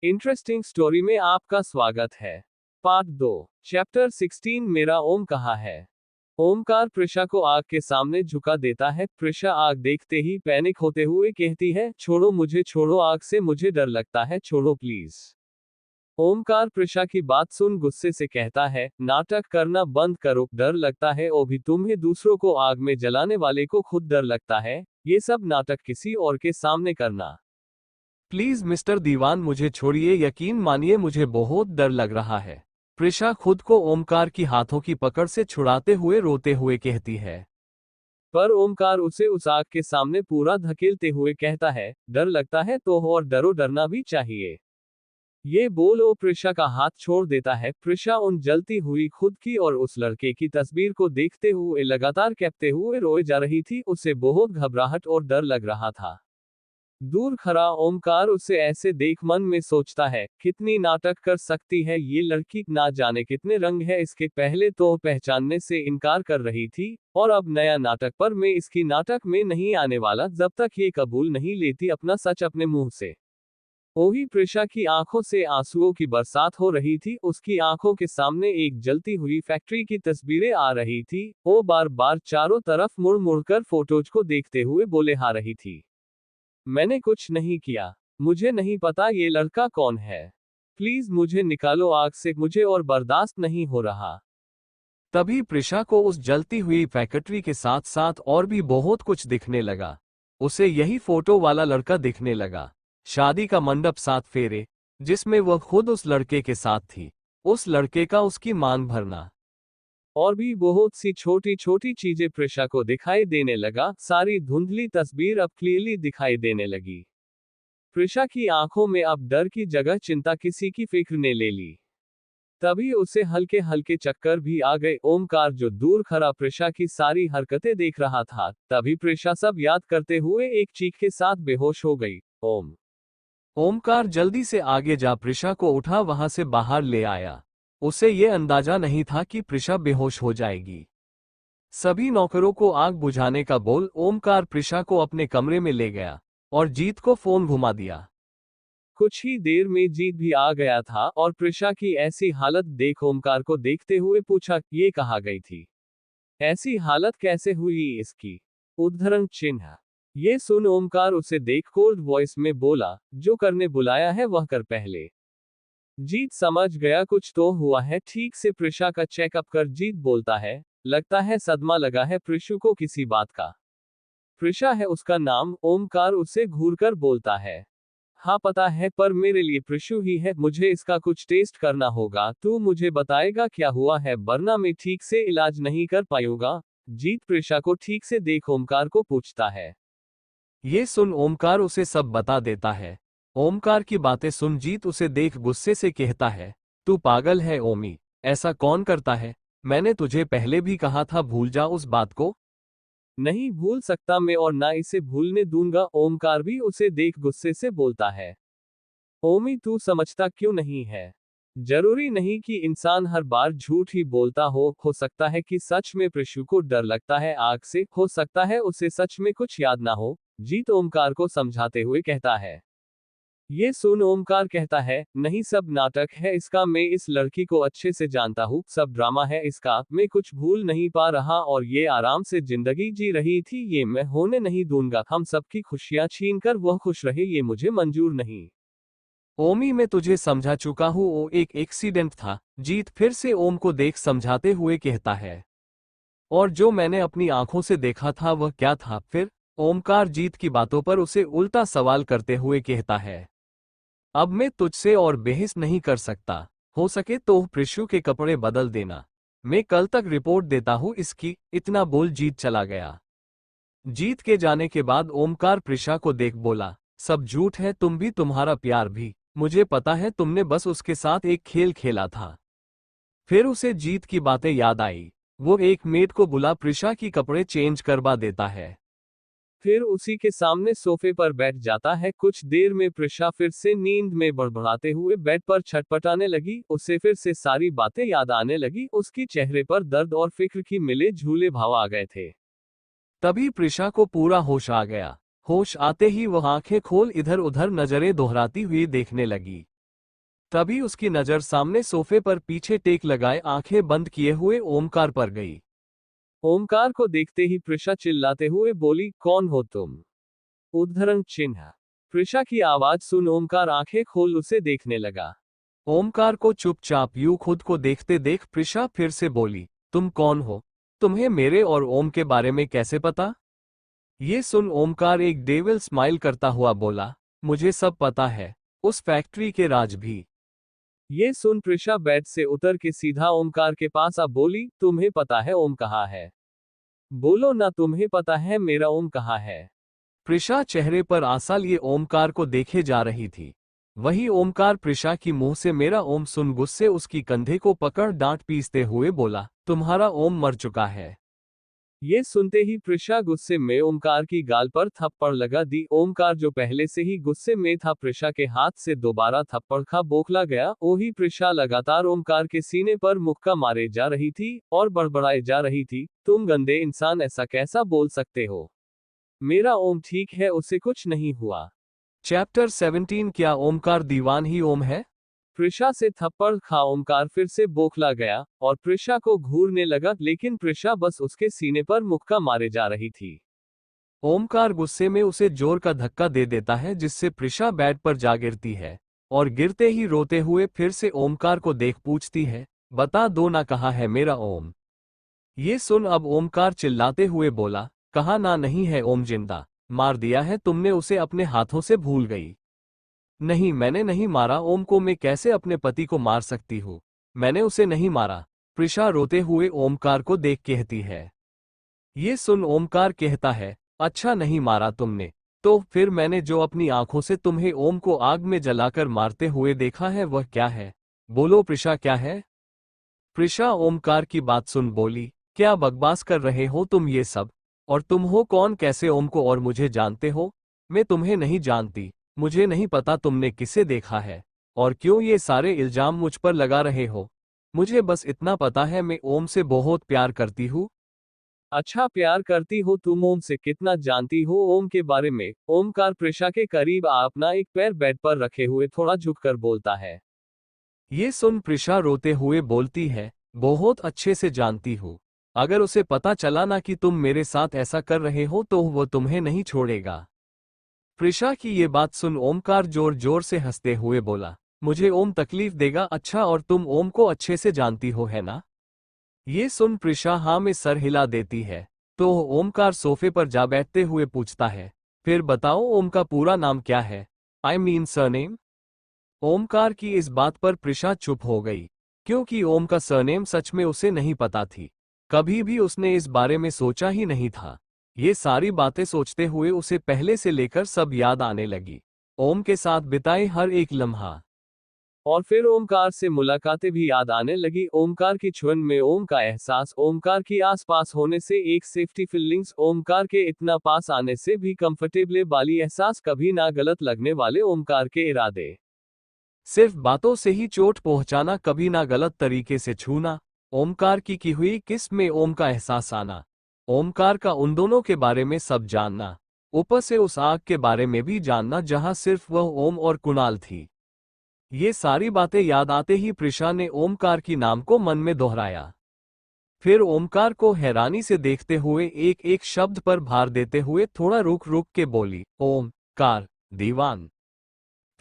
Interesting story में आपका स्वागत है। पार्ट 2 चैप्टर 16 मेरा ओम कहाँ है। ओमकार प्रिशा को आग के सामने झुका देता है। प्रिशा आग देखते ही पैनिक होते हुए कहती है, छोड़ो मुझे, छोड़ो, आग से मुझे डर लगता है, छोड़ो प्लीज। ओमकार प्रिशा की बात सुन गुस्से से कहता है, नाटक करना बंद करो, डर लगता है ओ भी तुम्हें, दूसरों को आग में जलाने वाले को खुद डर लगता है, ये सब नाटक किसी और के सामने करना। प्लीज मिस्टर दीवान मुझे छोड़िए, यकीन मानिए मुझे बहुत डर लग रहा है। प्रिशा खुद को ओमकार की हाथों की पकड़ से छुड़ाते हुए रोते हुए कहती है। पर ओमकार उसे उस आग के सामने पूरा धकेलते हुए कहता है, डर लगता है तो और डरो, डरना भी चाहिए। ये बोल वो प्रिशा का हाथ छोड़ देता है। प्रिशा उन जलती हुई खुद की और उस लड़के की तस्वीर को देखते हुए लगातार कहते हुए रोए जा रही थी। उसे बहुत घबराहट और डर लग रहा था। दूर खड़ा ओमकार उसे ऐसे देख मन में सोचता है, कितनी नाटक कर सकती है ये लड़की, ना जाने कितने रंग है इसके। पहले तो पहचानने से इनकार कर रही थी और अब नया नाटक पर मैं इसकी नाटक में नहीं आने वाला जब तक ये कबूल नहीं लेती अपना सच अपने मुंह से। ओही प्रिशा की आंखों से आंसुओं की बरसात हो रही थी। उसकी आंखों के सामने एक जलती हुई फैक्ट्री की तस्वीरें आ रही थी। वो बार बार चारों तरफ मुड़ मुड़कर फोटोज को देखते हुए बोले आ रही थी, मैंने कुछ नहीं किया, मुझे नहीं पता ये लड़का कौन है, प्लीज मुझे निकालो आग से, मुझे और बर्दाश्त नहीं हो रहा। तभी प्रिशा को उस जलती हुई फैक्ट्री के साथ साथ और भी बहुत कुछ दिखने लगा। उसे यही फोटो वाला लड़का दिखने लगा, शादी का मंडप 7 फेरे, जिसमें वह खुद उस लड़के के साथ थी, उस लड़के का उसकी मांग भरना, और भी बहुत सी छोटी छोटी चीजें प्रिशा को दिखाई देने लगा। सारी धुंधली तस्वीर अब क्लियरली दिखाई देने लगी। प्रिशा की आंखों में अब डर की जगह चिंता, किसी की फिक्र ने ले ली। तभी उसे हल्के हल्के चक्कर भी आ गए। ओमकार जो दूर खड़ा प्रिशा की सारी हरकतें देख रहा था, तभी प्रिशा सब याद करते हुए एक चीख के साथ बेहोश हो गई। ओमकार जल्दी से आगे जा प्रिशा को उठा वहां से बाहर ले आया। उसे ये अंदाजा नहीं था कि प्रिशा बेहोश हो जाएगी। सभी नौकरों को आग बुझाने का बोल ओमकार प्रिशा को अपने कमरे में ले गया और जीत को फोन घुमा दिया। कुछ ही देर में जीत भी आ गया था और प्रिशा की ऐसी हालत देख ओमकार को देखते हुए पूछा, ये कहाँ गई थी, ऐसी हालत कैसे हुई इसकी, उद्धरण चिन्ह। ये सुन ओमकार उसे देख कोल्ड वॉइस में बोला, जो करने बुलाया है वह कर पहले। जीत समझ गया कुछ तो हुआ है, ठीक से प्रिशा का चेकअप कर। जीत बोलता है, लगता है सदमा लगा है प्रिशु को किसी बात का। प्रिशा है उसका नाम। ओमकार उसे घूरकर बोलता है, हाँ पता है, पर मेरे लिए प्रिशु ही है, मुझे इसका कुछ टेस्ट करना होगा, तू मुझे बताएगा क्या हुआ है, वरना मैं ठीक से इलाज नहीं कर पाऊंगा। जीत प्रिशा को ठीक से देख ओमकार को पूछता है। ये सुन ओमकार उसे सब बता देता है। ओमकार की बातें सुन जीत उसे देख गुस्से से कहता है, तू पागल है ओमी, ऐसा कौन करता है, मैंने तुझे पहले भी कहा था भूल जा उस बात को। नहीं भूल सकता मैं और ना इसे भूलने दूंगा। ओमकार भी उसे देख गुस्से से बोलता है, ओमी तू समझता क्यों नहीं है, जरूरी नहीं कि इंसान हर बार झूठ ही बोलता हो सकता है कि सच में प्रिशु को डर लगता है आग से, हो सकता है उसे सच में कुछ याद ना हो। जीत ओमकार को समझाते हुए कहता है। ये सुन ओमकार कहता है, नहीं सब नाटक है इसका, मैं इस लड़की को अच्छे से जानता हूँ, सब ड्रामा है इसका, मैं कुछ भूल नहीं पा रहा और ये आराम से जिंदगी जी रही थी, ये मैं होने नहीं दूंगा। हम सबकी खुशियां छीन कर वह खुश रहे, ये मुझे मंजूर नहीं। ओमी मैं तुझे समझा चुका हूँ, वो एक एक्सीडेंट था। जीत फिर से ओम को देख समझाते हुए कहता है, और जो मैंने अपनी आंखों से देखा था वह क्या था फिर। ओमकार जीत की बातों पर उसे उल्टा सवाल करते हुए कहता है, अब मैं तुझसे और बहस नहीं कर सकता, हो सके तो प्रिशु के कपड़े बदल देना, मैं कल तक रिपोर्ट देता हूँ इसकी। इतना बोल जीत चला गया। जीत के जाने के बाद ओमकार प्रिशा को देख बोला, सब झूठ है, तुम भी तुम्हारा प्यार भी, मुझे पता है तुमने बस उसके साथ एक खेल खेला था। फिर उसे जीत की बातें याद आई। वो एक मेड को बुला प्रिशा की कपड़े चेंज करवा देता है। फिर उसी के सामने सोफे पर बैठ जाता है। कुछ देर में प्रिशा फिर से नींद में बड़बड़ाते हुए बेड पर छटपटाने लगी। उसे फिर से सारी बातें याद आने लगी। उसकी चेहरे पर दर्द और फिक्र की मिले झूले भाव आ गए थे। तभी प्रिशा को पूरा होश आ गया। होश आते ही वह आंखें खोल इधर उधर नजरें दोहराती हुई देखने लगी। तभी उसकी नजर सामने सोफे पर पीछे टेक लगाए आंखें बंद किए हुए ओमकार पर गई। ओमकार को देखते ही प्रिशा चिल्लाते हुए बोली, कौन हो तुम? उद्धरण चिन्ह। प्रिशा की आवाज सुन ओमकार आंखें खोल उसे देखने लगा। ओमकार को चुपचाप यूं खुद को देखते देख प्रिशा फिर से बोली, तुम कौन हो? तुम्हें मेरे और ओम के बारे में कैसे पता? ये सुन ओमकार एक डेविल स्माइल करता हुआ बोला, मुझे सब पता है, उस फैक्ट्री के राज भी। ये सुन प्रिशा बेड से उतर के सीधा ओमकार के पास आ बोली, तुम्हें पता है ओम कहाँ है? बोलो ना, तुम्हें पता है मेरा ओम कहाँ है? प्रिशा चेहरे पर आसा लिए ओमकार को देखे जा रही थी। वही ओमकार प्रिशा की मुंह से मेरा ओम सुन गुस्से उसकी कंधे को पकड़ डांट पीसते हुए बोला, तुम्हारा ओम मर चुका है। ये सुनते ही प्रिशा गुस्से में ओमकार की गाल पर थप्पड़ लगा दी। ओमकार जो पहले से ही गुस्से में था, प्रिशा के हाथ से दोबारा थप्पड़ खा बौखला गया। ओही प्रिशा लगातार ओमकार के सीने पर मुक्का मारे जा रही थी और बड़बड़ाए जा रही थी, तुम गंदे इंसान ऐसा कैसा बोल सकते हो? मेरा ओम ठीक है, उसे कुछ नहीं हुआ। चैप्टर 17 क्या ओमकार दीवान ही ओम है? प्रिशा से थप्पड़ खा ओमकार फिर से बौखला गया और प्रिशा को घूरने लगा, लेकिन प्रिशा बस उसके सीने पर मुक्का मारे जा रही थी। ओमकार गुस्से में उसे जोर का धक्का दे देता है जिससे प्रिशा बेड पर जा गिरती है और गिरते ही रोते हुए फिर से ओमकार को देख पूछती है, बता दो ना कहाँ है मेरा ओम? ये सुन अब ओमकार चिल्लाते हुए बोला, कहा ना नहीं है ओम, जिंदा मार दिया है तुमने उसे, अपने हाथों से भूल गई। नहीं, मैंने नहीं मारा ओम को, मैं कैसे अपने पति को मार सकती हूँ? मैंने उसे नहीं मारा, प्रिशा रोते हुए ओमकार को देख कहती है। ये सुन ओमकार कहता है, अच्छा नहीं मारा तुमने, तो फिर मैंने जो अपनी आंखों से तुम्हें ओम को आग में जलाकर मारते हुए देखा है वह क्या है? बोलो प्रिशा, क्या है? प्रिशा ओमकार की बात सुन बोली, क्या बकवास कर रहे हो तुम ये सब? और तुम हो कौन, कैसे ओम को और मुझे जानते हो? मैं तुम्हें नहीं जानती, मुझे नहीं पता तुमने किसे देखा है और क्यों ये सारे इल्जाम मुझ पर लगा रहे हो। मुझे बस इतना पता है, मैं ओम से बहुत प्यार करती हूँ। अच्छा, प्यार करती हो तुम? ओम से कितना जानती हो ओम के बारे में? ओमकार प्रिशा के करीब आ अपना एक पैर बेड पर रखे हुए थोड़ा झुककर बोलता है। ये सुन प्रिशा रोते हुए बोलती है, बहुत अच्छे से जानती हूँ, अगर उसे पता चला ना कि तुम मेरे साथ ऐसा कर रहे हो तो वो तुम्हें नहीं छोड़ेगा। प्रिशा की ये बात सुन ओमकार जोर जोर से हंसते हुए बोला, मुझे ओम तकलीफ देगा? अच्छा, और तुम ओम को अच्छे से जानती हो, है ना? ये सुन प्रिशा हाँ में सर हिला देती है। तो ओमकार सोफे पर जा बैठते हुए पूछता है, फिर बताओ ओम का पूरा नाम क्या है? I mean surname. ओमकार की इस बात पर प्रिशा चुप हो गई, क्योंकि ओम का सरनेम सच में उसे नहीं पता थी। कभी भी उसने इस बारे में सोचा ही नहीं था। ये सारी बातें सोचते हुए उसे पहले से लेकर सब याद आने लगी, ओम के साथ बिताए हर एक लम्हा। और फिर ओमकार से मुलाकातें भी याद आने लगी। ओमकार की छुअन में ओम का एहसास, ओमकार की आसपास होने से एक सेफ्टी फीलिंग्स, ओमकार के इतना पास आने से भी कंफर्टेबल वाली एहसास, कभी ना गलत लगने वाले ओमकार के इरादे। सिर्फ बातों से ही चोट पहुंचाना, कभी ना गलत तरीके से छूना, ओमकार की हुई किस में ओम का एहसास आना, ओमकार का उन दोनों के बारे में सब जानना, ऊपर से उस आग के बारे में भी जानना जहां सिर्फ वह ओम और कुणाल थी। ये सारी बातें याद आते ही प्रिशा ने ओमकार की नाम को मन में दोहराया। फिर ओमकार को हैरानी से देखते हुए एक एक शब्द पर भार देते हुए थोड़ा रुक रुक के बोली, ओमकार दीवान।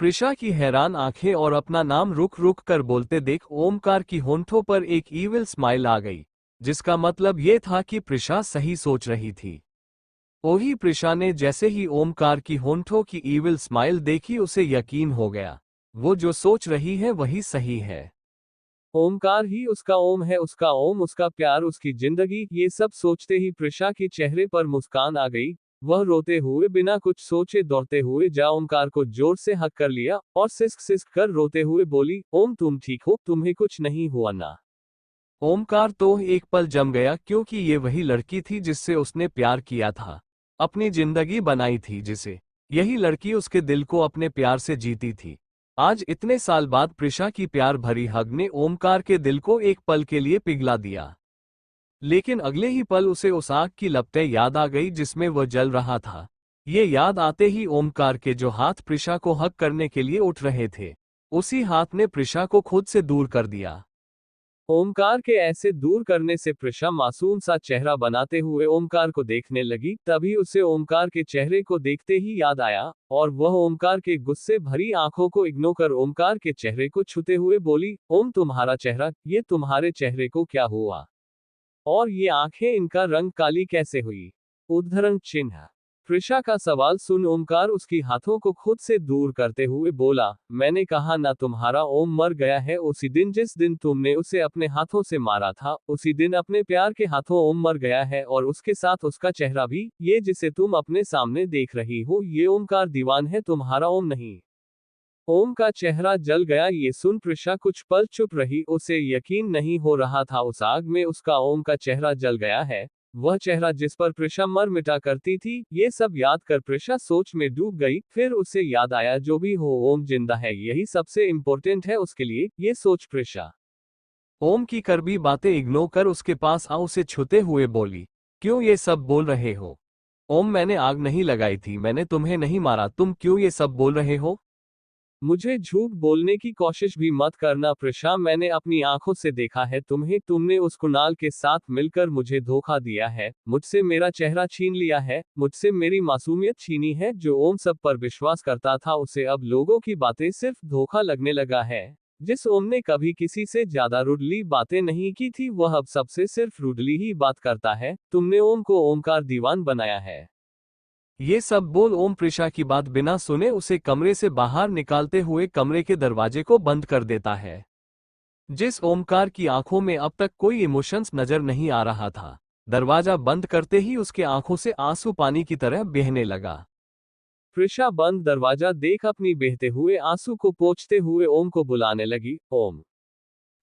प्रिशा की हैरान आंखें और अपना नाम रुक रुक कर बोलते देख ओमकार की होंठों पर एक ईविल स्माइल आ गई, जिसका मतलब ये था कि प्रिशा सही सोच रही थी। वही प्रिशा ने जैसे ही ओमकार की होंठों की ईविल स्माइल देखी, उसे यकीन हो गया, वो जो सोच रही है वही सही है। ओमकार ही उसका ओम है, उसका ओम, उसका प्यार, उसकी जिंदगी। ये सब सोचते ही प्रिशा के चेहरे पर मुस्कान आ गई। वह रोते हुए बिना कुछ सोचे दौड़ते हुए जा ओमकार को जोर से हक कर लिया और सिसक सिसक कर रोते हुए बोली, ओम तुम ठीक हो? तुम्हें कुछ नहीं हुआ ना? ओमकार तो एक पल जम गया, क्योंकि ये वही लड़की थी जिससे उसने प्यार किया था, अपनी जिंदगी बनाई थी, जिसे यही लड़की उसके दिल को अपने प्यार से जीती थी। आज इतने साल बाद प्रिशा की प्यार भरी हग ने ओमकार के दिल को एक पल के लिए पिघला दिया। लेकिन अगले ही पल उसे उस आग की लपटें याद आ गई जिसमें वह जल रहा था। ये याद आते ही ओमकार के जो हाथ प्रिशा को हग करने के लिए उठ रहे थे, उसी हाथ ने प्रिशा को खुद से दूर कर दिया। ओमकार के ऐसे दूर करने से प्रिशा मासूम सा चेहरा बनाते हुए ओमकार को देखने लगी। तभी उसे ओमकार के चेहरे को देखते ही याद आया और वह ओमकार के गुस्से भरी आंखों को इग्नोर कर ओमकार के चेहरे को छूते हुए बोली, ओम तुम्हारा चेहरा, ये तुम्हारे चेहरे को क्या हुआ? और ये आंखें, इनका रंग काली कैसे हुई? उद्धरण चिन्ह। प्रिशा का सवाल सुन ओमकार उसकी हाथों को खुद से दूर करते हुए बोला, मैंने कहा ना तुम्हारा ओम मर गया है। उसी दिन जिस दिन तुमने उसे अपने हाथों से मारा था, उसी दिन अपने प्यार के हाथों ओम मर गया है और उसके साथ उसका चेहरा भी। ये जिसे तुम अपने सामने देख रही हो, ये ओमकार दीवान है, तुम्हारा ओम नहीं। ओम का चेहरा जल गया। ये सुन प्रिशा कुछ पल चुप रही। उसे यकीन नहीं हो रहा था उस आग में उसका ओम का चेहरा जल गया है, वह चेहरा जिस पर प्रिशा मर मिटा करती थी। ये सब याद कर प्रिशा सोच में डूब गई। फिर उसे याद आया, जो भी हो ओम जिंदा है, यही सबसे इम्पोर्टेंट है उसके लिए। ये सोच प्रिशा ओम की कड़वी बातें इग्नोर कर उसके पास आ उसे छूते हुए बोली, क्यों ये सब बोल रहे हो? ओम मैंने आग नहीं लगाई थी, मैंने तुम्हें नहीं मारा, तुम क्यों ये सब बोल रहे हो? मुझे झूठ बोलने की कोशिश भी मत करना प्रिशा, मैंने अपनी आंखों से देखा है तुम्हें। तुमने उस कुणाल के साथ मिलकर मुझे धोखा दिया है, मुझसे मेरा चेहरा छीन लिया है, मुझसे मेरी मासूमियत छीनी है। जो ओम सब पर विश्वास करता था, उसे अब लोगों की बातें सिर्फ धोखा लगने लगा है। जिस ओम ने कभी किसी से ज्यादा रुडली बातें नहीं की थी, वह अब सबसे सिर्फ रुडली ही बात करता है। तुमने ओम को ओमकार दीवान बनाया है। ये सब बोल ओम प्रिशा की बात बिना सुने उसे कमरे से बाहर निकालते हुए कमरे के दरवाजे को बंद कर देता है। जिस ओमकार की आंखों में अब तक कोई इमोशंस नजर नहीं आ रहा था, दरवाजा बंद करते ही उसके आंखों से आंसू पानी की तरह बहने लगा। प्रिशा बंद दरवाजा देख अपनी बहते हुए आंसू को पोंछते हुए ओम को बुलाने लगी, ओम।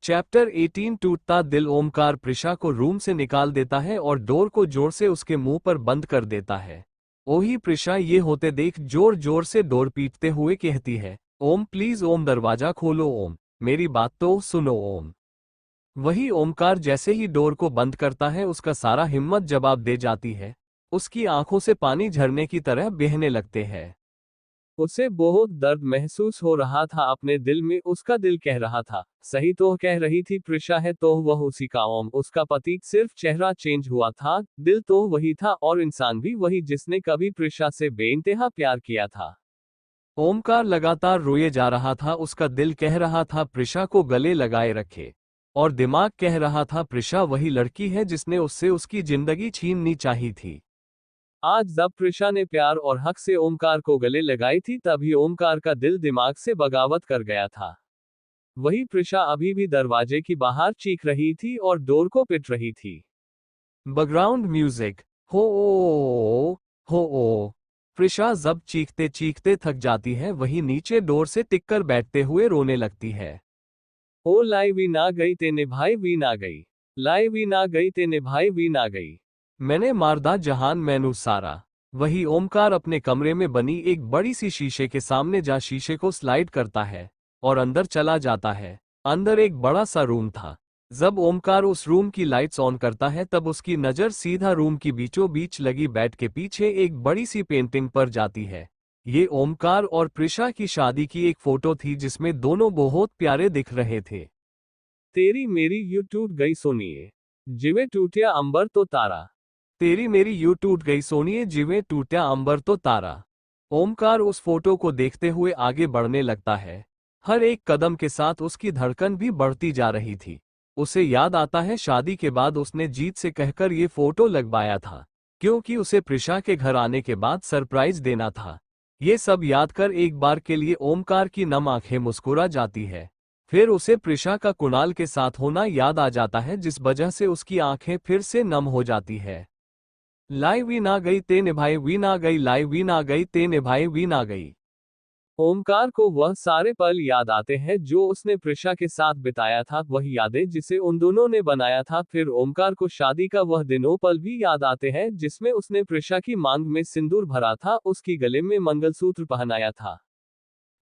चैप्टर 18 टूटता दिल। ओमकार प्रिशा को रूम से निकाल देता है और डोर को जोर से उसके मुंह पर बंद कर देता है। ओही प्रिशा ये होते देख जोर जोर से डोर पीटते हुए कहती है, ओम प्लीज, ओम दरवाजा खोलो, ओम मेरी बात तो सुनो, ओम। वही ओमकार जैसे ही डोर को बंद करता है, उसका सारा हिम्मत जवाब दे जाती है। उसकी आंखों से पानी झरने की तरह बहने लगते हैं। उसे बहुत दर्द महसूस हो रहा था अपने दिल में। उसका दिल कह रहा था, सही तो कह रही थी प्रिशा है तो वह उसी का ओम, उसका पति। सिर्फ चेहरा चेंज हुआ था, दिल तो वही था और इंसान भी वही, जिसने कभी प्रिशा से बेइंतहा प्यार किया था। ओमकार लगातार रोए जा रहा था। उसका दिल कह रहा था प्रिशा को गले लगाए रखे, और दिमाग कह रहा था प्रिशा वही लड़की है जिसने उससे उसकी जिंदगी छीननी चाहिए थी। आज जब प्रिशा ने प्यार और हक से ओमकार को गले लगाई थी, तभी ओमकार का दिल दिमाग से बगावत कर गया था। वही प्रिशा अभी भी दरवाजे की बाहर चीख रही थी और डोर को पिट रही थी। बैकग्राउंड म्यूजिक हो ओ। प्रिशा जब चीखते चीखते थक जाती है, वही नीचे डोर से टिककर बैठते हुए रोने लगती है। ओ लाई वी ना गई तेने भाई वी ना गई, लाई वी ना गई तेने भाई वी ना गई। मैंने मारदा जहान मैनू सारा। वही ओमकार अपने कमरे में बनी एक बड़ी सी शीशे के सामने जा शीशे को स्लाइड करता है और अंदर चला जाता है। अंदर एक बड़ा सा रूम था। जब ओमकार उस रूम की लाइट्स ऑन करता है, तब उसकी नजर सीधा रूम की बीचों बीच लगी बेड के पीछे एक बड़ी सी पेंटिंग पर जाती है। ये ओमकार और प्रिशा की शादी की एक फोटो थी, जिसमें दोनों बहुत प्यारे दिख रहे थे। तेरी मेरी यू टूट गई सोनिए, जिवे टूटिया अंबर तो तारा। तेरी मेरी यू टूट गई सोनिए, जिवें टूटा अंबर तो तारा। ओमकार उस फोटो को देखते हुए आगे बढ़ने लगता है। हर एक कदम के साथ उसकी धड़कन भी बढ़ती जा रही थी। उसे याद आता है शादी के बाद उसने जीत से कहकर ये फोटो लगवाया था, क्योंकि उसे प्रिशा के घर आने के बाद सरप्राइज देना था। ये सब याद कर एक बार के लिए ओमकार की नम आंखें मुस्कुरा जाती है। फिर उसे प्रिशा का कुणाल के साथ होना याद आ जाता है, जिस वजह से उसकी आंखें फिर से नम हो जाती है। लाई वी ना गई ते निभाई वी ना गई, लाई वी ना गई ते निभाई वी ना गई। ओमकार को वह सारे पल याद आते हैं जो उसने प्रिशा के साथ बिताया था, वह यादें जिसे उन दोनों ने बनाया था। फिर ओमकार को शादी का वह दिनों पल भी याद आते हैं, जिसमें उसने प्रिशा की मांग में सिंदूर भरा था, उसकी गले में मंगलसूत्र पहनाया था।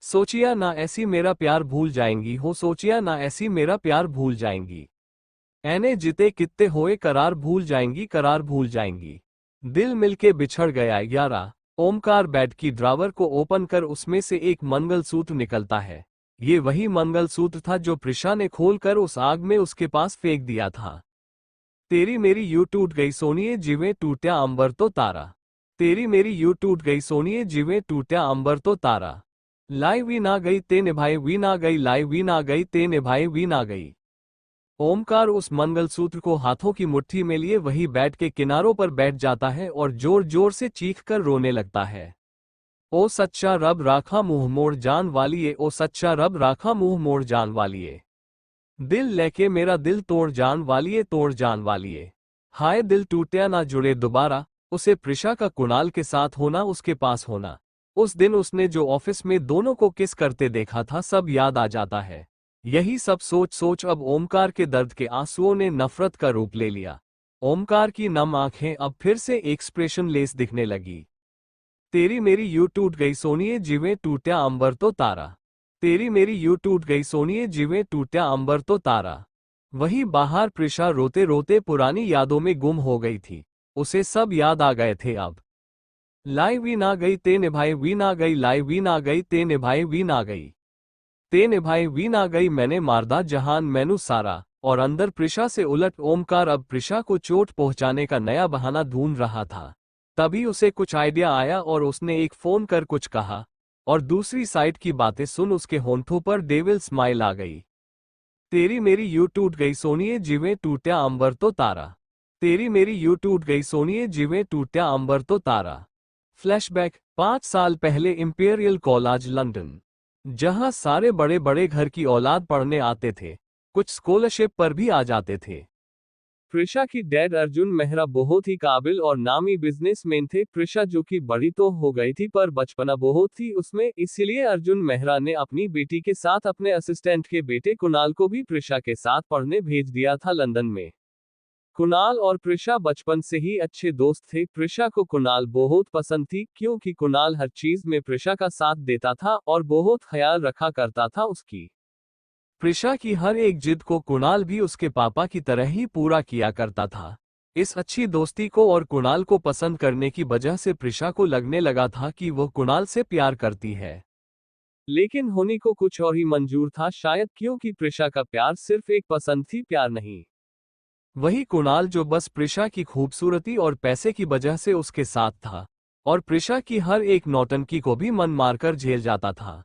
सोचिया ना ऐसी मेरा प्यार भूल जाएंगी हो, सोचिया ना ऐसी मेरा प्यार भूल जाएंगी। ऐने जिते कित्ते होए करार भूल जाएंगी, करार भूल जाएंगी। दिल मिलके बिछड़ गया यारा। ओमकार बेड की ड्रावर को ओपन कर उसमें से एक मंगलसूत्र निकलता है। ये वही मंगलसूत्र था जो प्रिशा ने खोलकर उस आग में उसके पास फेंक दिया था। तेरी मेरी यूं टूट गई सोनिए जिवें टूटा अंबर तो तारा। तेरी मेरी यूं टूट गई सोनिए जिवें टूटा अंबर तो तारा। लाई वी ना गई ते निभाए वी ना गई, लाई वी ना गई ते निभाए वी ना गई। ओमकार उस मंगलसूत्र को हाथों की मुट्ठी में लिए वही बेड के किनारों पर बैठ जाता है और जोर जोर से चीख कर रोने लगता है। ओ सच्चा रब राखा मुंह मोड़ जान वालिए, ओ सच्चा रब राखा मुंह मोड़ जान वालिए। दिल लेके मेरा दिल तोड़ जान वालिए, तोड़ जान वालिए। हाय दिल टूटा ना जुड़े दोबारा। उसे प्रिशा का कुणाल के साथ होना, उसके पास होना, उस दिन उसने जो ऑफिस में दोनों को किस करते देखा था, सब याद आ जाता है। यही सब सोच सोच अब ओमकार के दर्द के आंसुओं ने नफरत का रूप ले लिया। ओमकार की नम आंखें अब फिर से एक्सप्रेशन लेस दिखने लगी। तेरी मेरी यूं टूट गई सोनिए जिवें टूटा अंबर तो तारा। तेरी मेरी यूं टूट गई सोनिए जिवें टूटा अंबर तो तारा। वही बाहर प्रिशा रोते रोते पुरानी यादों में गुम हो गई थी। उसे सब याद आ गए थे अब। लाई वी ना गई ते निभाई वी ना गई, लाई वी ना गई ते निभाई वी ना गई। ते निभाई वी ना गई मैंने मारदा जहान मैनू सारा। और अंदर प्रिशा से उलट ओमकार अब प्रिशा को चोट पहुंचाने का नया बहाना ढूंढ रहा था। तभी उसे कुछ आइडिया आया और उसने एक फोन कर कुछ कहा, और दूसरी साइड की बातें सुन उसके होंठों पर डेविल स्माइल आ गई। तेरी मेरी यूं टूट गई सोनिए जिवें टूटा अंबर तो तारा। तेरी मेरी यूं टूट गई सोनिए जिवें टूटा अंबर तो तारा। फ्लैशबैक 5 साल पहले इंपीरियल कॉलेज लंदन, जहां सारे बड़े बड़े घर की औलाद पढ़ने आते थे, कुछ स्कॉलरशिप पर भी आ जाते थे। प्रिशा की डैड अर्जुन मेहरा बहुत ही काबिल और नामी बिजनेसमैन थे। प्रिशा जो कि बड़ी तो हो गई थी पर बचपना बहुत थी उसमें, इसीलिए अर्जुन मेहरा ने अपनी बेटी के साथ अपने असिस्टेंट के बेटे कुणाल को भी प्रिशा के साथ पढ़ने भेज दिया था लंदन में। कुणाल और प्रिशा बचपन से ही अच्छे दोस्त थे। प्रिशा को कुणाल बहुत पसंद थी क्योंकि कुणाल हर चीज में प्रिशा का साथ देता था और बहुत ख्याल रखा करता था उसकी। प्रिशा की हर एक जिद को कुणाल भी उसके पापा की तरह ही पूरा किया करता था। इस अच्छी दोस्ती को और कुणाल को पसंद करने की वजह से प्रिशा को लगने लगा था कि वह कुणाल से प्यार करती है। लेकिन होनी को कुछ और ही मंजूर था, शायद क्योंकि प्रिशा का प्यार सिर्फ एक पसंद थी, प्यार नहीं। वही कुणाल जो बस प्रिशा की खूबसूरती और पैसे की वजह से उसके साथ था, और प्रिशा की हर एक नौटंकी को भी मन मारकर झेल जाता था।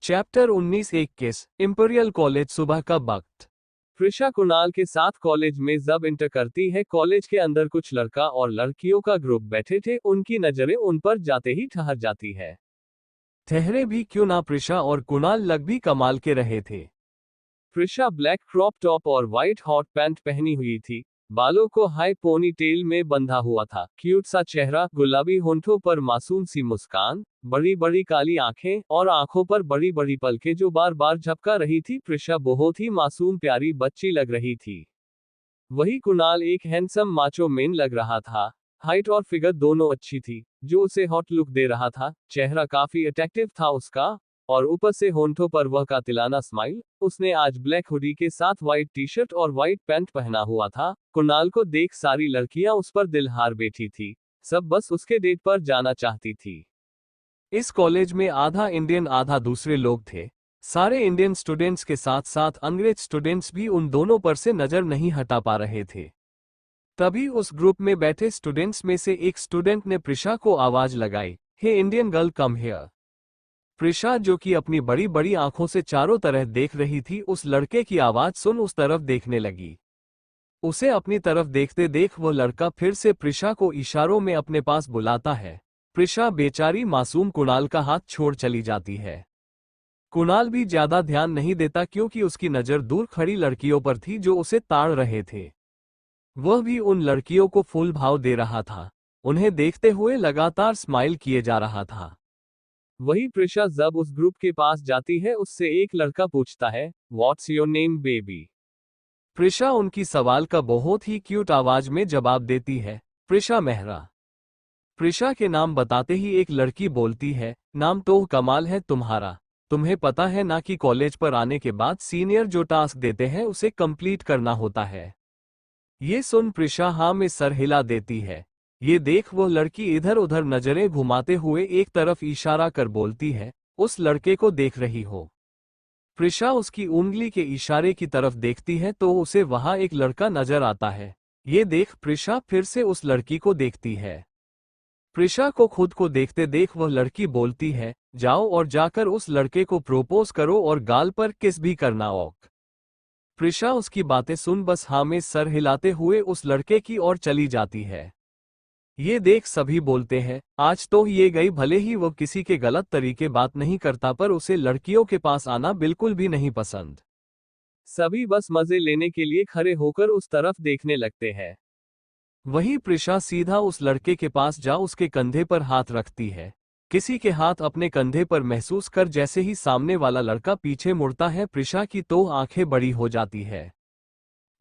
चैप्टर 19-21 इंपीरियल कॉलेज सुबह का वक्त। प्रिशा कुणाल के साथ कॉलेज में जब इंटर करती है, कॉलेज के अंदर कुछ लड़का और लड़कियों का ग्रुप बैठे थे, उनकी नजरें उन पर जाते ही ठहर जाती है। ठहरे भी क्यों ना, प्रिशा और कुणाल लग भी कमाल के रहे थे। प्रिशा ब्लैक क्रॉप टॉप और व्हाइट हॉट पैंट पहनी हुई थी, बालों को हाई पोनी टेल में बंधा हुआ था, क्यूट सा चेहरा, गुलाबी होंठों पर मासूम सी मुस्कान, बड़ी बड़ी काली आंखें और आंखों पर बड़ी बड़ी पलकें जो बार बार झपका रही थी। प्रिशा बहुत ही मासूम प्यारी बच्ची लग रही थी। वही कुणाल एक हैंडसम माचो मैन लग रहा था। हाइट और फिगर दोनों अच्छी थी, जो उसे हॉट लुक दे रहा था। चेहरा काफी अट्रैक्टिव था उसका, और ऊपर से होंठों पर वह कातिलाना स्माइल। उसने आज ब्लैक हुडी के साथ व्हाइट टी शर्ट और व्हाइट पैंट पहना हुआ था। कुणाल को देख सारी लड़कियां उस पर दिल हार बैठी थी, सब बस उसके डेट पर जाना चाहती थी। इस कॉलेज में आधा इंडियन आधा दूसरे लोग थे। सारे इंडियन स्टूडेंट्स के साथ साथ अंग्रेज स्टूडेंट्स भी उन दोनों पर से नजर नहीं हटा पा रहे थे। तभी उस ग्रुप में बैठे स्टूडेंट्स में से एक स्टूडेंट ने प्रिशा को आवाज लगाई, hey Indian girl come here. Prisha जो कि अपनी बड़ी बड़ी आंखों से चारों तरफ देख रही थी, उस लड़के की आवाज सुन उस तरफ देखने लगी। उसे अपनी तरफ देखते देख वो लड़का फिर से प्रिशा को इशारों में अपने पास बुलाता है। प्रिशा बेचारी मासूम कुणाल का हाथ छोड़ चली जाती है। कुणाल भी ज्यादा ध्यान नहीं देता क्योंकि उसकी नजर दूर खड़ी लड़कियों पर थी जो उसे ताड़ रहे थे। वह भी उन लड़कियों को फुल भाव दे रहा था, उन्हें देखते हुए लगातार स्माइल किए जा रहा था। वही प्रिशा जब उस ग्रुप के पास जाती है, उससे एक लड़का पूछता है, what's your name baby. Prisha उनकी सवाल का बहुत ही क्यूट आवाज में जवाब देती है, प्रिशा मेहरा। प्रिशा के नाम बताते ही एक लड़की बोलती है, नाम तो कमाल है तुम्हारा। तुम्हें पता है ना कि कॉलेज पर आने के बाद सीनियर जो टास्क देते हैं उसे कंप्लीट करना होता है। ये सुन प्रिशा हाँ में सर हिला देती है। ये देख वो लड़की इधर उधर नजरें घुमाते हुए एक तरफ इशारा कर बोलती है, उस लड़के को देख रही हो। प्रिशा उसकी उंगली के इशारे की तरफ देखती है तो उसे वहां एक लड़का नजर आता है। ये देख प्रिशा फिर से उस लड़की को देखती है। प्रिशा को खुद को देखते देख वह लड़की बोलती है, जाओ और जाकर उस लड़के को प्रोपोज करो और गाल पर किस भी करना ओक। प्रिशा उसकी बातें सुन बस हाँ में सर हिलाते हुए उस लड़के की ओर चली जाती है। ये देख सभी बोलते हैं, आज तो ये गई, भले ही वो किसी के गलत तरीके बात नहीं करता पर उसे लड़कियों के पास आना बिल्कुल भी नहीं पसंद। सभी बस मजे लेने के लिए खड़े होकर उस तरफ देखने लगते हैं। वही प्रिशा सीधा उस लड़के के पास जा उसके कंधे पर हाथ रखती है। किसी के हाथ अपने कंधे पर महसूस कर जैसे ही सामने वाला लड़का पीछे मुड़ता है प्रिशा की तो आंखें बड़ी हो जाती है।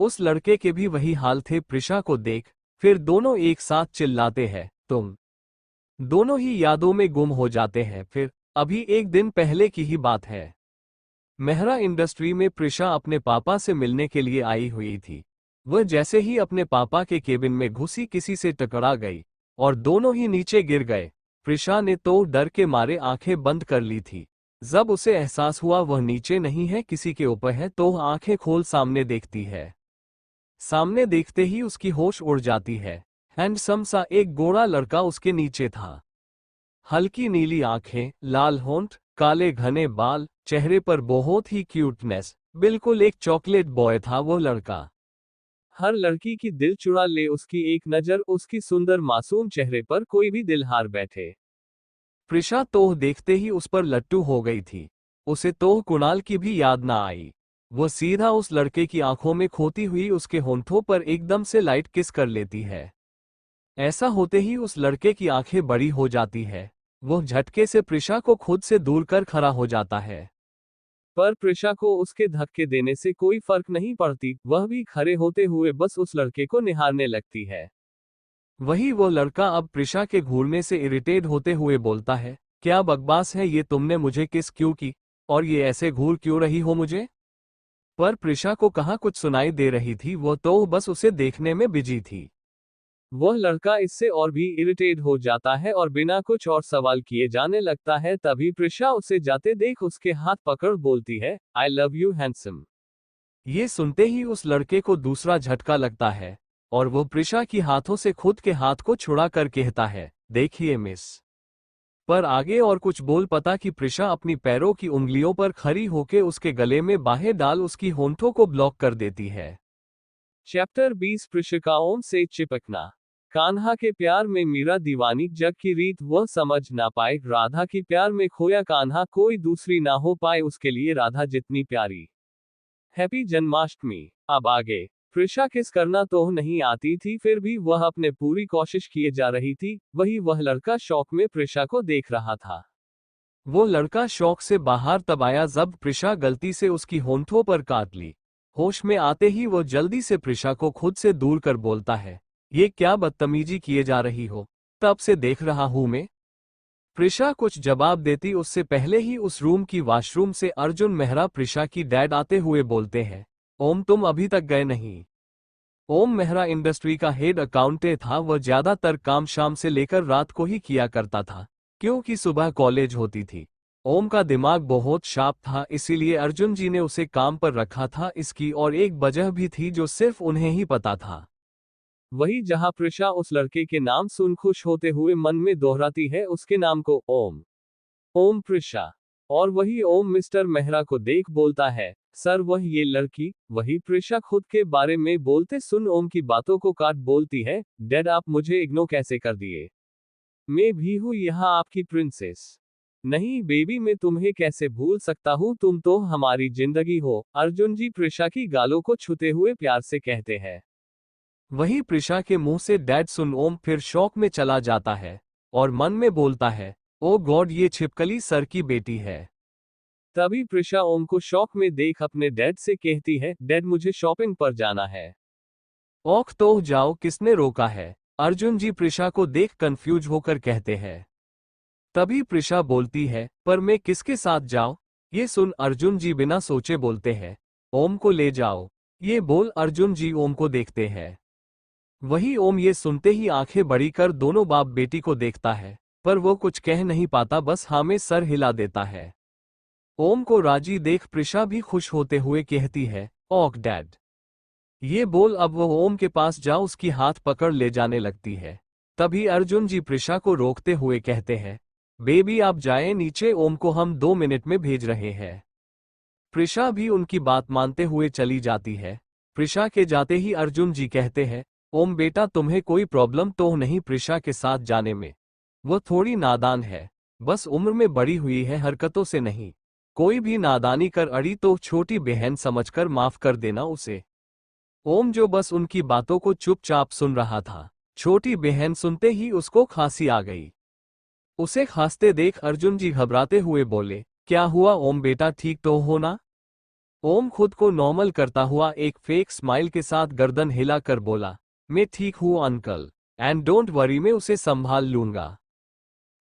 उस लड़के के भी वही हाल थे प्रिशा को देख। फिर दोनों एक साथ चिल्लाते हैं, तुम। दोनों ही यादों में गुम हो जाते हैं। फिर अभी एक दिन पहले की ही बात है। मेहरा इंडस्ट्री में प्रिशा अपने पापा से मिलने के लिए आई हुई थी। वह जैसे ही अपने पापा के केबिन में घुसी किसी से टकरा गई और दोनों ही नीचे गिर गए। प्रिशा ने तो डर के मारे आंखें बंद कर ली थी। जब उसे एहसास हुआ वह नीचे नहीं है किसी के ऊपर है तो आंखें खोल सामने देखती है। सामने देखते ही उसकी होश उड़ जाती है। हैंडसम सा एक गोरा लड़का उसके नीचे था। हल्की नीली आंखें, लाल होंठ, काले घने बाल, चेहरे पर बहुत ही क्यूटनेस, बिल्कुल एक चॉकलेट बॉय था वो लड़का। हर लड़की की दिल चुरा ले उसकी एक नजर, उसकी सुंदर मासूम चेहरे पर कोई भी दिल हार बैठे। प्रिशा तोह देखते ही उस पर लट्टू हो गई थी। उसे तोह कुणाल की भी याद ना आई। वो सीधा उस लड़के की आंखों में खोती हुई उसके होंठों पर एकदम से लाइट किस कर लेती है। ऐसा होते ही उस लड़के की आंखें बड़ी हो जाती है। वो झटके से प्रिशा को खुद से दूर कर खड़ा हो जाता है। पर प्रिशा को उसके धक्के देने से कोई फर्क नहीं पड़ती, वह भी खड़े होते हुए बस उस लड़के को निहारने लगती है। वही वो लड़का अब प्रिशा के घूरने से इरिटेट होते हुए बोलता है, क्या बकवास है ये, तुमने मुझे किस क्यों की, और ये ऐसे घूर क्यों रही हो मुझे। पर प्रिशा को कहाँ कुछ सुनाई दे रही थी, वो तो बस उसे देखने में बिजी थी। वह लड़का इससे और भी इरिटेट हो जाता है और बिना कुछ और सवाल किए जाने लगता है। तभी प्रिशा उसे जाते देख उसके हाथ पकड़ बोलती है, आई लव यू हैंडसम। ये सुनते ही उस लड़के को दूसरा झटका लगता है और वो प्रिशा की हाथों से खुद के हाथ को छुड़ा कर कहता है, देखिए मिस। पर आगे और कुछ बोल पता कि प्रिशा अपनी पैरों की उंगलियों पर खड़ी होके उसके गले में बाहें डाल उसकी होंठों को ब्लॉक कर देती है। चैप्टर 20 प्रिशिकाओं से चिपकना। कान्हा के प्यार में मीरा दीवानी, जग की रीत वह समझ ना पाए, राधा की प्यार में खोया कान्हा, कोई दूसरी ना हो पाए उसके लिए राधा जितनी प्यारी। हैप्पी जन्माष्टमी। अब आगे। प्रिशा किस करना तो नहीं आती थी, फिर भी वह अपने पूरी कोशिश किए जा रही थी। वही वह लड़का शौक में प्रिशा को देख रहा था। वो लड़का शौक से बाहर तब आया जब प्रिशा गलती से उसकी होंठों पर काट ली। होश में आते ही वो जल्दी से प्रिशा को खुद से दूर कर बोलता है, ये क्या बदतमीजी किए जा रही हो, तब से देख रहा हूं मैं। प्रिशा कुछ जवाब देती उससे पहले ही उस रूम की वॉशरूम से अर्जुन मेहरा प्रिशा की डैड आते हुए बोलते हैं, ओम तुम अभी तक गए नहीं। ओम मेहरा इंडस्ट्री का हेड अकाउंटेंट था। वह ज्यादातर काम शाम से लेकर रात को ही किया करता था क्योंकि सुबह कॉलेज होती थी। ओम का दिमाग बहुत शार्प था, इसीलिए अर्जुन जी ने उसे काम पर रखा था। इसकी और एक वजह भी थी जो सिर्फ उन्हें ही पता था। वही जहां प्रिशा उस लड़के के नाम सुन खुश होते हुए मन में दोहराती है उसके नाम को, ओम। ओम प्रिशा। और वही ओम मिस्टर मेहरा को देख बोलता है, सर वह ये लड़की। वही प्रिशा खुद के बारे में बोलते सुन ओम की बातों को काट बोलती है, डैड आप मुझे इग्नोर कैसे कर दिए। मैं भी हूं यहाँ आपकी प्रिंसेस। नहीं बेबी मैं तुम्हें कैसे भूल सकता हूँ, तुम तो हमारी जिंदगी हो। अर्जुन जी प्रिशा की गालों को छूते हुए प्यार से कहते हैं। वही प्रिशा के मुंह से डैड सुन ओम फिर शौक में चला जाता है और मन में बोलता है, ओ गॉड ये छिपकली सर की बेटी है। तभी प्रिशा ओम को शौक में देख अपने डैड से कहती है, डैड मुझे शॉपिंग पर जाना है। औख तो जाओ, किसने रोका है। अर्जुन जी प्रिशा को देख कंफ्यूज होकर कहते हैं। तभी प्रिशा बोलती है, पर मैं किसके साथ जाऊं। ये सुन अर्जुन जी बिना सोचे बोलते हैं, ओम को ले जाओ। ये बोल अर्जुन जी ओम को देखते हैं। वही ओम ये सुनते ही आंखें बड़ी कर दोनों बाप बेटी को देखता है, पर वो कुछ कह नहीं पाता, बस हाँ में सर हिला देता है। ओम को राजी देख प्रिशा भी खुश होते हुए कहती है, ओक डैड। ये बोल अब वो ओम के पास जा उसकी हाथ पकड़ ले जाने लगती है। तभी अर्जुन जी प्रिशा को रोकते हुए कहते हैं, बेबी आप जाएं नीचे, ओम को हम 2 मिनट में भेज रहे हैं। प्रिशा भी उनकी बात मानते हुए चली जाती है। प्रिशा के जाते ही अर्जुन जी कहते हैं, ओम बेटा तुम्हें कोई प्रॉब्लम तो नहीं प्रिशा के साथ जाने में? वो थोड़ी नादान है, बस उम्र में बड़ी हुई है, हरकतों से नहीं। कोई भी नादानी कर अड़ी तो छोटी बहन समझकर माफ कर देना उसे। ओम जो बस उनकी बातों को चुपचाप सुन रहा था, छोटी बहन सुनते ही उसको खांसी आ गई। उसे खांसते देख अर्जुन जी घबराते हुए बोले, क्या हुआ ओम बेटा, ठीक तो हो ना? ओम खुद को नॉर्मल करता हुआ एक फेक स्माइल के साथ गर्दन हिलाकर बोला, मैं ठीक हूँ अंकल, एंड डोंट वरी मैं उसे संभाल लूंगा।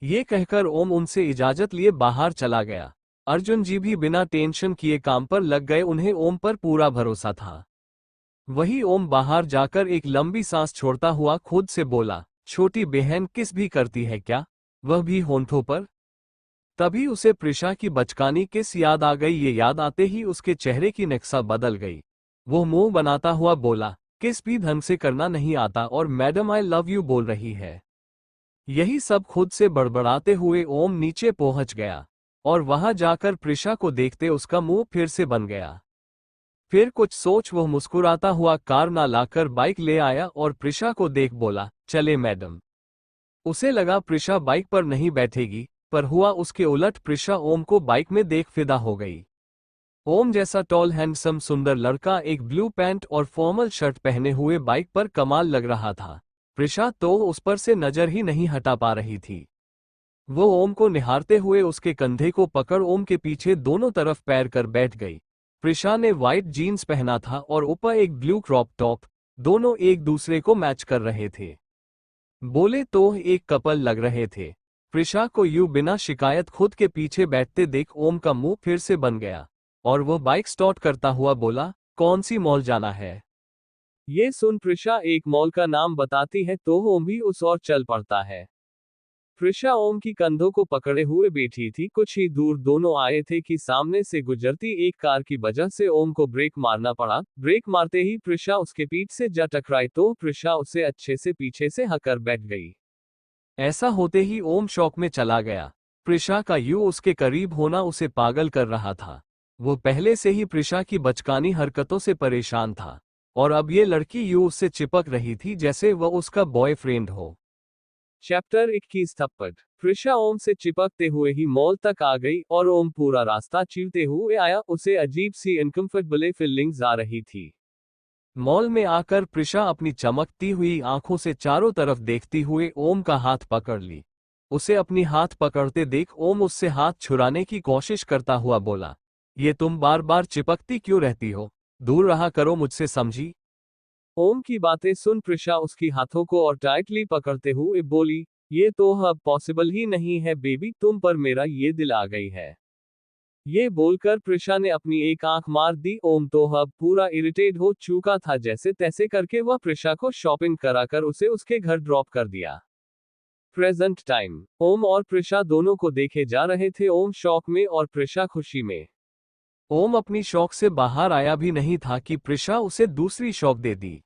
ये कहकर ओम उनसे इजाजत लिए बाहर चला गया। अर्जुन जी भी बिना टेंशन किए काम पर लग गए, उन्हें ओम पर पूरा भरोसा था। वही ओम बाहर जाकर एक लंबी सांस छोड़ता हुआ खुद से बोला, छोटी बहन किस भी करती है क्या, वह भी होंठों पर? तभी उसे प्रिशा की बचकानी किस याद आ गई। ये याद आते ही उसके चेहरे की नक्शा बदल गई। वो मुंह बनाता हुआ बोला, किस भी ढंग से करना नहीं आता और मैडम आई लव यू बोल रही है। यही सब खुद से बड़बड़ाते हुए ओम नीचे पहुंच गया और वहां जाकर प्रिशा को देखते उसका मुंह फिर से बन गया। फिर कुछ सोच वह मुस्कुराता हुआ कार ना लाकर बाइक ले आया और प्रिशा को देख बोला, चले मैडम। उसे लगा प्रिशा बाइक पर नहीं बैठेगी, पर हुआ उसके उलट। प्रिशा ओम को बाइक में देख फिदा हो गई। ओम जैसा टॉल हैंडसम सुंदर लड़का एक ब्लू पैंट और फॉर्मल शर्ट पहने हुए बाइक पर कमाल लग रहा था। प्रिशा तो उस पर से नजर ही नहीं हटा पा रही थी। वो ओम को निहारते हुए उसके कंधे को पकड़ ओम के पीछे दोनों तरफ पैर कर बैठ गई। प्रिशा ने व्हाइट जीन्स पहना था और ऊपर एक ब्लू क्रॉप टॉप, दोनों एक दूसरे को मैच कर रहे थे। बोले तो एक कपल लग रहे थे। प्रिशा को यूं बिना शिकायत खुद के पीछे बैठते देख ओम का मुंह फिर से बन गया और वो बाइक स्टार्ट करता हुआ बोला, कौन सी मॉल जाना है? ये सुन प्रिशा एक मॉल का नाम बताती है तो ओम भी उस ओर चल पड़ता है। प्रिशा ओम की कंधों को पकड़े हुए बैठी थी। कुछ ही दूर दोनों आए थे कि सामने से गुजरती एक कार की वजह से ओम को ब्रेक मारना पड़ा। ब्रेक मारते ही प्रिशा उसके पीठ से जा टकराई तो प्रिशा उसे अच्छे से पीछे से हकर बैठ गई। ऐसा होते ही ओम शॉक में चला गया। प्रिशा का यूं उसके करीब होना उसे पागल कर रहा था। वो पहले से ही प्रिशा की बचकानी हरकतों से परेशान था और अब ये लड़की यूं उससे चिपक रही थी जैसे वह उसका बॉयफ्रेंड हो। चैप्टर 21 थप्पड़। प्रिशा ओम से चिपकते हुए ही मॉल तक आ गई और ओम पूरा रास्ता चीरते हुए आया। उसे अजीब सी अनकंफर्टेबल फीलिंग्स आ रही थी। मॉल में आकर प्रिशा अपनी चमकती हुई आंखों से चारों तरफ देखती हुए ओम का हाथ पकड़ ली। उसे अपनी हाथ पकड़ते देख ओम उससे हाथ छुड़ाने की कोशिश करता हुआ बोला, ये तुम बार बार चिपकती क्यों रहती हो, दूर रहा करो मुझसे, समझी? ओम की बातें सुन प्रिशा उसकी हाथों को और टाइटली पकड़ते हुए बोली, ये तो अब पॉसिबल ही नहीं है बेबी, तुम पर मेरा ये दिल आ गई है। ये बोलकर प्रिशा ने अपनी एक आंख मार दी। ओम तो अब पूरा इरिटेट हो चुका था। जैसे तैसे करके वह प्रिशा को शॉपिंग कराकर उसे उसके घर ड्रॉप कर दिया। Present time. ओम और प्रिशा दोनों को देखे जा रहे थे। ओम शौक में और प्रिशा खुशी में। ओम अपनी शौक से बाहर आया भी नहीं था कि प्रिशा उसे दूसरी शौक दे दी।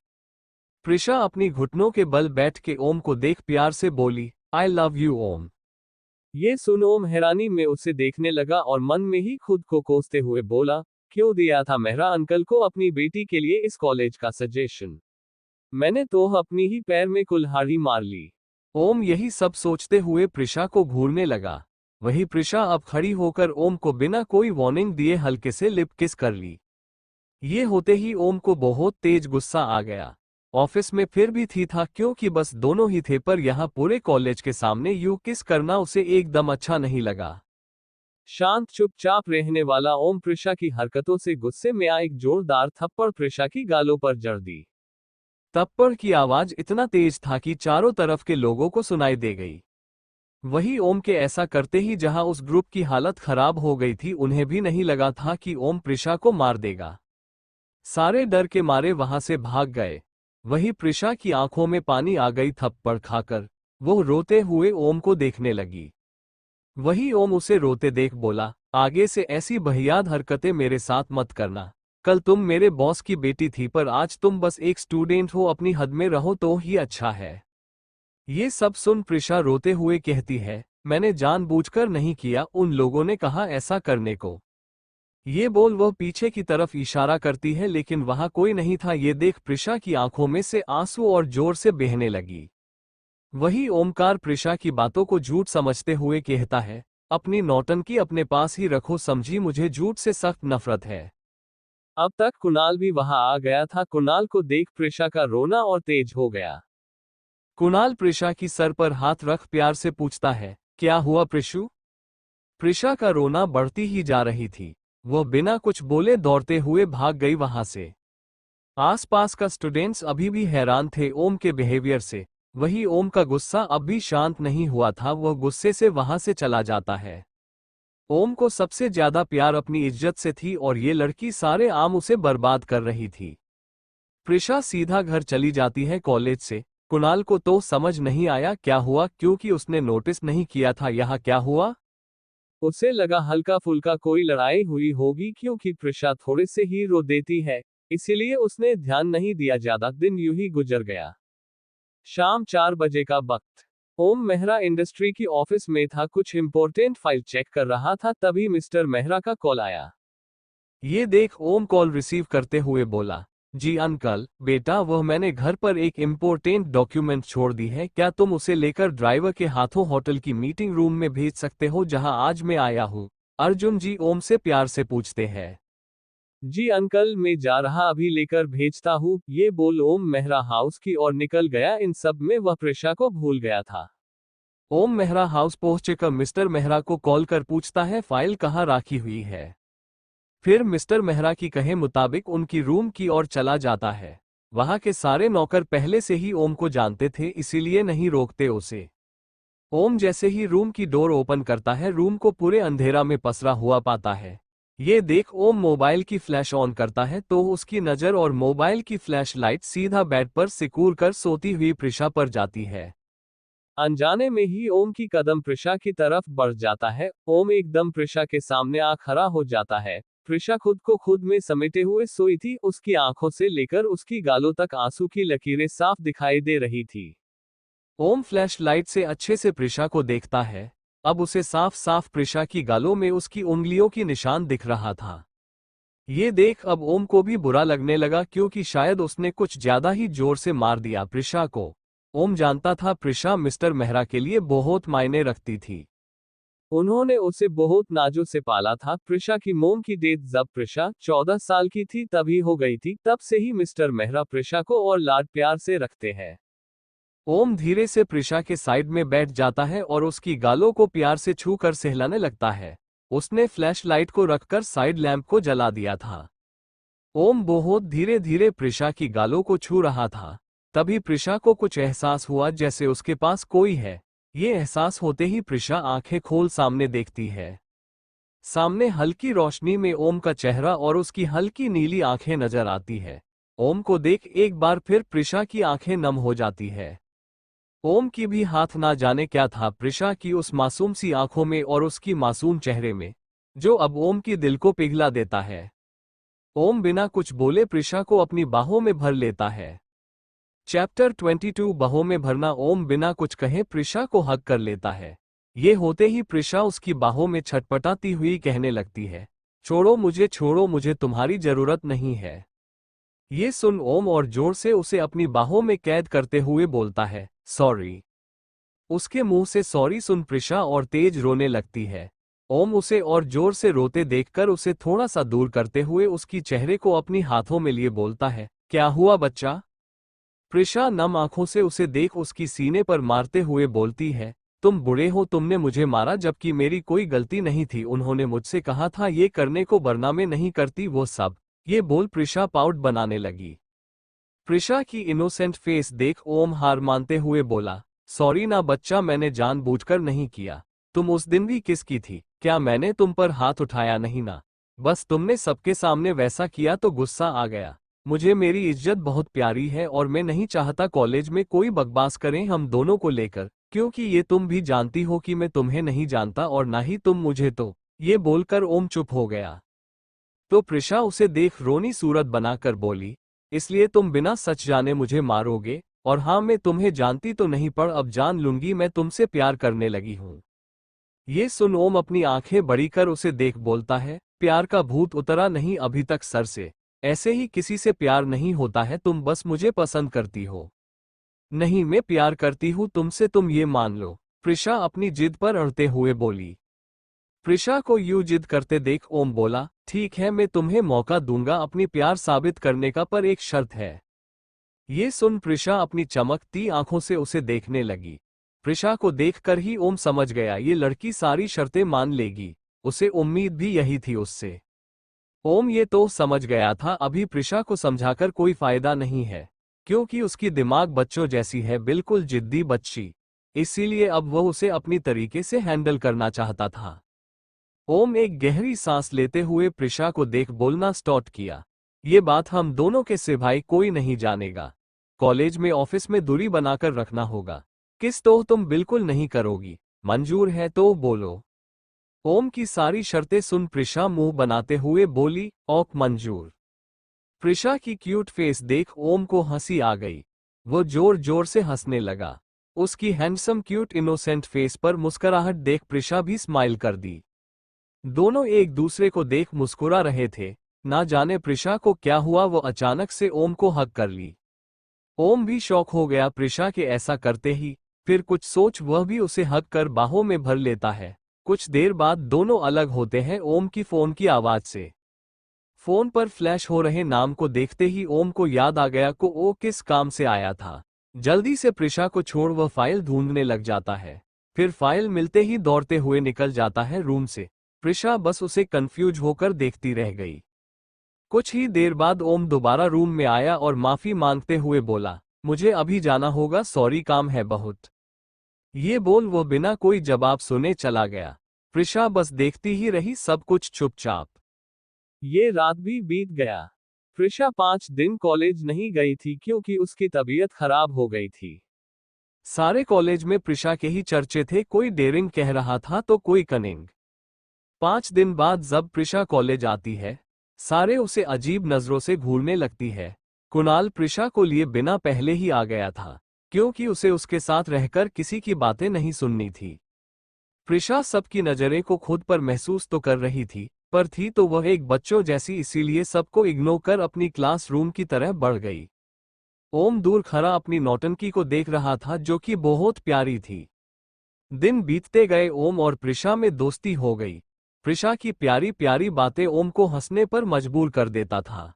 प्रिशा अपनी घुटनों के बल बैठ के ओम को देख प्यार से बोली, आई लव यू ओम। ये सुन ओम हैरानी में उसे देखने लगा और मन में ही खुद को कोसते हुए बोला, क्यों दिया था मेहरा अंकल को अपनी बेटी के लिए इस कॉलेज का सजेशन। मैंने तो अपनी ही पैर में कुल्हाड़ी मार ली। ओम यही सब सोचते हुए प्रिशा को घूरने लगा। वही प्रिशा अब खड़ी होकर ओम को बिना कोई वार्निंग दिए हल्के से लिप किस कर ली। ये होते ही ओम को बहुत तेज गुस्सा आ गया। ऑफिस में फिर भी थी था क्योंकि बस दोनों ही थे, पर यहाँ पूरे कॉलेज के सामने यू किस करना उसे एकदम अच्छा नहीं लगा। शांत चुपचाप रहने वाला ओम प्रिशा की हरकतों से गुस्से में एक जोरदार थप्पड़ प्रिशा की गालों पर जड़ दी। थप्पड़ की आवाज इतना तेज था कि चारों तरफ के लोगों को सुनाई दे गई। वही ओम के ऐसा करते ही जहां उस ग्रुप की हालत खराब हो गई थी, उन्हें भी नहीं लगा था कि ओम प्रिशा को मार देगा। सारे डर के मारे वहां से भाग गए। वही प्रिशा की आंखों में पानी आ गई थप्पड़ खाकर। वो रोते हुए ओम को देखने लगी। वही ओम उसे रोते देख बोला, आगे से ऐसी बहियात हरकतें मेरे साथ मत करना। कल तुम मेरे बॉस की बेटी थी पर आज तुम बस एक स्टूडेंट हो, अपनी हद में रहो तो ही अच्छा है। ये सब सुन प्रिशा रोते हुए कहती है, मैंने जानबूझकर नहीं किया, उन लोगों ने कहा ऐसा करने को। ये बोल वह पीछे की तरफ इशारा करती है लेकिन वहां कोई नहीं था। ये देख प्रिशा की आंखों में से आंसू और जोर से बहने लगी। वही ओमकार प्रिशा की बातों को झूठ समझते हुए कहता है, अपनी नौटंकी अपने पास ही रखो समझी, मुझे झूठ से सख्त नफरत है। अब तक कुणाल भी वहां आ गया था। कुणाल को देख प्रिशा का रोना और तेज हो गया। कुणाल प्रिशा की सर पर हाथ रख प्यार से पूछता है, क्या हुआ प्रिशु? प्रिशा का रोना बढ़ती ही जा रही थी। वह बिना कुछ बोले दौड़ते हुए भाग गई वहां से। आसपास का स्टूडेंट्स अभी भी हैरान थे ओम के बिहेवियर से। वही ओम का गुस्सा अब भी शांत नहीं हुआ था, वह गुस्से से वहां से चला जाता है। ओम को सबसे ज्यादा प्यार अपनी इज्जत से थी और ये लड़की सारे आम उसे बर्बाद कर रही थी। प्रिशा सीधा घर चली जाती है कॉलेज से। कुणाल को तो समझ नहीं आया क्या हुआ, क्योंकि उसने नोटिस नहीं किया था यहाँ क्या हुआ। उसे लगा हल्का फुल्का कोई लड़ाई हुई होगी, क्योंकि प्रिशा थोड़े से ही रो देती है, इसीलिए उसने ध्यान नहीं दिया। ज्यादा दिन यूं ही गुजर गया। शाम 4 बजे का वक्त। ओम मेहरा इंडस्ट्री की ऑफिस में था, कुछ इंपॉर्टेंट फाइल चेक कर रहा था, तभी मिस्टर मेहरा का कॉल आया। ये देख ओम कॉल रिसीव करते हुए बोला, जी अंकल, बेटा वह मैंने घर पर एक इम्पोर्टेंट डॉक्यूमेंट छोड़ दी है, क्या तुम उसे लेकर ड्राइवर के हाथों होटल की मीटिंग रूम में भेज सकते हो जहां आज मैं आया हूँ? अर्जुन जी ओम से प्यार से पूछते हैं। जी अंकल, मैं जा रहा, अभी लेकर भेजता हूँ। ये बोल ओम मेहरा हाउस की ओर निकल गया। इन सब में वह प्रिशा को भूल गया था। ओम मेहरा हाउस पहुंचकर मिस्टर मेहरा को कॉल कर पूछता है फाइल कहाँ राखी हुई है। फिर मिस्टर मेहरा की कहे मुताबिक उनकी रूम की ओर चला जाता है। वहां के सारे नौकर पहले से ही ओम को जानते थे, इसीलिए नहीं रोकते उसे। ओम जैसे ही रूम की डोर ओपन करता है, रूम को पूरे अंधेरा में पसरा हुआ पाता है। ये देख ओम मोबाइल की फ्लैश ऑन करता है तो उसकी नज़र और मोबाइल की फ्लैश लाइट सीधा बेड पर सिकूर कर सोती हुई प्रिशा पर जाती है। अनजाने में ही ओम की कदम प्रिशा की तरफ बढ़ जाता है। ओम एकदम प्रिशा के सामने आ खड़ा हो जाता है। प्रिशा खुद को खुद में समेटे हुए सोई थी। उसकी आंखों से लेकर उसकी गालों तक आंसू की लकीरें साफ दिखाई दे रही थी। ओम फ्लैश लाइट से अच्छे से प्रिशा को देखता है। अब उसे साफ साफ प्रिशा की गालों में उसकी उंगलियों की निशान दिख रहा था। ये देख अब ओम को भी बुरा लगने लगा, क्योंकि शायद उसने कुछ ज्यादा ही जोर से मार दिया प्रिशा को। ओम जानता था प्रिशा मिस्टर मेहरा के लिए बहुत मायने रखती थी। उन्होंने उसे बहुत नाजों से पाला था। प्रिशा की मोम की डेथ जब प्रिशा 14 साल की थी तभी हो गई थी। तब से ही मिस्टर मेहरा प्रिशा को और लाड प्यार से रखते हैं। ओम धीरे से प्रिशा के साइड में बैठ जाता है और उसकी गालों को प्यार से छू कर सहलाने लगता है। उसने फ्लैश लाइट को रखकर साइड लैंप को जला दिया था। ओम बहुत धीरे धीरे प्रिशा की गालों को छू रहा था। तभी प्रिशा को कुछ एहसास हुआ जैसे उसके पास कोई है। ये एहसास होते ही प्रिशा आंखें खोल सामने देखती है। सामने हल्की रोशनी में ओम का चेहरा और उसकी हल्की नीली आंखें नजर आती है। ओम को देख एक बार फिर प्रिशा की आंखें नम हो जाती है। ओम की भी हाथ ना जाने क्या था प्रिशा की उस मासूम सी आंखों में और उसकी मासूम चेहरे में, जो अब ओम की दिल को पिघला देता है। ओम बिना कुछ बोले प्रिशा को अपनी बाहों में भर लेता है। चैप्टर 22 बाहों में भरना। ओम बिना कुछ कहे प्रिशा को हग कर लेता है। ये होते ही प्रिशा उसकी बाहों में छटपटाती हुई कहने लगती है, छोड़ो मुझे तुम्हारी जरूरत नहीं है। ये सुन ओम और जोर से उसे अपनी बाहों में कैद करते हुए बोलता है, सॉरी। उसके मुंह से सॉरी सुन प्रिशा और तेज रोने लगती है। ओम उसे और जोर से रोते देखकर उसे थोड़ा सा दूर करते हुए उसकी चेहरे को अपनी हाथों में लिए बोलता है, क्या हुआ बच्चा? प्रिशा नम आंखों से उसे देख उसकी सीने पर मारते हुए बोलती है, तुम बुरे हो, तुमने मुझे मारा जबकि मेरी कोई गलती नहीं थी। उन्होंने मुझसे कहा था ये करने को वरना मैं नहीं करती वो सब। ये बोल प्रिशा पाउट बनाने लगी। प्रिशा की इनोसेंट फेस देख ओम हार मानते हुए बोला, सॉरी ना बच्चा, मैंने जानबूझकर नहीं किया। तुम उस दिन भी किसकी थी? क्या मैंने तुम पर हाथ उठाया नहीं ना? बस तुमने सबके सामने वैसा किया तो गुस्सा आ गया। मुझे मेरी इज्जत बहुत प्यारी है और मैं नहीं चाहता कॉलेज में कोई बकवास करें हम दोनों को लेकर, क्योंकि ये तुम भी जानती हो कि मैं तुम्हें नहीं जानता और ना ही तुम मुझे। तो ये बोलकर ओम चुप हो गया। तो प्रिशा उसे देख रोनी सूरत बनाकर बोली, इसलिए तुम बिना सच जाने मुझे मारोगे? और हाँ, मैं तुम्हें जानती तो नहीं पर अब जान लूंगी, मैं तुमसे प्यार करने लगी हूँ। ये सुन ओम अपनी आंखें बड़ी कर उसे देख बोलता है, प्यार का भूत उतरा नहीं अभी तक सर से। ऐसे ही किसी से प्यार नहीं होता है, तुम बस मुझे पसंद करती हो। नहीं, मैं प्यार करती हूँ तुमसे, तुम ये मान लो। प्रिशा अपनी जिद पर अड़ते हुए बोली। प्रिशा को यूं जिद करते देख ओम बोला, ठीक है, मैं तुम्हें मौका दूंगा अपनी प्यार साबित करने का, पर एक शर्त है। ये सुन प्रिशा अपनी चमकती आंखों से उसे देखने लगी। प्रिशा को देखकर ही ओम समझ गया ये लड़की सारी शर्तें मान लेगी। उसे उम्मीद भी यही थी उससे। ओम ये तो समझ गया था अभी प्रिशा को समझाकर कोई फायदा नहीं है, क्योंकि उसकी दिमाग बच्चों जैसी है, बिल्कुल जिद्दी बच्ची। इसीलिए अब वह उसे अपनी तरीके से हैंडल करना चाहता था। ओम एक गहरी सांस लेते हुए प्रिशा को देख बोलना स्टार्ट किया, ये बात हम दोनों के सिवाय कोई नहीं जानेगा। कॉलेज में ऑफिस में दूरी बनाकर रखना होगा। किस तो तुम बिल्कुल नहीं करोगी? मंजूर है तो बोलो। ओम की सारी शर्तें सुन प्रिशा मुंह बनाते हुए बोली, ओक मंजूर। प्रिशा की क्यूट फेस देख ओम को हंसी आ गई। वो जोर जोर से हंसने लगा। उसकी हैंडसम क्यूट इनोसेंट फेस पर मुस्कुराहट देख प्रिशा भी स्माइल कर दी। दोनों एक दूसरे को देख मुस्कुरा रहे थे। ना जाने प्रिशा को क्या हुआ, वो अचानक से ओम को हग कर ली। ओम भी शॉक हो गया प्रिशा के ऐसा करते ही। फिर कुछ सोच वह भी उसे हग कर बाहों में भर लेता है। कुछ देर बाद दोनों अलग होते हैं ओम की फोन की आवाज से। फोन पर फ्लैश हो रहे नाम को देखते ही ओम को याद आ गया को वो किस काम से आया था। जल्दी से प्रिशा को छोड़ वह फाइल ढूंढने लग जाता है। फिर फाइल मिलते ही दौड़ते हुए निकल जाता है रूम से। प्रिशा बस उसे कंफ्यूज होकर देखती रह गई। कुछ ही देर बाद ओम दोबारा रूम में आया और माफी मांगते हुए बोला, मुझे अभी जाना होगा, सॉरी, काम है बहुत। ये बोल वो बिना कोई जवाब सुने चला गया। प्रिशा बस देखती ही रही, सब कुछ चुपचाप। ये रात भी बीत गया। प्रिशा 5 दिन कॉलेज नहीं गई थी क्योंकि उसकी तबीयत खराब हो गई थी। सारे कॉलेज में प्रिशा के ही चर्चे थे, कोई डेयरिंग कह रहा था तो कोई कनिंग। 5 दिन बाद जब प्रिशा कॉलेज आती है, सारे उसे अजीब नजरों से घूरने लगती है। कुणाल प्रिशा को लिए बिना पहले ही आ गया था, क्योंकि उसे उसके साथ रहकर किसी की बातें नहीं सुननी थी। प्रिशा सबकी नजरें को खुद पर महसूस तो कर रही थी, पर थी तो वह एक बच्चों जैसी, इसीलिए सबको इग्नोर कर अपनी क्लासरूम की तरह बढ़ गई। ओम दूर खड़ा अपनी नौटंकी को देख रहा था जो कि बहुत प्यारी थी। दिन बीतते गए, ओम और प्रिशा में दोस्ती हो गई। प्रिशा की प्यारी प्यारी बातें ओम को हंसने पर मजबूर कर देता था।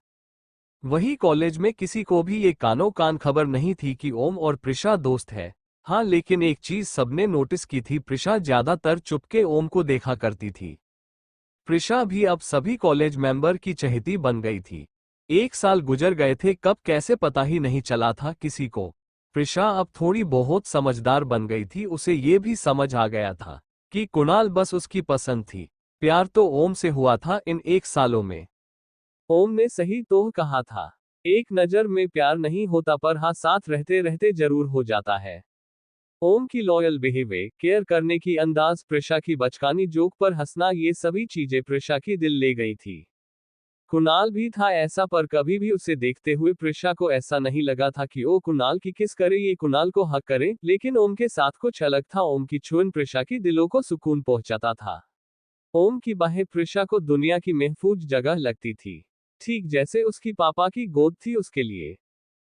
वही कॉलेज में किसी को भी ये कानो कान खबर नहीं थी कि ओम और प्रिशा दोस्त है। हाँ, लेकिन एक चीज सबने नोटिस की थी, प्रिशा ज्यादातर चुपके ओम को देखा करती थी। प्रिशा भी अब सभी कॉलेज मेंबर की चहेती बन गई थी। 1 साल गुजर गए थे, कब कैसे पता ही नहीं चला था किसी को। प्रिशा अब थोड़ी बहुत समझदार बन गई थी, उसे ये भी समझ आ गया था कि कुणाल बस उसकी पसंद थी। प्यार तो ओम से हुआ था इन 1 सालों में। ओम ने सही तो कहा था, एक नजर में प्यार नहीं होता, पर हाँ, साथ रहते रहते जरूर हो जाता है। ओम की लॉयल बिहेवियर, केयर करने की अंदाज, प्रिशा की बचकानी जोक पर हंसना, ये सभी चीजें प्रिशा की दिल ले गई थी। कुणाल भी था ऐसा, पर कभी भी उसे देखते हुए प्रिशा को ऐसा नहीं लगा था कि ओ कुणाल की किस करे, ये कुणाल को हक करे। लेकिन ओम के साथ कुछ अलग था, ओम की छुअन प्रिशा की दिलों को सुकून पहुंचाता था। ओम की बाहें प्रिशा को दुनिया की महफूज जगह लगती थी, ठीक जैसे उसकी पापा की गोद थी उसके लिए।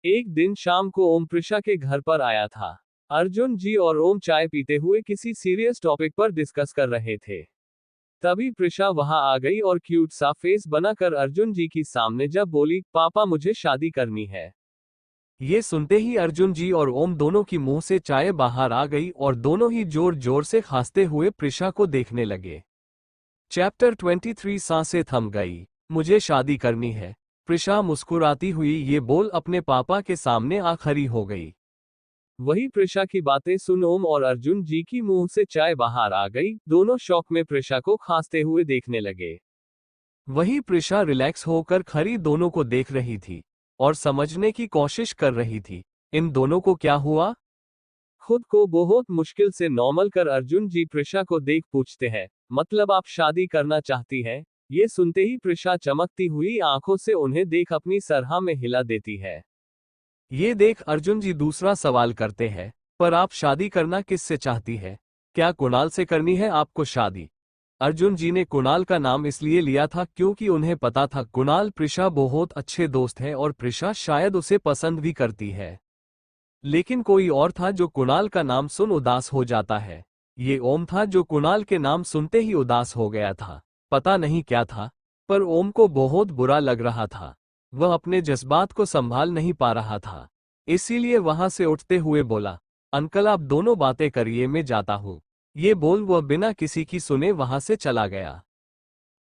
एक दिन शाम को ओम प्रिशा के घर पर आया था। अर्जुन जी और ओम चाय पीते हुए किसी सीरियस टॉपिक पर डिस्कस कर रहे थे। तभी प्रिशा वहां आ गई और क्यूट सा फेस बनाकर अर्जुन जी की सामने जब बोली, पापा मुझे शादी करनी है। ये सुनते ही अर्जुन जी और ओम दोनों की मुंह से चाय बाहर आ गई और दोनों ही जोर जोर से खांसते हुए प्रिशा को देखने लगे। चैप्टर 23 सांसें थम गई। मुझे शादी करनी है, प्रिशा मुस्कुराती हुई ये बोल अपने पापा के सामने आ खड़ी हो गई। वही प्रिशा की बातें सुन ओम और अर्जुन जी की मुंह से चाय बाहर आ गई। दोनों शौक में प्रिशा को खांसते हुए देखने लगे। वही प्रिशा रिलैक्स होकर खड़ी दोनों को देख रही थी और समझने की कोशिश कर रही थी, इन दोनों को क्या हुआ। खुद को बहुत मुश्किल से नॉर्मल कर अर्जुन जी प्रिशा को देख पूछते हैं, मतलब आप शादी करना चाहती हैं? ये सुनते ही प्रिशा चमकती हुई आंखों से उन्हें देख अपनी सरहा में हिला देती है। ये देख अर्जुन जी दूसरा सवाल करते हैं, पर आप शादी करना किससे चाहती है? क्या कुणाल से करनी है आपको शादी? अर्जुन जी ने कुणाल का नाम इसलिए लिया था क्योंकि उन्हें पता था कुणाल प्रिशा बहुत अच्छे दोस्त हैं और प्रिशा शायद उसे पसंद भी करती है। लेकिन कोई और था जो कुणाल का नाम सुन उदास हो जाता है। ये ओम था जो कुणाल के नाम सुनते ही उदास हो गया था। पता नहीं क्या था, पर ओम को बहुत बुरा लग रहा था। वह अपने जज्बात को संभाल नहीं पा रहा था। इसीलिए वहां से उठते हुए बोला, अंकल आप दोनों बातें करिए, मैं जाता हूँ। ये बोल वह बिना किसी की सुने वहां से चला गया।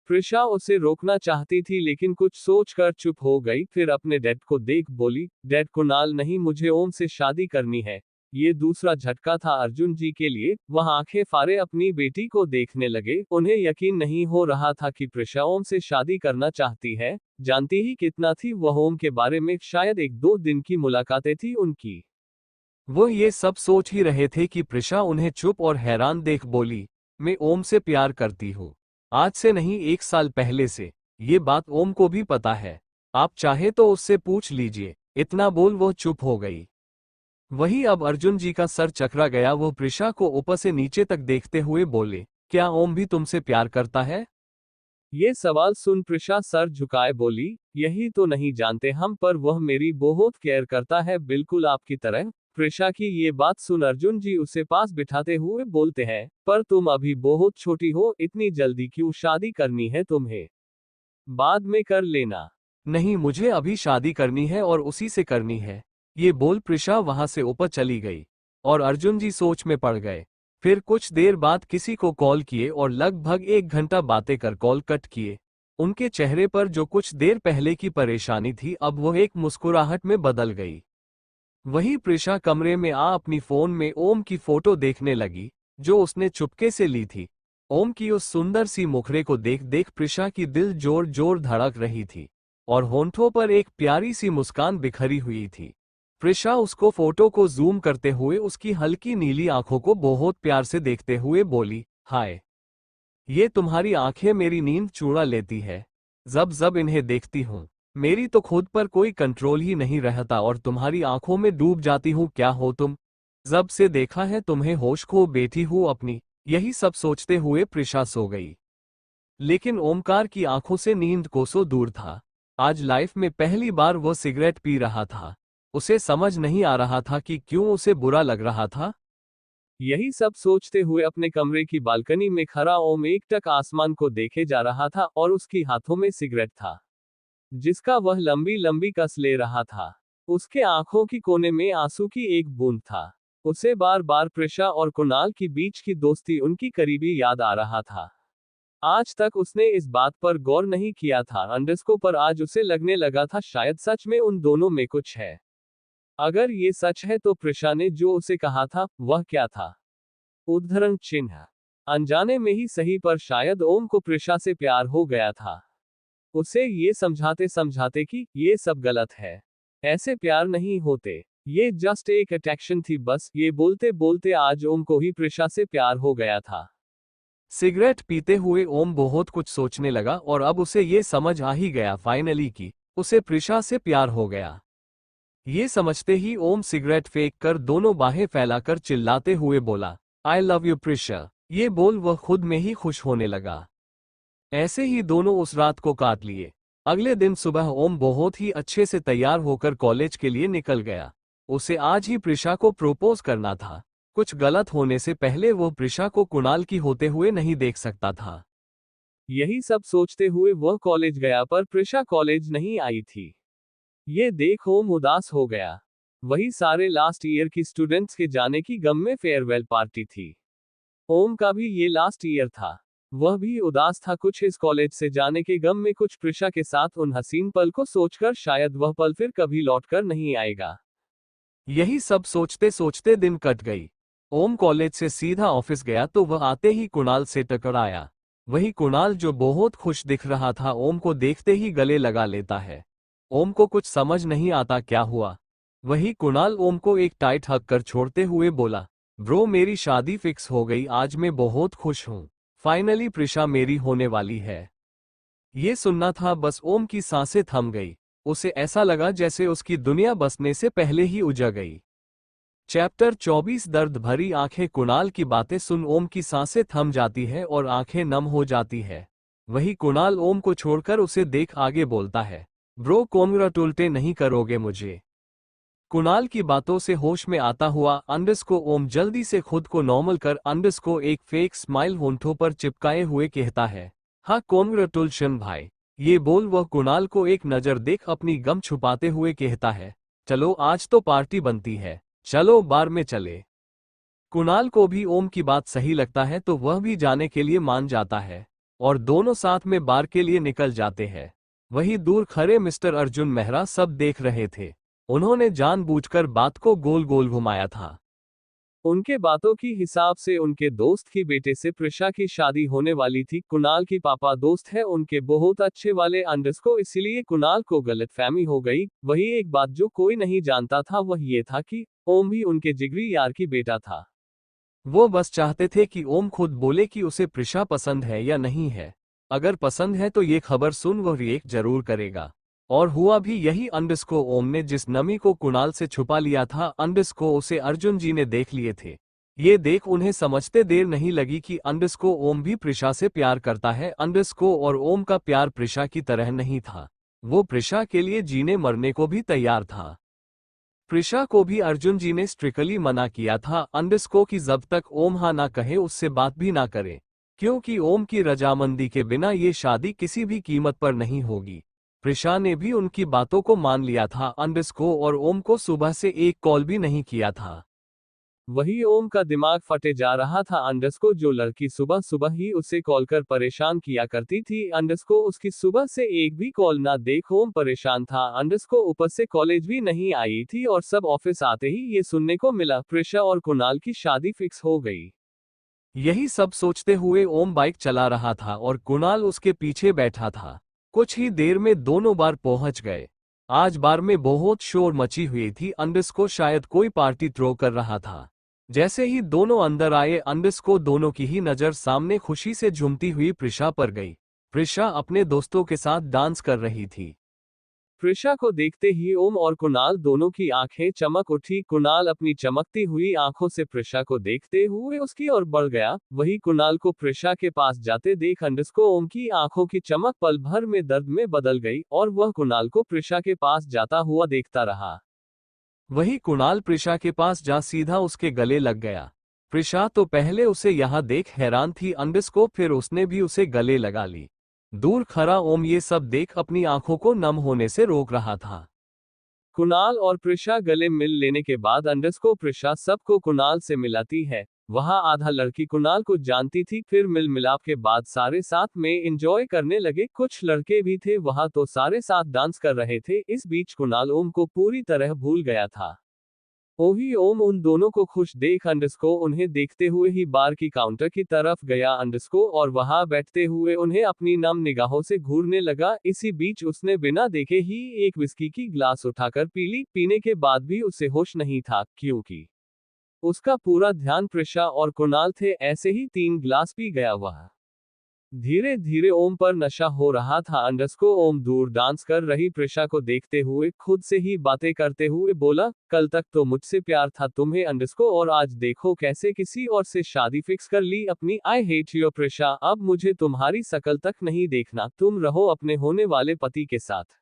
प्रिशा उसे रोकना चाहती थी लेकिन कुछ सोचकर चुप हो गई। फिर अपने डैड को देख बोली, डैड कुणाल नहीं, मुझे ओम से शादी करनी है। ये दूसरा झटका था अर्जुन जी के लिए। वह आंखें फाड़े अपनी बेटी को देखने लगे। उन्हें यकीन नहीं हो रहा था कि प्रिशा ओम से शादी करना चाहती है। जानती ही कितना थी वह ओम के बारे में, शायद 1-2 दिन की मुलाकातें थी उनकी। वो ये सब सोच ही रहे थे कि प्रिशा उन्हें चुप और हैरान देख बोली, मैं ओम से प्यार करती हूँ। आज से नहीं 1 साल पहले से। ये बात ओम को भी पता है। आप चाहे तो उससे पूछ लीजिए। इतना बोल वो चुप हो गई। वही अब अर्जुन जी का सर चकरा गया। वो प्रिशा को ऊपर से नीचे तक देखते हुए बोले, क्या ओम भी तुमसे प्यार करता है? ये सवाल सुन प्रिशा सर झुकाए बोली, यही तो नहीं जानते हम, पर वह मेरी बहुत केयर करता है, बिल्कुल आपकी तरह। प्रिशा की ये बात सुन अर्जुन जी उसे पास बिठाते हुए बोलते हैं, पर तुम अभी बहुत छोटी हो, इतनी जल्दी क्यों शादी करनी है तुम्हें? बाद में कर लेना। नहीं, मुझे अभी शादी करनी है और उसी से करनी है। ये बोल प्रिशा वहां से ऊपर चली गई और अर्जुन जी सोच में पड़ गए। फिर कुछ देर बाद किसी को कॉल किए और लगभग 1 घंटा बातें कर कॉल कट किए। उनके चेहरे पर जो कुछ देर पहले की परेशानी थी अब वह एक मुस्कुराहट में बदल गई। वही प्रिशा कमरे में अपनी फोन में ओम की फोटो देखने लगी, जो उसने चुपके से ली थी। ओम की उस सुंदर सी मुखरे को देख देख प्रिशा की दिल जोर जोर धड़क रही थी और होंठों पर एक प्यारी सी मुस्कान बिखरी हुई थी। प्रिशा उसको फोटो को जूम करते हुए उसकी हल्की नीली आंखों को बहुत प्यार से देखते हुए बोली, हाय, ये तुम्हारी आंखें मेरी नींद चुरा लेती है। जब जब इन्हें देखती हूँ मेरी तो खुद पर कोई कंट्रोल ही नहीं रहता और तुम्हारी आंखों में डूब जाती हूँ। क्या हो तुम? जब से देखा है तुम्हें होश खो बैठी हूँ अपनी। यही सब सोचते हुए प्रिशा सो गई। लेकिन ओमकार की आंखों से नींद कोसों दूर था। आज लाइफ में पहली बार वो सिगरेट पी रहा था। उसे समझ नहीं आ रहा था कि क्यों उसे बुरा लग रहा था। यही सब सोचते हुए अपने कमरे की बालकनी में खड़ा ओम एकटक आसमान को देखे जा रहा था और उसकी हाथों में सिगरेट था, जिसका वह लंबी लंबी कस ले रहा था। उसके आंखों की कोने में आंसू की एक बूंद था। उसे बार बार प्रिशा और कुणाल की बीच की दोस्ती, उनकी करीबी याद आ रहा था। आज तक उसने इस बात पर गौर नहीं किया था अंडरस्को, पर आज उसे लगने लगा था शायद सच में उन दोनों में कुछ है। अगर ये सच है तो प्रिशा ने जो उसे कहा था वह क्या था? उद्धरण चिन्ह। अनजाने में ही सही, पर शायद ओम को प्रिशा से प्यार हो गया था। उसे ये समझाते समझाते कि ये सब गलत है, ऐसे प्यार नहीं होते, ये जस्ट एक अट्रैक्शन थी बस। ये बोलते बोलते आज ओम को ही प्रिशा से प्यार हो गया था। सिगरेट पीते हुए ओम बहुत कुछ सोचने लगा और अब उसे ये समझ आ ही गया फाइनली कि उसे प्रिशा से प्यार हो गया। ये समझते ही ओम सिगरेट फेंक कर दोनों बाहें फैलाकर चिल्लाते हुए बोला, आई लव यू प्रिशा। ये बोल वह खुद में ही खुश होने लगा। ऐसे ही दोनों उस रात को काट लिए। अगले दिन सुबह ओम बहुत ही अच्छे से तैयार होकर कॉलेज के लिए निकल गया। उसे आज ही प्रिशा को प्रपोज करना था। कुछ गलत होने से पहले वो प्रिशा को कुणाल की होते हुए नहीं देख सकता था। यही सब सोचते हुए वह कॉलेज गया, पर प्रिशा कॉलेज नहीं आई थी। ये देख ओम उदास हो गया। वही सारे लास्ट ईयर की स्टूडेंट्स के जाने की गम में फेयरवेल पार्टी थी। ओम का भी ये लास्ट ईयर था। वह भी उदास था, कुछ इस कॉलेज से जाने के गम में, कुछ प्रिशा के साथ उन हसीन पल को सोचकर शायद वह पल फिर कभी लौटकर नहीं आएगा। यही सब सोचते सोचते दिन कट गई। ओम कॉलेज से सीधा ऑफिस गया तो वह आते ही कुणाल से टकराया। वही कुणाल जो बहुत खुश दिख रहा था, ओम को देखते ही गले लगा लेता है। ओम को कुछ समझ नहीं आता क्या हुआ। वही कुणाल ओम को एक टाइट हक कर छोड़ते हुए बोला, ब्रो मेरी शादी फिक्स हो गई, आज मैं बहुत खुश हूँ। फाइनली प्रिशा मेरी होने वाली है। ये सुनना था बस ओम की सांसें थम गई। उसे ऐसा लगा जैसे उसकी दुनिया बसने से पहले ही उजड़ गई। चैप्टर 24 दर्द भरी आंखें। कुणाल की बातें सुन ओम की सांसें थम जाती है और आंखें नम हो जाती है। वही कुणाल ओम को छोड़कर उसे देख आगे बोलता है, ब्रो कॉन्ग्रेचुलेट नहीं करोगे मुझे? कुणाल की बातों से होश में आता हुआ अंडस को ओम जल्दी से खुद को नॉर्मल कर अंडस को एक फेक स्माइल होंठों पर चिपकाए हुए कहता है, हाँ कॉन्ग्रेचुलेशन भाई। ये बोल वह कुणाल को एक नज़र देख अपनी गम छुपाते हुए कहता है, चलो आज तो पार्टी बनती है, चलो बार में चले। कुणाल को भी ओम की बात सही लगता है तो वह भी जाने के लिए मान जाता है और दोनों साथ में बार के लिए निकल जाते हैं। वहीं दूर खड़े मिस्टर अर्जुन मेहरा सब देख रहे थे। उन्होंने जानबूझकर बात को गोल गोल घुमाया था। उनके बातों की हिसाब से उनके दोस्त की बेटे से प्रिशा की शादी होने वाली थी। कुणाल की पापा दोस्त है उनके बहुत अच्छे वाले अंडस को, इसीलिए कुणाल को गलतफहमी हो गई। वही एक बात जो कोई नहीं जानता था वह ये था कि ओम भी उनके जिगरी यार की बेटा था। वो बस चाहते थे कि ओम खुद बोले कि उसे प्रिशा पसंद है या नहीं है। अगर पसंद है तो ये खबर सुन वह रिएक्ट जरूर करेगा। और हुआ भी यही। अंडस को ओम ने जिस नमी को कुणाल से छुपा लिया था, अंडस को उसे अर्जुन जी ने देख लिए थे। ये देख उन्हें समझते देर नहीं लगी कि अंडस को ओम भी प्रिशा से प्यार करता है। अंडस को और ओम का प्यार प्रिशा की तरह नहीं था। वो प्रिशा के लिए जीने मरने को भी तैयार था। प्रिशा को भी अर्जुन जी ने स्ट्रिक्टली मना किया था अंडस को कि जब तक ओम हाँ ना कहे उससे बात भी ना करे, क्योंकि ओम की रजामंदी के बिना ये शादी किसी भी कीमत पर नहीं होगी। प्रिशा ने भी उनकी बातों को मान लिया था। अंडस को और ओम को सुबह से एक कॉल भी नहीं किया था। वही ओम का दिमाग फटे जा रहा था। अंडस को जो लड़की सुबह सुबह ही उसे कॉल कर परेशान किया करती थी, अंडस को उसकी सुबह से एक भी कॉल ना देख ओम परेशान था। अंडस को ऊपर से कॉलेज भी नहीं आई थी और सब ऑफिस आते ही ये सुनने को मिला प्रिशा और कुणाल की शादी फिक्स हो गई। यही सब सोचते हुए ओम बाइक चला रहा था और कुणाल उसके पीछे बैठा था। कुछ ही देर में दोनों बार पहुंच गए। आज बार में बहुत शोर मची हुई थी। अंडस को शायद कोई पार्टी थ्रो कर रहा था। जैसे ही दोनों अंदर आए, अंडस को दोनों की ही नजर सामने खुशी से झूमती हुई प्रिशा पर गई। प्रिशा अपने दोस्तों के साथ डांस कर रही थी। प्रिशा को देखते ही ओम और कुणाल दोनों की आंखें चमक उठी। कुणाल अपनी चमकती हुई आंखों से प्रिशा को देखते हुए उसकी ओर बढ़ गया। वही कुणाल को प्रिशा के पास जाते देख अंडस को ओम की आंखों की चमक पल भर में दर्द में बदल गई और वह कुणाल को प्रिशा के पास जाता हुआ देखता रहा। वही कुणाल प्रिशा के पास जा सीधा उसके गले लग गया। प्रिशा तो पहले उसे यहाँ देख हैरान थी अंडस को, फिर उसने भी उसे गले लगा ली। दूर खड़ा ओम ये सब देख अपनी आंखों को नम होने से रोक रहा था। कुणाल और प्रिशा गले मिल लेने के बाद अंडस को प्रिशा सबको कुणाल से मिलाती है। वहां आधा लड़की कुणाल को जानती थी। फिर मिल मिलाप के बाद सारे साथ में एंजॉय करने लगे। कुछ लड़के भी थे वहां तो सारे साथ डांस कर रहे थे। इस बीच कुणाल ओम को पूरी तरह भूल गया था। ओही ओम उन दोनों को खुश देख अंडस को उन्हें देखते हुए ही बार की काउंटर की तरफ गया अंडस को और वहां बैठते हुए उन्हें अपनी नम निगाहों से घूरने लगा। इसी बीच उसने बिना देखे ही एक विस्की की ग्लास उठाकर पी ली। पीने के बाद भी उसे होश नहीं था, क्योंकि उसका पूरा ध्यान प्रिशा और कुणाल थे। ऐसे ही 3 ग्लास पी गया वह। धीरे धीरे ओम पर नशा हो रहा था। अंडस को ओम दूर डांस कर रही प्रिशा को देखते हुए खुद से ही बातें करते हुए बोला, कल तक तो मुझसे प्यार था तुम्हें अंडस को, और आज देखो कैसे किसी और से शादी फिक्स कर ली अपनी। आई हेट यू प्रिशा, अब मुझे तुम्हारी शकल तक नहीं देखना, तुम रहो अपने होने वाले पति के साथ।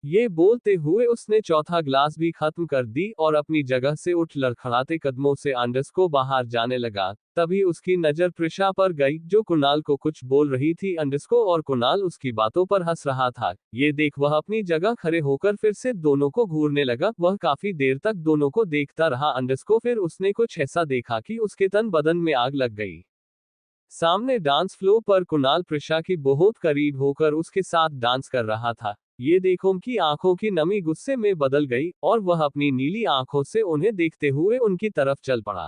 ये बोलते हुए उसने चौथा ग्लास भी खत्म कर दी और अपनी जगह से उठ लड़खड़ाते कदमों से अंडस को बाहर जाने लगा। तभी उसकी नजर प्रिशा पर गई जो कुणाल को कुछ बोल रही थी अंडस को, और कुणाल उसकी बातों पर हंस रहा था। ये देख वह अपनी जगह खड़े होकर फिर से दोनों को घूरने लगा। वह काफी देर तक दोनों को देखता रहा अंडस को, फिर उसने कुछ ऐसा देखा कि उसके तन बदन में आग लग गई। सामने डांस फ्लोर पर कुणाल प्रिशा की बहुत करीब होकर उसके साथ डांस कर रहा था। ये देख ओम की आंखों की नमी गुस्से में बदल गई और वह अपनी नीली आंखों से उन्हें देखते हुए उनकी तरफ चल पड़ा।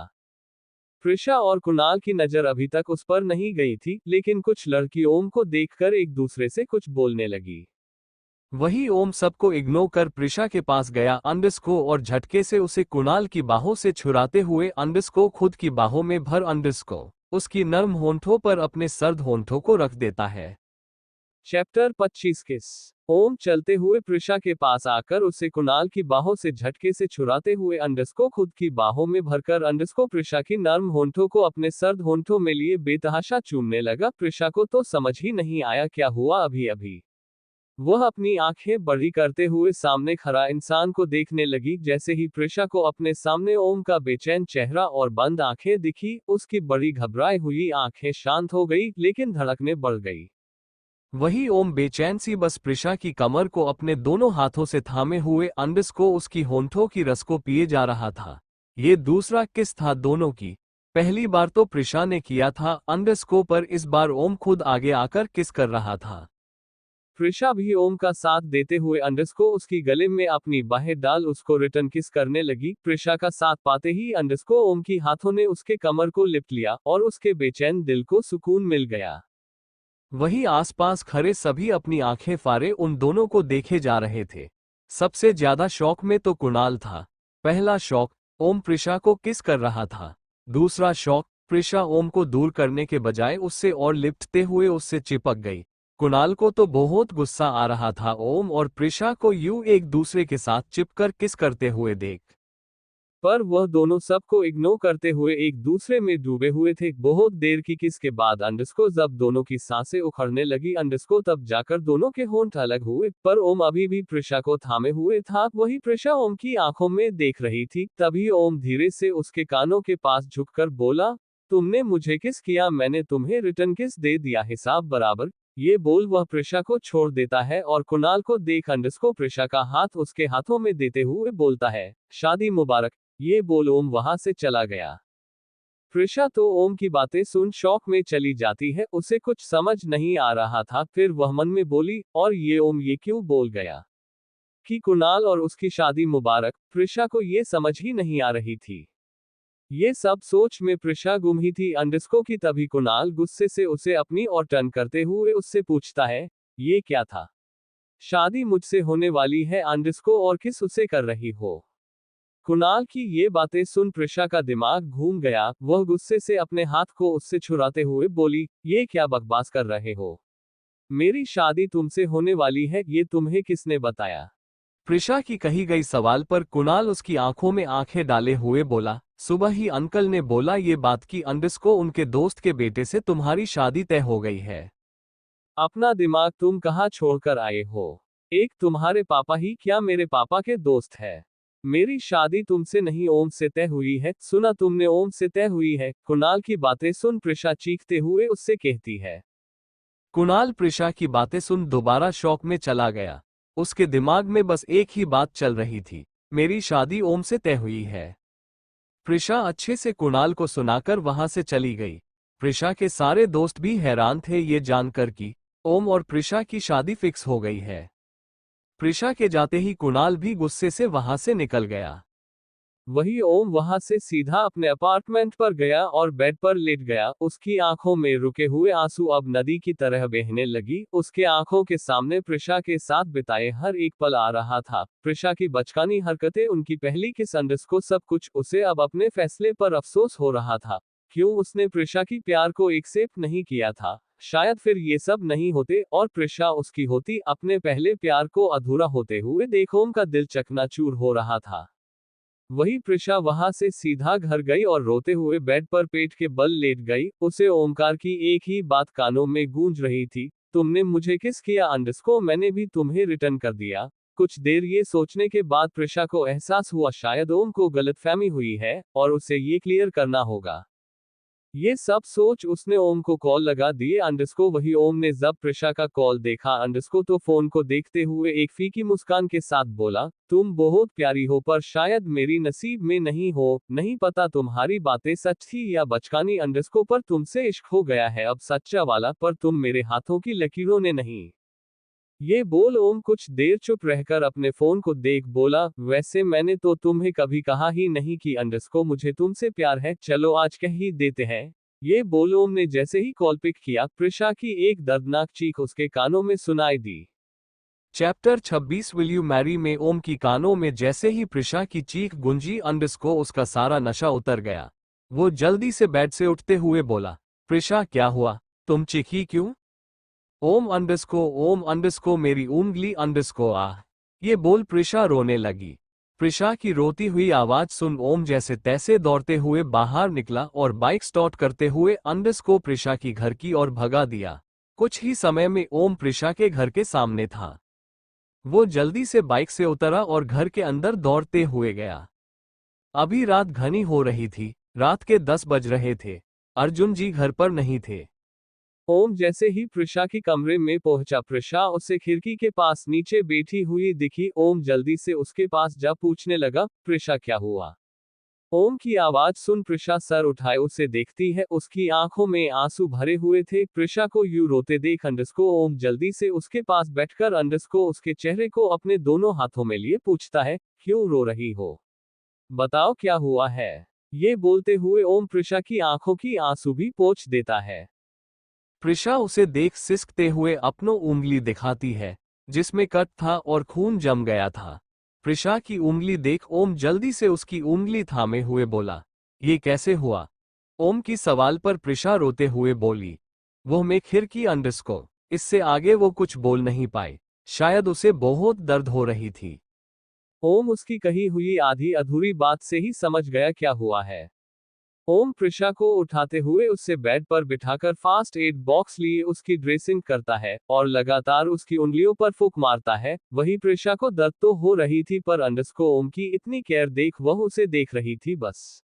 प्रिशा और कुणाल की नजर अभी तक उस पर नहीं गई थी, लेकिन कुछ लड़की ओम को देखकर एक दूसरे से कुछ बोलने लगी। वही ओम सबको इग्नोर कर प्रिशा के पास गया अंडस को और झटके से उसे कुणाल की बाहों से छुड़ाते हुए अंडस को खुद की बाहों में भर अंडस को उसकी नर्म होंठों पर अपने सर्द होंठों को रख देता है। चैप्टर 25 किस। ओम चलते हुए प्रिशा के पास आकर उसे कुणाल की बाहों से झटके से छुड़ाते हुए अंडस को खुद की बाहों में भरकर अंडस को प्रिशा की नर्म होंठों को अपने सर्द होंठों में लिए बेतहाशा चूमने लगा। प्रिशा को तो समझ ही नहीं आया क्या हुआ अभी अभी। वह अपनी आंखें बड़ी करते हुए सामने खड़ा इंसान को देखने लगी। जैसे ही प्रिशा को अपने सामने ओम का बेचैन चेहरा और बंद आंखें दिखी, उसकी बड़ी घबराई हुई आंखें शांत हो गई, लेकिन धड़कनें बढ़ गई। वही ओम बेचैन सी बस प्रिशा की कमर को अपने दोनों हाथों से थामे हुए अंडस को उसकी होंठों की रस को पिए जा रहा था। ये दूसरा किस था दोनों की। पहली बार तो प्रिशा ने किया था अंडस को, पर इस बार ओम खुद आगे आकर किस कर रहा था। प्रिशा भी ओम का साथ देते हुए अंडस को उसकी गले में अपनी बाहें डाल उसको रिटर्न किस करने लगी। प्रिशा का साथ पाते ही अंडस को ओम की हाथों ने उसके कमर को लिपट लिया और उसके बेचैन दिल को सुकून मिल गया। वही आसपास खड़े सभी अपनी आंखें फाड़े उन दोनों को देखे जा रहे थे। सबसे ज्यादा शौक में तो कुणाल था। पहला शौक, ओम प्रिशा को किस कर रहा था। दूसरा शौक, प्रिशा ओम को दूर करने के बजाय उससे और लिपटते हुए उससे चिपक गई। कुणाल को तो बहुत गुस्सा आ रहा था ओम और प्रिशा को यूं एक दूसरे के साथ चिपकर किस करते हुए देख। पर वह दोनों सबको इग्नोर करते हुए एक दूसरे में डूबे हुए थे। बहुत देर की किस के बाद अंडस को जब दोनों की सांसें उखड़ने लगी अंडस को, तब जाकर दोनों के होंठ अलग हुए। पर ओम अभी भी प्रिशा को थामे हुए था। वही प्रिशा ओम की आंखों में देख रही थी। तभी ओम धीरे से उसके कानों के पास झुककर बोला, तुमने मुझे किस किया, मैंने तुम्हें रिटर्न किस दे दिया, हिसाब बराबर। ये बोल वह प्रिशा को छोड़ देता है और कुणाल को देख अंडस को प्रिशा का हाथ उसके हाथों में देते हुए बोलता है, शादी मुबारक। ये बोल ओम वहां से चला गया। प्रिशा तो ओम की बातें सुन शौक में चली जाती है। उसे कुछ समझ नहीं आ रहा था। फिर वह मन में बोली, और ये ओम ये क्यों बोल गया कि कुणाल और उसकी शादी मुबारक। प्रिशा को ये समझ ही नहीं आ रही थी। ये सब सोच में प्रिशा गुम ही थी अंडस को कि तभी कुणाल गुस्से से उसे अपनी ओर टर्न करते हुए उससे पूछता है, ये क्या था। शादी मुझसे होने वाली है अंडस को, और किस उसे कर रही हो। कुणाल की ये बातें सुन प्रिशा का दिमाग घूम गया। वह गुस्से से अपने हाथ को उससे छुड़ाते हुए बोली, ये क्या बकवास कर रहे हो। मेरी शादी तुमसे होने वाली है, ये तुम्हें किसने बताया। प्रिशा की कही गई सवाल पर कुणाल उसकी आंखों में आंखें डाले हुए बोला, सुबह ही अंकल ने बोला ये बात कि अंडस को उनके दोस्त के बेटे से तुम्हारी शादी तय हो गई है। अपना दिमाग तुम कहाँ छोड़कर आए हो। एक तुम्हारे पापा ही क्या मेरे पापा के दोस्त है। मेरी शादी तुमसे नहीं ओम से तय हुई है। सुना तुमने, ओम से तय हुई है। कुणाल की बातें सुन प्रिशा चीखते हुए उससे कहती है। कुणाल प्रिशा की बातें सुन दोबारा शौक में चला गया। उसके दिमाग में बस एक ही बात चल रही थी, मेरी शादी ओम से तय हुई है। प्रिशा अच्छे से कुणाल को सुनाकर वहां से चली गई। प्रिशा के सारे दोस्त भी हैरान थे ये जानकर कि ओम और प्रिशा की शादी फिक्स हो गई है। प्रिशा के जाते ही कुणाल भी गुस्से से वहां से निकल गया। वही ओम वहां से सीधा अपने अपार्टमेंट पर गया और बेड पर लेट गया। उसकी आंखों में रुके हुए आंसू अब नदी की तरह बहने लगी। उसके आंखों के सामने प्रिशा के साथ बिताए हर एक पल आ रहा था। प्रिशा की बचकानी हरकतें, उनकी पहली किस, अंडस को सब कुछ। उसे अब अपने फैसले पर अफसोस हो रहा था। क्यों उसने प्रिशा की प्यार को एक्सेप्ट नहीं किया था। शायद फिर ये सब नहीं होते और प्रिशा उसकी होती। अपने पहले प्यार को अधूरा होते हुए देख ओम का दिल चकनाचूर हो रहा था। वही प्रिशा वहां से सीधा घर गई और रोते हुए बेड पर पेट के बल लेट गई। उसे ओमकार की एक ही बात कानों में गूंज रही थी, तुमने मुझे किस किया अंडस को, मैंने भी तुम्हें रिटर्न कर दिया। कुछ देर ये सोचने के बाद प्रिशा को एहसास हुआ शायद ओम को गलतफहमी हुई है और उसे ये क्लियर करना होगा। ये सब सोच उसने ओम को कॉल लगा दिए अंडस को। वही ओम ने जब प्रिशा का कॉल देखा अंडस को, तो फोन को देखते हुए एक फीकी मुस्कान के साथ बोला, तुम बहुत प्यारी हो पर शायद मेरी नसीब में नहीं हो। नहीं पता तुम्हारी बातें सच थी या बचकानी अंडस को, पर तुमसे इश्क हो गया है अब सच्चा वाला। पर तुम मेरे हाथों की लकीरों ने नहीं। ये बोल ओम कुछ देर चुप रहकर अपने फोन को देख बोला, वैसे मैंने तो तुम्हें कभी कहा ही नहीं कि अंडस को मुझे तुमसे प्यार है, चलो आज कह ही देते हैं। ये बोल ओम ने जैसे ही कॉल पिक किया, प्रिशा की एक दर्दनाक चीख उसके कानों में सुनाई दी। चैप्टर 26 विल यू मैरी में ओम की कानों में जैसे ही प्रिशा की चीख गूंजी अंडस को उसका सारा नशा उतर गया। वो जल्दी से बेड से उठते हुए बोला, प्रिशा क्या हुआ, तुम चीखी क्यों? ओम अंडरस्को मेरी उंगली अंडरस्को आह। ये बोल प्रिशा रोने लगी। प्रिशा की रोती हुई आवाज सुन ओम जैसे तैसे दौड़ते हुए बाहर निकला और बाइक स्टार्ट करते हुए अंडरस्को प्रिशा की घर की ओर भगा दिया। कुछ ही समय में ओम प्रिशा के घर के सामने था। वो जल्दी से बाइक से उतरा और घर के अंदर दौड़ते हुए गया। अभी रात घनी हो रही थी, रात के 10 बज रहे थे। अर्जुन जी घर पर नहीं थे। ओम जैसे ही प्रिशा की कमरे में पहुंचा, प्रिशा उसे खिड़की के पास नीचे बैठी हुई दिखी। ओम जल्दी से उसके पास जा पूछने लगा, प्रिशा क्या हुआ? ओम की आवाज सुन प्रिशा सर उठाए उसे देखती है। उसकी आंखों में आंसू भरे हुए थे। प्रिशा को यूं रोते देख अंडरस्को ओम जल्दी से उसके पास बैठकर अंडरस्को उसके चेहरे को अपने दोनों हाथों में लिए पूछता है, क्यों रो रही हो? बताओ क्या हुआ है? ये बोलते हुए ओम प्रिशा की आंखों की आंसू भी पोंछ देता है। प्रिशा उसे देख सिसकते हुए अपनों उंगली दिखाती है, जिसमें कट था और खून जम गया था। प्रिशा की उंगली देख ओम जल्दी से उसकी उंगली थामे हुए बोला, ये कैसे हुआ? ओम की सवाल पर प्रिशा रोते हुए बोली, वो मैं खिड़की अंडरस्को। इससे आगे वो कुछ बोल नहीं पाई। शायद उसे बहुत दर्द हो रही थी। ओम उसकी कही हुई आधी अधूरी बात से ही समझ गया क्या हुआ है। ओम प्रिशा को उठाते हुए उससे बेड पर बिठाकर फास्ट एड बॉक्स लिए उसकी ड्रेसिंग करता है और लगातार उसकी उंगलियों पर फूंक मारता है। वही प्रिशा को दर्द तो हो रही थी, पर अंडरस्को ओम की इतनी केयर देख वह उसे देख रही थी बस।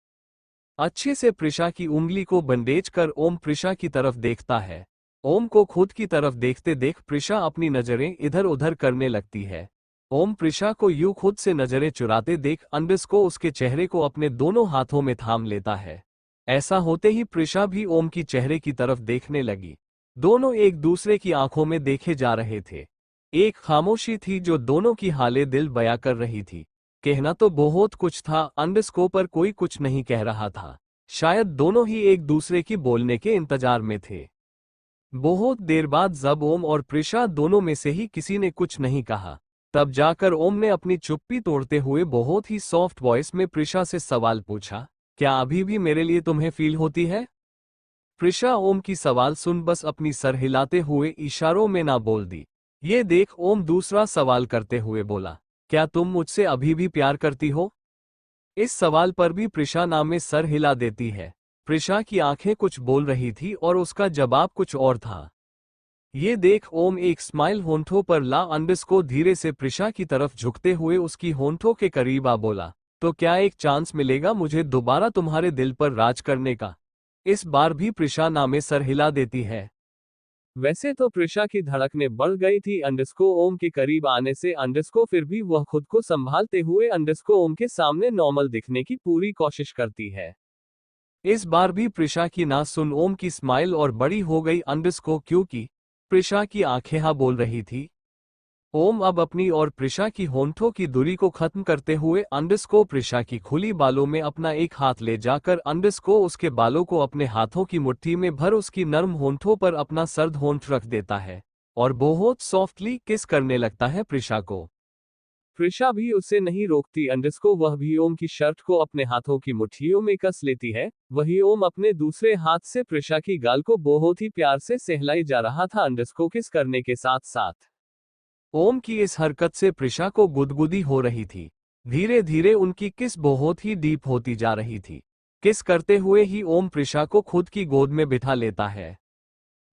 अच्छे से प्रिशा की उंगली को बैंडेज कर ओम प्रिशा की तरफ देखता है। ओम को खुद की तरफ देखते देख प्रिशा अपनी नजरें इधर उधर करने लगती है। ओम प्रिशा को यूं खुद से नजरें चुराते देख अंडरस्को उसके चेहरे को अपने दोनों हाथों में थाम लेता है। ऐसा होते ही प्रिशा भी ओम की चेहरे की तरफ देखने लगी। दोनों एक दूसरे की आंखों में देखे जा रहे थे। एक खामोशी थी जो दोनों की हाले दिल बयां कर रही थी। कहना तो बहुत कुछ था, अंडरस्को पर कोई कुछ नहीं कह रहा था। शायद दोनों ही एक दूसरे की बोलने के इंतजार में थे। बहुत देर बाद जब ओम और प्रिशा दोनों में से ही किसी ने कुछ नहीं कहा, तब जाकर ओम ने अपनी चुप्पी तोड़ते हुए बहुत ही सॉफ्ट वॉइस में प्रिशा से सवाल पूछा, क्या अभी भी मेरे लिए तुम्हें फील होती है? प्रिशा ओम की सवाल सुन बस अपनी सर हिलाते हुए इशारों में ना बोल दी। ये देख ओम दूसरा सवाल करते हुए बोला, क्या तुम मुझसे अभी भी प्यार करती हो? इस सवाल पर भी प्रिशा ना में सर हिला देती है। प्रिशा की आंखें कुछ बोल रही थी और उसका जवाब कुछ और था। ये देख ओम एक स्माइल होंठों पर ला अंडरस्को धीरे से प्रिशा की तरफ झुकते हुए उसकी होंठों के करीब आ बोला, तो क्या एक चांस मिलेगा मुझे दोबारा तुम्हारे दिल पर राज करने का? इस बार भी प्रिशा नामे सर हिला देती है। वैसे तो प्रिशा की धड़कनें बढ़ गई थी अंडरस्को ओम के करीब आने से। अंडरस्को फिर भी वह खुद को संभालते हुए अंडरस्को ओम के सामने नॉर्मल दिखने की पूरी कोशिश करती है। इस बार भी प्रिशा की ना सुन ओम की स्माइल और बड़ी हो गई अंडरस्को, क्योंकि प्रिशा की आंखें हाँ बोल रही थी। ओम अब अपनी और प्रिशा की होंठों की दूरी को खत्म करते हुए अंडरस्को प्रिशा की खुली बालों में अपना एक हाथ ले जाकर अंडरस्को उसके बालों को अपने हाथों की मुट्ठी में भर उसकी नर्म होंठों पर अपना सर्द होंठ रख देता है और बहुत सॉफ्टली किस करने लगता है प्रिशा को। प्रिशा भी उसे नहीं रोकती अंडरस्को, वह भी ओम की शर्ट को अपने हाथों की मुट्ठियों में कस लेती है। वही ओम अपने दूसरे हाथ से प्रिशा की गाल को बहुत ही प्यार से सहलाई जा रहा था अंडरस्को किस करने के साथ साथ। ओम की इस हरकत से प्रिशा को गुदगुदी हो रही थी। धीरे धीरे उनकी किस बहुत ही डीप होती जा रही थी। किस करते हुए ही ओम प्रिशा को खुद की गोद में बिठा लेता है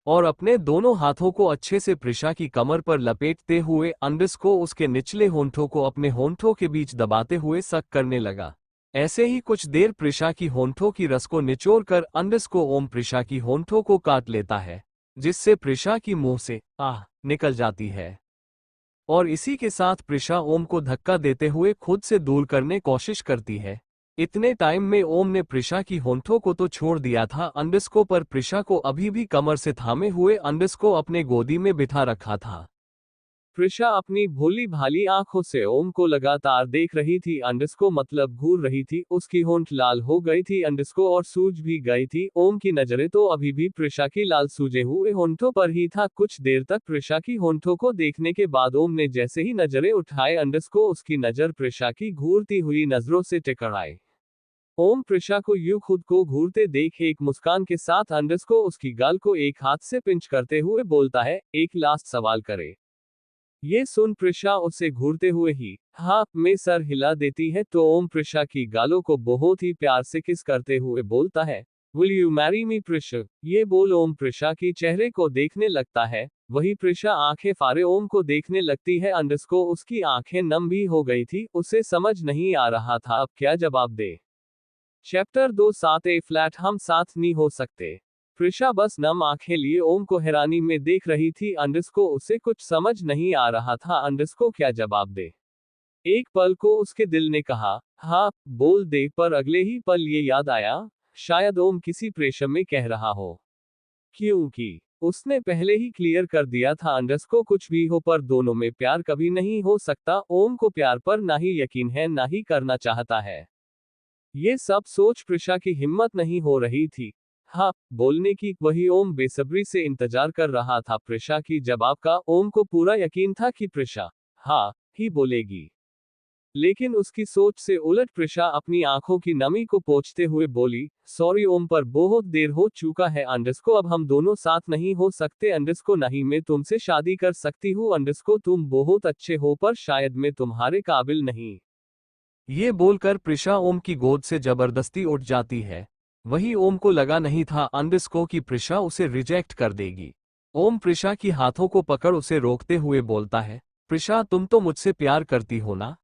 और अपने दोनों हाथों को अच्छे से प्रिशा की कमर पर लपेटते हुए अंडरस्को उसके निचले होंठों को अपने होंठों के बीच दबाते हुए सक करने लगा। ऐसे ही कुछ देर प्रिशा की होंठों की रस को निचोड़ कर अंडरस्को ओम प्रिशा की होंठों को काट लेता है, जिससे प्रिशा की मुंह से आह निकल जाती है और इसी के साथ प्रिशा ओम को धक्का देते हुए खुद से दूर करने कोशिश करती है। इतने टाइम में ओम ने प्रिशा की होंठों को तो छोड़ दिया था अंडरस्को, पर प्रिशा को अभी भी कमर से थामे हुए अंडरस्को अपने गोदी में बिठा रखा था। प्रिशा अपनी भोली भाली आंखों से ओम को लगातार देख रही थी। अंडरस्को मतलब घूर रही थी। उसकी होंठ लाल हो गई थी अंडरस्को और सूज भी गई थी। ओम की नजरें तो अभी भी प्रिशा की लाल सूजे हुए होंठों पर ही था। कुछ देर तक प्रिशा की होंठों को देखने के बाद ओम ने जैसे ही नजरें उठाए अंडरस्को उसकी नजर प्रिशा की घूरती हुई नजरों से टकराई। ओम प्रिशा को यूं खुद को घूरते देख एक मुस्कान के साथ अंडरस्को उसकी गाल को एक हाथ से पिंच करते हुए बोलता है, एक लास्ट सवाल करे। ये सुन प्रिशा उसे घूरते हुए ही हाँ में सर हिला देती है तो ओम प्रिशा की गालों को बहुत ही प्यार से किस करते हुए बोलता है, will you marry me Prisha. ये बोल ओम प्रिशा की चेहरे को देखने लगता है, वही प्रिशा आंखें फाड़े ओम को देखने लगती है। अंडरस्को उसकी आंखें नम भी हो गई थी, उसे समझ नहीं आ रहा था अब क्या जवाब दे। चैप्टर 2 साथ ए फ्लैट हम साथ नहीं हो सकते। प्रिशा बस नम आंखें लिए ओम को हैरानी में देख रही थी। अंडरस्को उसे कुछ समझ नहीं आ रहा था अंडरस्को क्या जवाब दे। एक पल को उसके दिल ने कहा हाँ बोल दे, पर अगले ही पल ये याद आया शायद ओम किसी प्रेशर में कह रहा हो, क्योंकि उसने पहले ही क्लियर कर दिया था अंडरस्को कुछ भी हो पर दोनों में प्यार कभी नहीं हो सकता। ओम को प्यार पर ना ही यकीन है ना ही करना चाहता है। ये सब सोच प्रिशा की हिम्मत नहीं हो रही थी हाँ बोलने की, वही ओम बेसब्री से इंतजार कर रहा था प्रिशा की जवाब का। ओम को पूरा यकीन था कि प्रिशा हाँ ही बोलेगी, लेकिन उसकी सोच से उलट प्रिशा अपनी आंखों की नमी को पोंछते हुए बोली, सॉरी ओम पर बहुत देर हो चुका है अंडरस्को, अब हम दोनों साथ नहीं हो सकते अंडरस्को, नहीं मैं तुमसे शादी कर सकती हूँ अंडरस्को, तुम बहुत अच्छे हो पर शायद मैं तुम्हारे काबिल नहीं। ये बोलकर प्रिशा ओम की गोद से जबरदस्ती उठ जाती है। वही ओम को लगा नहीं था अंडरस्को की प्रिशा उसे रिजेक्ट कर देगी। ओम प्रिशा की हाथों को पकड़ उसे रोकते हुए बोलता है, प्रिशा तुम तो मुझसे प्यार करती हो ना।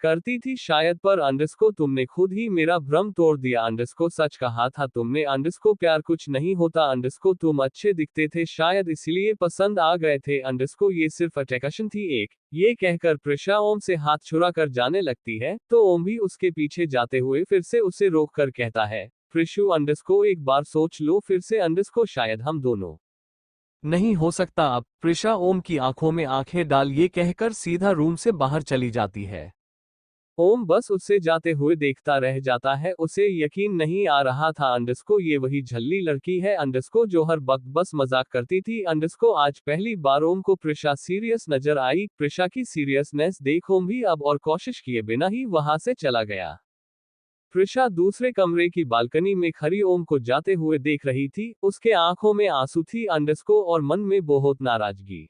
करती थी शायद, पर अंडरस्को तुमने खुद ही मेरा भ्रम तोड़ दिया अंडरस्को, सच कहा था तुमने अंडरस्को, प्यार कुछ नहीं होता अंडरस्को, तुम अच्छे दिखते थे शायद इसलिए पसंद आ गए थे अंडरस्को, ये सिर्फ अट्रैक्शन थी एक। ये कहकर प्रिशा ओम से हाथ छुड़ा कर जाने लगती है तो ओम भी उसके पीछे जाते हुए फिर से उसे रोक कर कहता है, प्रिशु अंडरस्को एक बार सोच लो फिर से अंडरस्को, शायद हम दोनों। नहीं हो सकता अब। प्रिशा ओम की आंखों में आंखें डाल ये कहकर सीधा रूम से बाहर चली जाती है। ओम बस उससे जाते हुए देखता रह जाता है, उसे यकीन नहीं आ रहा था अंडरस्को ये वही झल्ली लड़की है अंडरस्को जो हर वक्त बस मजाक करती थी अंडरस्को। आज पहली बार ओम को प्रिशा सीरियस नजर आई। प्रिशा की सीरियसनेस देख ओम भी अब और कोशिश किए बिना ही वहां से चला गया। प्रिशा दूसरे कमरे की बालकनी में खड़ी ओम को जाते हुए देख रही थी, उसके आंखों में आंसू थी अंडरस्को और मन में बहुत नाराजगी।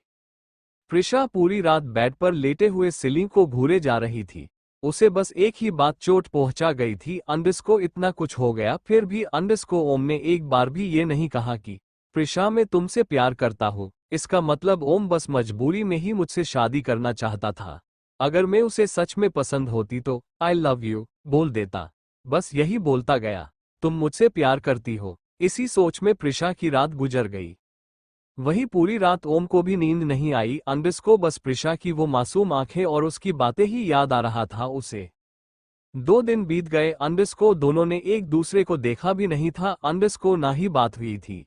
प्रिशा पूरी रात बेड पर लेटे हुए सीलिंग को घूरे जा रही थी। उसे बस एक ही बात चोट पहुंचा गई थी, अंडरस्को इतना कुछ हो गया फिर भी अंडरस्को ओम ने एक बार भी ये नहीं कहा कि प्रिशा मैं तुमसे प्यार करता हूँ। इसका मतलब ओम बस मजबूरी में ही मुझसे शादी करना चाहता था। अगर मैं उसे सच में पसंद होती तो आई लव यू बोल देता, बस यही बोलता गया। तुम मुझसे प्यार करती हो, इसी सोच में प्रिशा की रात गुजर गई। वही पूरी रात ओम को भी नींद नहीं आई। अंडरस्को बस प्रिशा की वो मासूम आंखें और उसकी बातें ही याद आ रहा था उसे। 2 दिन बीत गए, अंडरस्को दोनों ने एक दूसरे को देखा भी नहीं था। अंडरस्को ना ही बात हुई थी।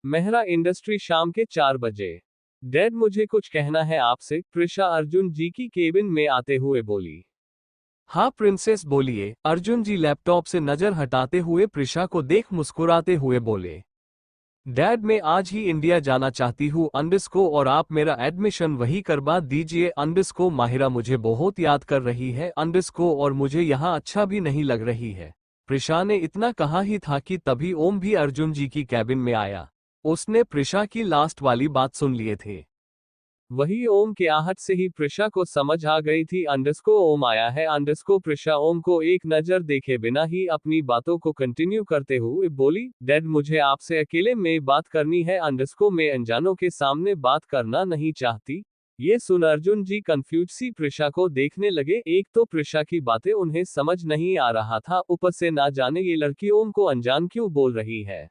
मेहरा इंडस्ट्री शाम के 4 बजे। डैड मुझे कुछ कहना है आपसे, प्रिशा अर्जुन जी की केबिन में आते हुए बोली। हाँ प्रिंसेस बोलिए, अर्जुन जी लैपटॉप से नजर हटाते हुए प्रिशा को देख मुस्कुराते हुए बोले। डैड मैं आज ही इंडिया जाना चाहती हूँ अंडरस्को, और आप मेरा एडमिशन वही करवा दीजिए अंडरस्को। माहिरा मुझे बहुत याद कर रही है अंडरस्को, और मुझे यहाँ अच्छा भी नहीं लग रही है। प्रिशा ने इतना कहा ही था कि तभी ओम भी अर्जुन जी की कैबिन में आया। उसने प्रिशा की लास्ट वाली बात सुन लिए थे। वही ओम के आहट से ही प्रिशा को समझ आ गई थी अंडरस्को ओम आया है अंडरस्को। प्रिशा ओम को एक नजर देखे बिना ही अपनी बातों को कंटिन्यू करते हुए बोली, डैड मुझे आपसे अकेले में बात करनी है अंडरस्को, मैं अनजानों के सामने बात करना नहीं चाहती। ये सुन अर्जुन जी कंफ्यूज सी प्रिशा को देखने लगे। एक तो प्रिशा की बातें उन्हें समझ नहीं आ रहा था, ऊपर से ना जाने ये लड़की ओम को अनजान क्यों बोल रही है।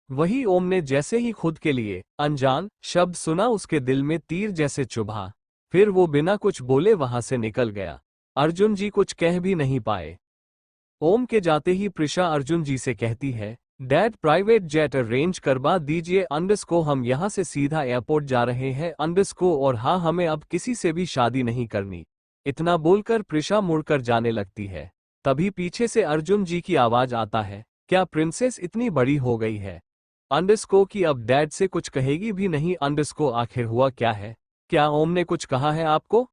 वही ओम ने जैसे ही खुद के लिए अनजान शब्द सुना उसके दिल में तीर जैसे चुभा। फिर वो बिना कुछ बोले वहां से निकल गया। अर्जुन जी कुछ कह भी नहीं पाए। ओम के जाते ही प्रिशा अर्जुन जी से कहती है, डैड प्राइवेट जेट अरेंज करवा दीजिए अंडरस्को, हम यहाँ से सीधा एयरपोर्ट जा रहे हैं अंडरस्को, और हाँ हमें अब किसी से भी शादी नहीं करनी। इतना बोलकर प्रिशा मुड़कर जाने लगती है। तभी पीछे से अर्जुन जी की आवाज आता है, क्या प्रिंसेस इतनी बड़ी हो गई है अंडरस्को कि अब डैड से कुछ कहेगी भी नहीं। अंडरस्को आखिर हुआ क्या है? क्या ओम ने कुछ कहा है आपको?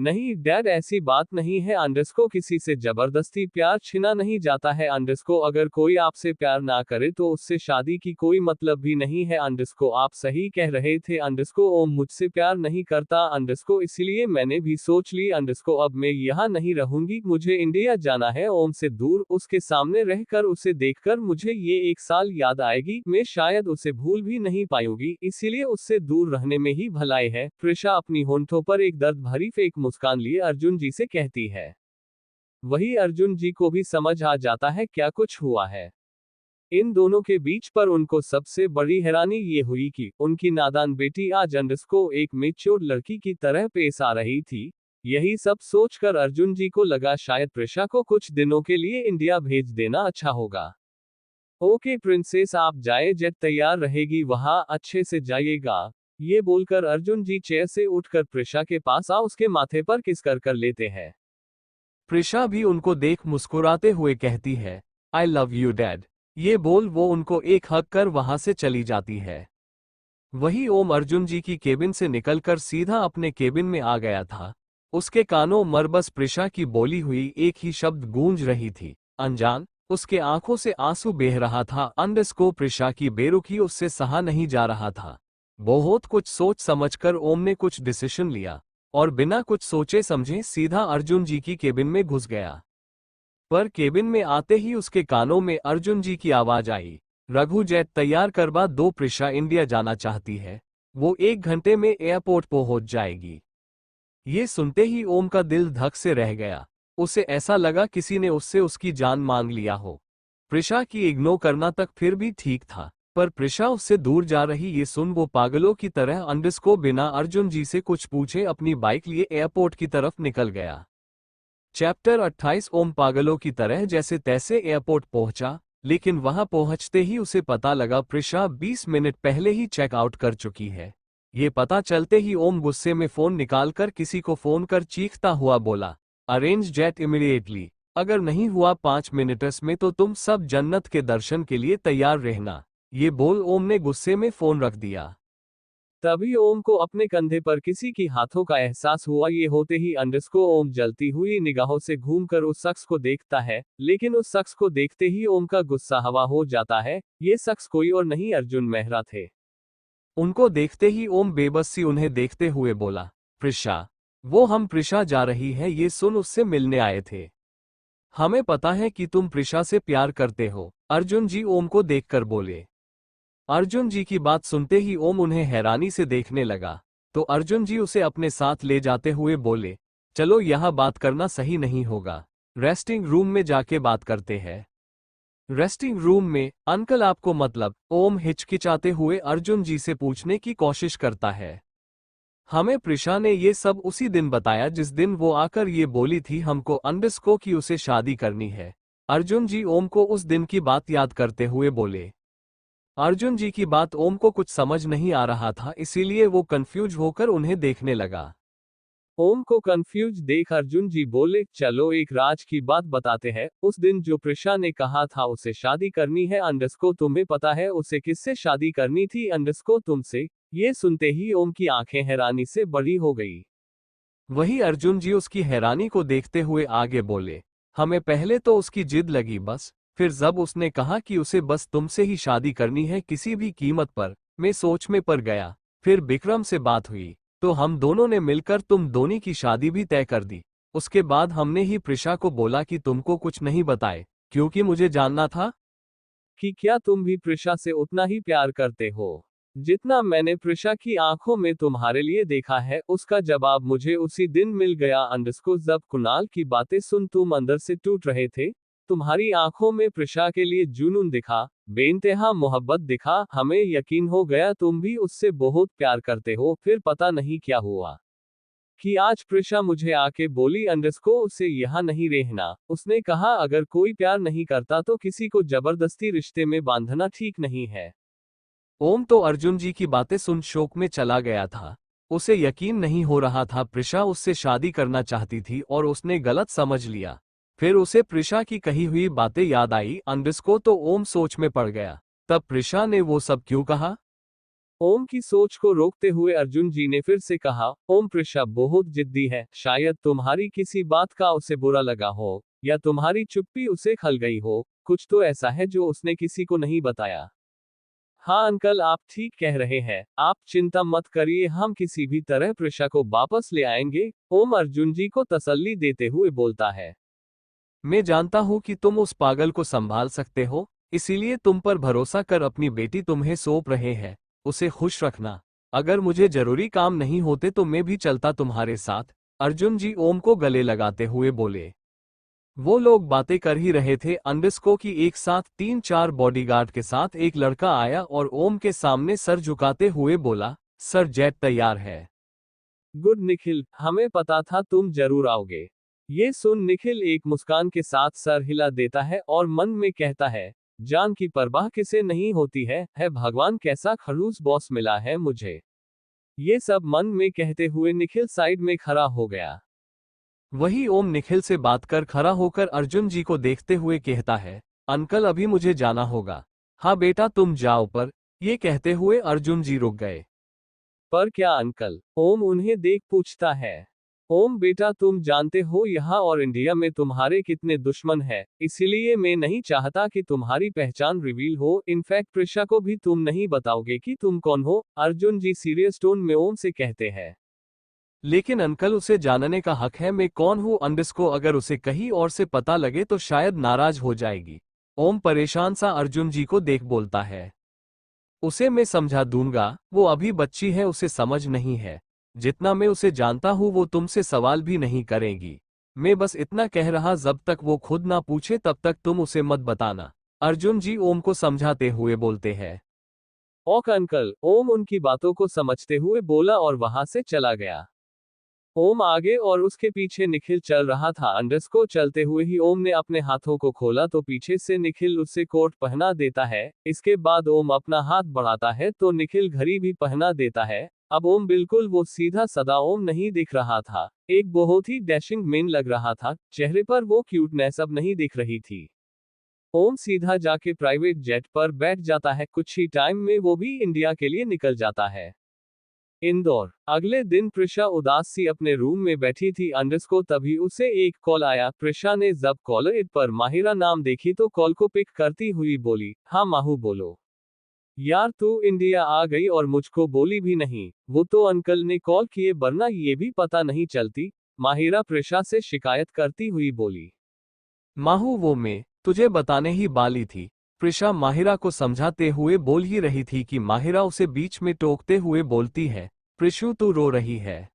नहीं डैड, ऐसी बात नहीं है। अंडरस्को किसी से जबरदस्ती प्यार छीना नहीं जाता है। अंडरस्को अगर कोई आपसे प्यार ना करे तो उससे शादी की कोई मतलब भी नहीं है। अंडरस्को आप सही कह रहे थे। अंडरस्को ओम मुझसे प्यार नहीं करता। अंडरस्को इसलिए मैंने भी सोच ली। अंडरस्को अब मैं यहाँ नहीं रहूंगी, मुझे इंडिया जाना है ओम से दूर। उसके सामने रहकर उसे देखकर मुझे ये 1 साल याद आएगी। मैं शायद उसे भूल भी नहीं पाऊंगी, इसीलिए उससे दूर रहने में ही भलाई है। प्रिशा अपनी होंठों पर एक दर्द भरी फेक मुस्कान लिए अर्जुन जी से कहती है। वही अर्जुन जी को भी समझ आ जाता है क्या कुछ हुआ है इन दोनों के बीच। पर उनको सबसे बड़ी हैरानी ये हुई कि उनकी नादान बेटी आज अंडरस्को एक मैच्योर लड़की की तरह पेश आ रही थी। यही सब सोचकर अर्जुन जी को लगा शायद प्रिशा को कुछ दिनों के लिए इंडिया भेज देना अच्छा होगा। ओके प्रिंसेस, आप जाए, जेट तैयार रहेगी, वहां अच्छे से जाइएगा। ये बोलकर अर्जुन जी चेयर से उठकर प्रिशा के पास आ उसके माथे पर किस कर लेते हैं। प्रिशा भी उनको देख मुस्कुराते हुए कहती है, आई लव यू डैड। ये बोल वो उनको एक हक कर वहां से चली जाती है। वही ओम अर्जुन जी की केबिन से निकलकर सीधा अपने केबिन में आ गया था। उसके कानों मर बस प्रिशा की बोली हुई एक ही शब्द गूंज रही थी, अनजान। उसके आंखों से आंसू बह रहा था। अंडरस्को प्रिशा की बेरुखी उससे सहा नहीं जा रहा था। बहुत कुछ सोच समझकर ओम ने कुछ डिसीजन लिया और बिना कुछ सोचे समझे सीधा अर्जुन जी की केबिन में घुस गया। पर केबिन में आते ही उसके कानों में अर्जुन जी की आवाज आई, रघु जेट तैयार करवा दो, प्रिशा इंडिया जाना चाहती है। वो 1 घंटे में एयरपोर्ट पहुंच जाएगी। ये सुनते ही ओम का दिल धक से रह गया। उसे ऐसा लगा किसी ने उससे उसकी जान मांग लिया हो। प्रिशा की इग्नोर करना तक फिर भी ठीक था, पर प्रिशा उससे दूर जा रही ये सुन वो पागलों की तरह अंडरस्को बिना अर्जुन जी से कुछ पूछे अपनी बाइक लिए एयरपोर्ट की तरफ निकल गया। चैप्टर 28 ओम पागलों की तरह जैसे तैसे एयरपोर्ट पहुंचा, लेकिन वहां पहुंचते ही उसे पता लगा प्रिशा 20 मिनट पहले ही चेकआउट कर चुकी है। ये पता चलते ही ओम गुस्से में फोन निकालकर किसी को फोन कर चीखता हुआ बोला, अरेंज जेट इमीडिएटली। अगर नहीं हुआ 5 मिनट्स में तो तुम सब जन्नत के दर्शन के लिए तैयार रहना। ये बोल ओम ने गुस्से में फोन रख दिया। तभी ओम को अपने कंधे पर किसी की हाथों का एहसास हुआ। ये होते ही अंडरस्को ओम जलती हुई निगाहों से घूमकर उस शख्स को देखता है, लेकिन उस शख्स को देखते ही ओम का गुस्सा हवा हो जाता है। ये शख्स कोई और नहीं अर्जुन मेहरा थे। उनको देखते ही ओम बेबस सी उन्हें देखते हुए बोला, प्रिशा। वो हम प्रिशा जा रही है ये सुन उससे मिलने आए थे। हमें पता है कि तुम प्रिशा से प्यार करते हो, अर्जुन जी ओम को देखकर बोले। अर्जुन जी की बात सुनते ही ओम उन्हें हैरानी से देखने लगा, तो अर्जुन जी उसे अपने साथ ले जाते हुए बोले, चलो यहाँ बात करना सही नहीं होगा, रेस्टिंग रूम में जाके बात करते हैं। रेस्टिंग रूम में अंकल आपको मतलब? ओम हिचकिचाते हुए अर्जुन जी से पूछने की कोशिश करता है। हमें प्रिशा ने ये सब उसी दिन बताया जिस दिन वो आकर ये बोली थी हमको अंडरस्को की उसे शादी करनी है। अर्जुन जी ओम को उस दिन की बात याद करते हुए बोले। अर्जुन जी की बात ओम को कुछ समझ नहीं आ रहा था, इसीलिए वो कंफ्यूज होकर उन्हें देखने लगा। ओम को कंफ्यूज देख अर्जुन जी बोले, चलो एक राज की बात बताते हैं। उस दिन जो प्रिशा ने कहा था उसे शादी करनी है अंडरस्को, तुम्हें पता है उसे किससे शादी करनी थी? अंडरस्को तुमसे। ये सुनते ही ओम की आंखें हैरानी से बड़ी हो गई। वही अर्जुन जी उसकी हैरानी को देखते हुए आगे बोले, हमें पहले तो उसकी जिद लगी बस, फिर जब उसने कहा कि उसे बस तुमसे ही शादी करनी है किसी भी कीमत पर, मैं सोच में पड़ गया। फिर विक्रम से बात हुई तो हम दोनों ने मिलकर तुम दोनों की शादी भी तय कर दी। उसके बाद हमने ही प्रिशा को बोला कि तुमको कुछ नहीं बताए, क्योंकि मुझे जानना था कि क्या तुम भी प्रिशा से उतना ही प्यार करते हो जितना मैंने प्रिशा की आंखों में तुम्हारे लिए देखा है। उसका जवाब मुझे उसी दिन मिल गया अंडरस्को। जब कुणाल की बातें सुन तुम अंदर से टूट रहे थे, तुम्हारी आंखों में प्रिशा के लिए जुनून दिखा, बेइंतहा मोहब्बत दिखा। हमें यकीन हो गया तुम भी उससे बहुत प्यार करते हो। फिर पता नहीं क्या हुआ कि आज प्रिशा मुझे आके बोली अंडरस्को उसे यहाँ नहीं रहना। उसने कहा अगर कोई प्यार नहीं करता तो किसी को जबरदस्ती रिश्ते में बांधना ठीक नहीं है। ओम तो अर्जुन जी की बातें सुन शोक में चला गया था। उसे यकीन नहीं हो रहा था प्रिशा उससे शादी करना चाहती थी और उसने गलत समझ लिया। फिर उसे प्रिशा की कही हुई बातें याद आई अंडरस्को, तो ओम सोच में पड़ गया, तब प्रिशा ने वो सब क्यों कहा? ओम की सोच को रोकते हुए अर्जुन जी ने फिर से कहा, ओम प्रिशा बहुत जिद्दी है, शायद तुम्हारी किसी बात का उसे बुरा लगा हो, या तुम्हारी चुप्पी उसे खल गई हो, कुछ तो ऐसा है जो उसने किसी को नहीं बताया। हाँ अंकल, आप ठीक कह रहे हैं, आप चिंता मत करिए, हम किसी भी तरह प्रिशा को वापस ले आएंगे। ओम अर्जुन जी को तसल्ली देते हुए बोलता है। मैं जानता हूं कि तुम उस पागल को संभाल सकते हो, इसीलिए तुम पर भरोसा कर अपनी बेटी तुम्हें सौंप रहे हैं, उसे खुश रखना। अगर मुझे जरूरी काम नहीं होते तो मैं भी चलता तुम्हारे साथ, अर्जुन जी ओम को गले लगाते हुए बोले। वो लोग बातें कर ही रहे थे, अंडस्को की एक साथ 3-4 बॉडीगार्ड के साथ एक लड़का आया और ओम के सामने सर झुकाते हुए बोला, सर जेट तैयार है। गुड निखिल, हमें पता था तुम जरूर आओगे। ये सुन निखिल एक मुस्कान के साथ सर हिला देता है और मन में कहता है, जान की परवाह किसे नहीं होती है भगवान कैसा खड़ूस बॉस मिला है मुझे। ये सब मन में कहते हुए निखिल साइड में खड़ा हो गया। वही ओम निखिल से बात कर खड़ा होकर अर्जुन जी को देखते हुए कहता है, अंकल अभी मुझे जाना होगा। हाँ बेटा तुम जाओ, पर ये कहते हुए अर्जुन जी रुक गए। पर क्या अंकल? ओम उन्हें देख पूछता है। ओम बेटा, तुम जानते हो यहाँ और इंडिया में तुम्हारे कितने दुश्मन हैं, इसीलिए मैं नहीं चाहता कि तुम्हारी पहचान रिवील हो। इनफैक्ट प्रिशा को भी तुम नहीं बताओगे कि तुम कौन हो, अर्जुन जी सीरियस टोन में ओम से कहते हैं। लेकिन अंकल उसे जानने का हक है मैं कौन हूँ, अंडस्को अगर उसे कहीं और से पता लगे तो शायद नाराज हो जाएगी। ओम परेशान सा अर्जुन जी को देख बोलता है। उसे मैं समझा दूंगा, वो अभी बच्ची है, उसे समझ नहीं है। जितना मैं उसे जानता हूँ वो तुमसे सवाल भी नहीं करेगी। मैं बस इतना कह रहा, जब तक वो खुद ना पूछे तब तक तुम उसे मत बताना, अर्जुन जी ओम को समझाते हुए बोलते हैं। ओक अंकल, ओम उनकी बातों को समझते हुए बोला और वहां से चला गया। ओम आगे और उसके पीछे निखिल चल रहा था। अंडस्को चलते हुए ही ओम ने अपने हाथों को खोला तो पीछे से निखिल उससे कोट पहना देता है। इसके बाद ओम अपना हाथ बढ़ाता है तो निखिल घड़ी भी पहना देता है। अब ओम बिल्कुल वो सीधा सदा ओम नहीं दिख रहा था, एक बहुत ही डैशिंग मैन लग रहा था। चेहरे पर वो क्यूटनेस अब नहीं दिख रही थी। ओम सीधा जाके प्राइवेट जेट पर बैठ जाता है। कुछ ही टाइम में वो भी इंडिया के लिए निकल जाता है। इंदौर। अगले दिन प्रिशा उदास सी अपने रूम में बैठी थी। अंडस्को तभी उसे एक कॉल आया। प्रिशा ने जब कॉलर पर माहिरा नाम देखी तो कॉल को पिक करती हुई बोली, हाँ माहू बोलो। यार तू इंडिया आ गई और मुझको बोली भी नहीं, वो तो अंकल ने कॉल किए वरना ये भी पता नहीं चलती, माहिरा प्रिशा से शिकायत करती हुई बोली। माहू वो मैं तुझे बताने ही वाली थी। प्रिशा माहिरा को समझाते हुए बोल ही रही थी कि माहिरा उसे बीच में टोकते हुए बोलती है, प्रिशु तू रो रही है।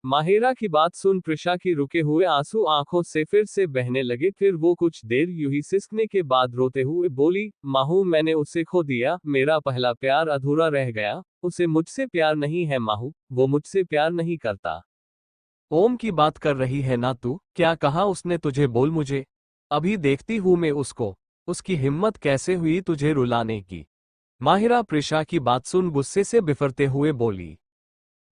माहिरा की बात सुन प्रिशा की रुके हुए आंसू आंखों से फिर से बहने लगे। फिर वो कुछ देर यूं ही सिसकने के बाद रोते हुए बोली, माहू मैंने उसे खो दिया, मेरा पहला प्यार अधूरा रह गया, उसे मुझसे प्यार नहीं है माहू, वो मुझसे प्यार नहीं करता। ओम की बात कर रही है ना तू? क्या कहा उसने तुझे, बोल मुझे, अभी देखती हूँ मैं उसको, उसकी हिम्मत कैसे हुई तुझे रुलाने की। माहिरा प्रिशा की बात सुन गुस्से से बिफरते हुए बोली।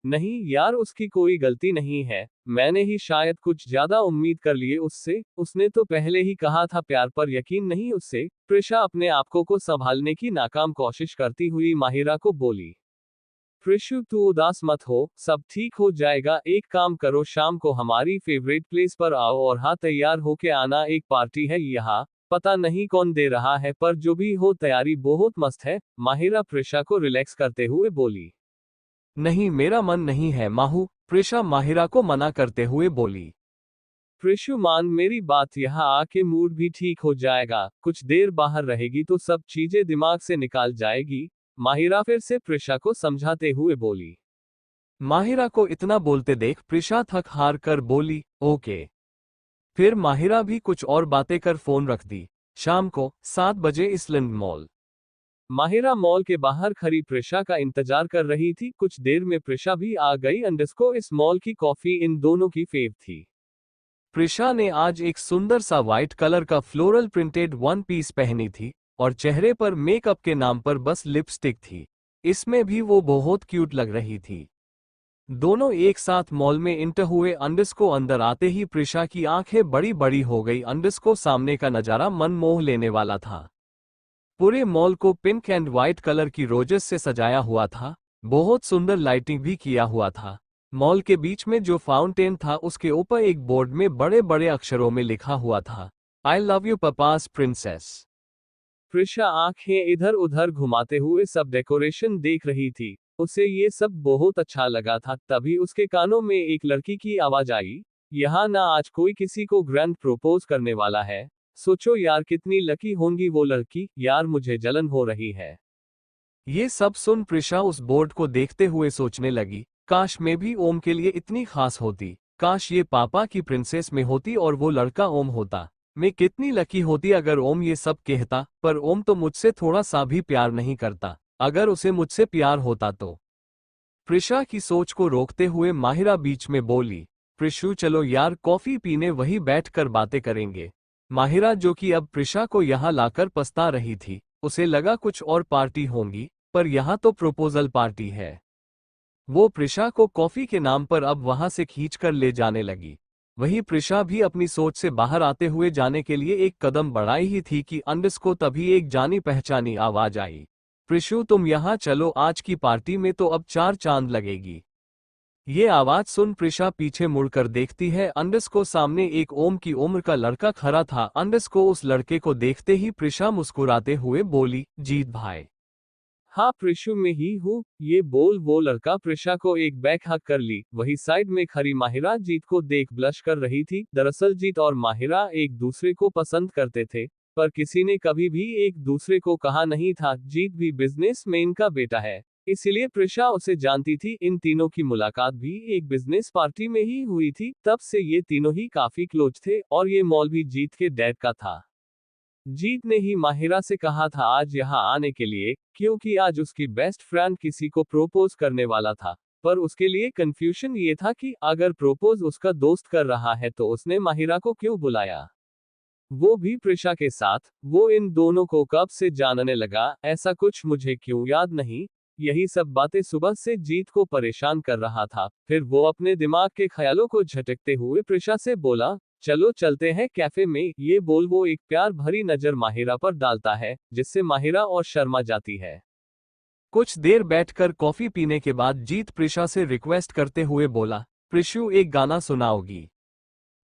नहीं यार, उसकी कोई गलती नहीं है, मैंने ही शायद कुछ ज्यादा उम्मीद कर लिए उससे, उसने तो पहले ही कहा था प्यार पर यकीन नहीं उससे। प्रिशा अपने आपको को संभालने की नाकाम कोशिश करती हुई माहिरा को बोली। प्रिशु तू उदास मत हो, सब ठीक हो जाएगा, एक काम करो शाम को हमारी फेवरेट प्लेस पर आओ और हाँ तैयार होके आना, एक पार्टी है यहाँ, पता नहीं कौन दे रहा है पर जो भी हो तैयारी बहुत मस्त है, माहिरा प्रिशा को रिलैक्स करते हुए बोली। नहीं मेरा मन नहीं है माहू, प्रिशा माहिरा को मना करते हुए बोली। प्रिशु मान मेरी बात, यहाँ आके मूड भी ठीक हो जाएगा, कुछ देर बाहर रहेगी तो सब चीजें दिमाग से निकाल जाएगी, माहिरा फिर से प्रिशा को समझाते हुए बोली। माहिरा को इतना बोलते देख प्रिशा थक हार कर बोली, ओके। फिर माहिरा भी कुछ और बातें कर फोन रख दी। शाम को 7 बजे इसलैंड मॉल। माहिरा मॉल के बाहर खड़ी प्रिशा का इंतजार कर रही थी। कुछ देर में प्रिशा भी आ गई। अंडस्को इस मॉल की कॉफी इन दोनों की फेव थी। प्रिशा ने आज एक सुंदर सा व्हाइट कलर का फ्लोरल प्रिंटेड वन पीस पहनी थी और चेहरे पर मेकअप के नाम पर बस लिपस्टिक थी। इसमें भी वो बहुत क्यूट लग रही थी। दोनों एक साथ मॉल में इंटर हुए। अंडस्को अंदर आते ही प्रिशा की आंखें बड़ी बड़ी हो गई। अंडस्को सामने का नजारा मन मोह लेने वाला था। पूरे मॉल को पिंक एंड व्हाइट कलर की रोजेस से सजाया हुआ था। बहुत सुंदर लाइटिंग भी किया हुआ था। मॉल के बीच में जो फाउंटेन था उसके ऊपर एक बोर्ड में बड़े बड़े अक्षरों में लिखा हुआ था, I love you papa's princess. Prisha आंखें इधर उधर घुमाते हुए सब डेकोरेशन देख रही थी। उसे ये सब बहुत अच्छा लगा था। तभी उसके कानों में एक लड़की की आवाज आई, यहाँ ना आज कोई किसी को ग्रैंड प्रपोज करने वाला है। सोचो यार कितनी लकी होंगी वो लड़की, यार मुझे जलन हो रही है। ये सब सुन प्रिशा उस बोर्ड को देखते हुए सोचने लगी, काश मैं भी ओम के लिए इतनी खास होती। काश ये पापा की प्रिंसेस में होती और वो लड़का ओम होता। मैं कितनी लकी होती अगर ओम ये सब कहता। पर ओम तो मुझसे थोड़ा सा भी प्यार नहीं करता। अगर उसे मुझसे प्यार होता तो। प्रिशा की सोच को रोकते हुए माहिरा बीच में बोली, प्रिशु चलो यार कॉफी पीने वहीं बैठकर बातें करेंगे। माहिरा जो कि अब प्रिशा को यहाँ लाकर पछता रही थी, उसे लगा कुछ और पार्टी होंगी, पर यहाँ तो प्रपोजल पार्टी है। वो प्रिशा को कॉफी के नाम पर अब वहां से खींचकर ले जाने लगी। वहीं प्रिशा भी अपनी सोच से बाहर आते हुए जाने के लिए एक कदम बढ़ाई ही थी कि अंडस को तभी एक जानी पहचानी आवाज आई, प्रिशु तुम यहाँ चलो, आज की पार्टी में तो अब 4 चांद लगेगी। ये आवाज सुन प्रिशा पीछे मुड़कर देखती है। अंडस को सामने एक ओम की उम्र का लड़का खड़ा था। अंडस को उस लड़के को देखते ही प्रिशा मुस्कुराते हुए बोली, जीत भाई। हाँ प्रिशु में ही हूँ, ये बोल वो लड़का प्रिशा को एक बैक हक कर ली। वही साइड में खड़ी माहिरा जीत को देख ब्लश कर रही थी। दरअसल जीत और माहिरा एक दूसरे को पसंद करते थे, पर किसी ने कभी भी एक दूसरे को कहा नहीं था। जीत भी बिजनेसमैन का बेटा है, इसलिए प्रिशा उसे जानती थी। इन तीनों की मुलाकात भी एक बिजनेस पार्टी में ही हुई थी। तब से ये तीनों ही काफी क्लोज थे और ये मॉल भी जीत के डैड का था। जीत ने ही माहिरा से कहा था आज यहाँ आने के लिए, क्योंकि आज उसकी बेस्ट फ्रेंड किसी को प्रोपोज करने वाला था। पर उसके लिए कंफ्यूजन ये था कि अगर प्रोपोज उसका दोस्त कर रहा है तो उसने माहिरा को क्यों बुलाया, वो भी प्रिशा के साथ। वो इन दोनों को कब से जानने लगा, ऐसा कुछ मुझे क्यों याद नहीं। यही सब बातें सुबह से जीत को परेशान कर रहा था। फिर वो अपने दिमाग के ख्यालों को झटकते हुए प्रिशा से बोला, चलो चलते हैं कैफे में। ये बोल वो एक प्यार भरी नजर माहिरा पर डालता है, जिससे माहिरा और शर्मा जाती है। कुछ देर बैठकर कॉफी पीने के बाद जीत प्रिशा से रिक्वेस्ट करते हुए बोला, प्रिशु एक गाना सुनाओगी।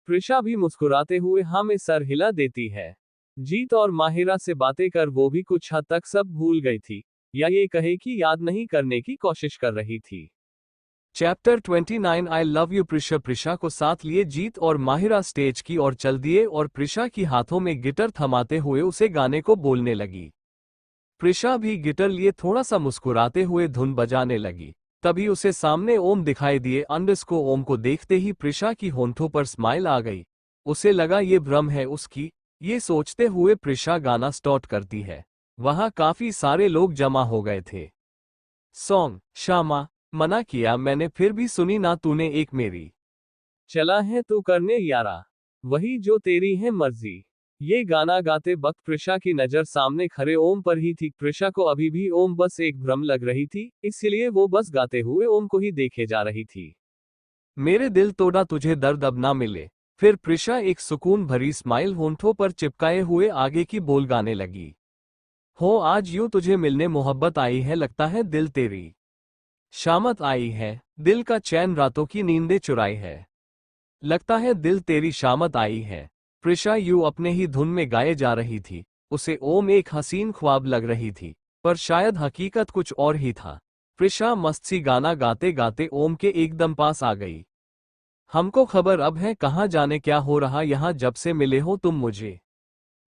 प्रिशा भी मुस्कुराते हुए हाँ में सर हिला देती है। जीत और माहिरा से बातें कर वो भी कुछ हद तक सब भूल गई थी, या ये कहे कि याद नहीं करने की कोशिश कर रही थी। Chapter 29 I love you Prisha. Prisha को साथ लिए जीत और माहिरा स्टेज की ओर चल दिए और प्रिशा की हाथों में गिटार थमाते हुए उसे गाने को बोलने लगी। प्रिशा भी गिटार लिए थोड़ा सा मुस्कुराते हुए धुन बजाने लगी। तभी उसे सामने ओम दिखाई दिए। अंडस को ओम को देखते ही प्रिशा की होंठों पर स्माइल आ गई। उसे लगा ये भ्रम है उसकी। ये सोचते हुए प्रिशा गाना स्टार्ट करती है। वहां काफी सारे लोग जमा हो गए थे। सॉन्ग शामा, मना किया मैंने फिर भी सुनी ना तूने एक मेरी। चला है तू करने यारा, वही जो तेरी है मर्जी। ये गाना गाते वक्त प्रिशा की नजर सामने खड़े ओम पर ही थी। प्रिशा को अभी भी ओम बस एक भ्रम लग रही थी, इसलिए वो बस गाते हुए ओम को ही देखे जा रही थी। मेरे दिल तोड़ा तुझे दर्द अब ना मिले। फिर प्रिशा एक सुकून भरी स्माइल होंठों पर चिपकाए हुए आगे की बोल गाने लगी। हो आज यूं तुझे मिलने मोहब्बत आई है, लगता है दिल तेरी शामत आई है। दिल का चैन रातों की नींदें चुराई है, लगता है दिल तेरी शामत आई है। प्रिशा यूं अपने ही धुन में गाए जा रही थी। उसे ओम एक हसीन ख्वाब लग रही थी, पर शायद हकीकत कुछ और ही था। प्रिशा मस्त सी गाना गाते गाते ओम के एकदम पास आ गई। हमको खबर अब है कहाँ जाने क्या हो रहा यहाँ, जब से मिले हो तुम मुझे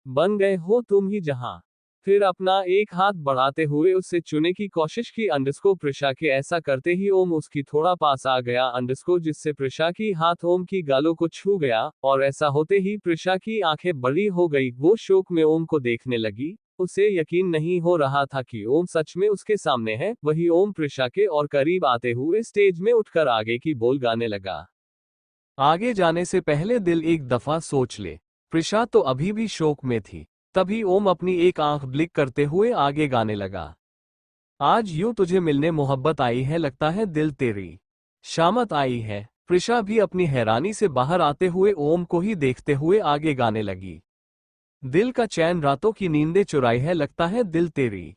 बन गए हो तुम ही जहां। फिर अपना एक हाथ बढ़ाते हुए उससे छूने की कोशिश की अंडस को। प्रिशा के ऐसा करते ही ओम उसकी थोड़ा पास आ गया अंडस को, जिससे प्रिशा की हाथ ओम की गालों को छू गया। और ऐसा होते ही प्रिशा की आंखें बड़ी हो गई। वो शौक में ओम को देखने लगी। उसे यकीन नहीं हो रहा था कि ओम सच में उसके सामने है। वही ओम प्रिशा के और करीब आते हुए स्टेज में उठकर आगे की बोल गाने लगा। आगे जाने से पहले दिल एक दफा सोच ले। प्रिशा तो अभी भी शौक में थी। तभी ओम अपनी एक आंख ब्लिक करते हुए आगे गाने लगा। आज यूं तुझे मिलने मोहब्बत आई है, लगता है दिल तेरी शामत आई है। प्रिशा भी अपनी हैरानी से बाहर आते हुए ओम को ही देखते हुए आगे गाने लगी। दिल का चैन रातों की नींदें चुराई है, लगता है दिल तेरी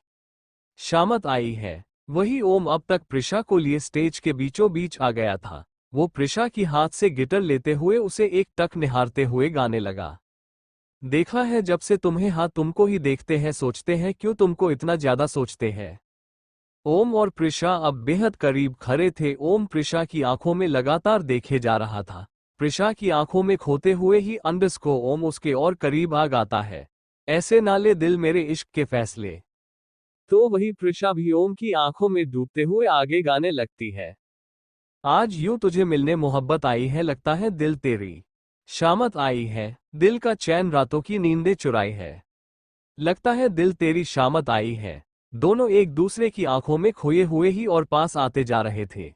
शामत आई है। वही ओम अब तक प्रिशा को लिए स्टेज के बीचों बीच आ गया था। वो प्रिशा की हाथ से गिटार लेते हुए उसे एक टक निहारते हुए गाने लगा। देखा है जब से तुम्हें, हाँ तुमको ही देखते हैं, सोचते हैं क्यों तुमको इतना ज्यादा सोचते हैं। ओम और प्रिशा अब बेहद करीब खड़े थे। ओम प्रिशा की आंखों में लगातार देखे जा रहा था। प्रिशा की आंखों में खोते हुए ही अंडस को ओम उसके और करीब आ गाता है। ऐसे ना ले दिल मेरे इश्क के फैसले। तो वही प्रिशा भी ओम की आंखों में डूबते हुए आगे गाने लगती है। आज यूं तुझे मिलने मोहब्बत आई है, लगता है दिल तेरी शामत आई है। दिल का चैन रातों की नींदें चुराई है, लगता है दिल तेरी शामत आई है। दोनों एक दूसरे की आंखों में खोए हुए ही और पास आते जा रहे थे।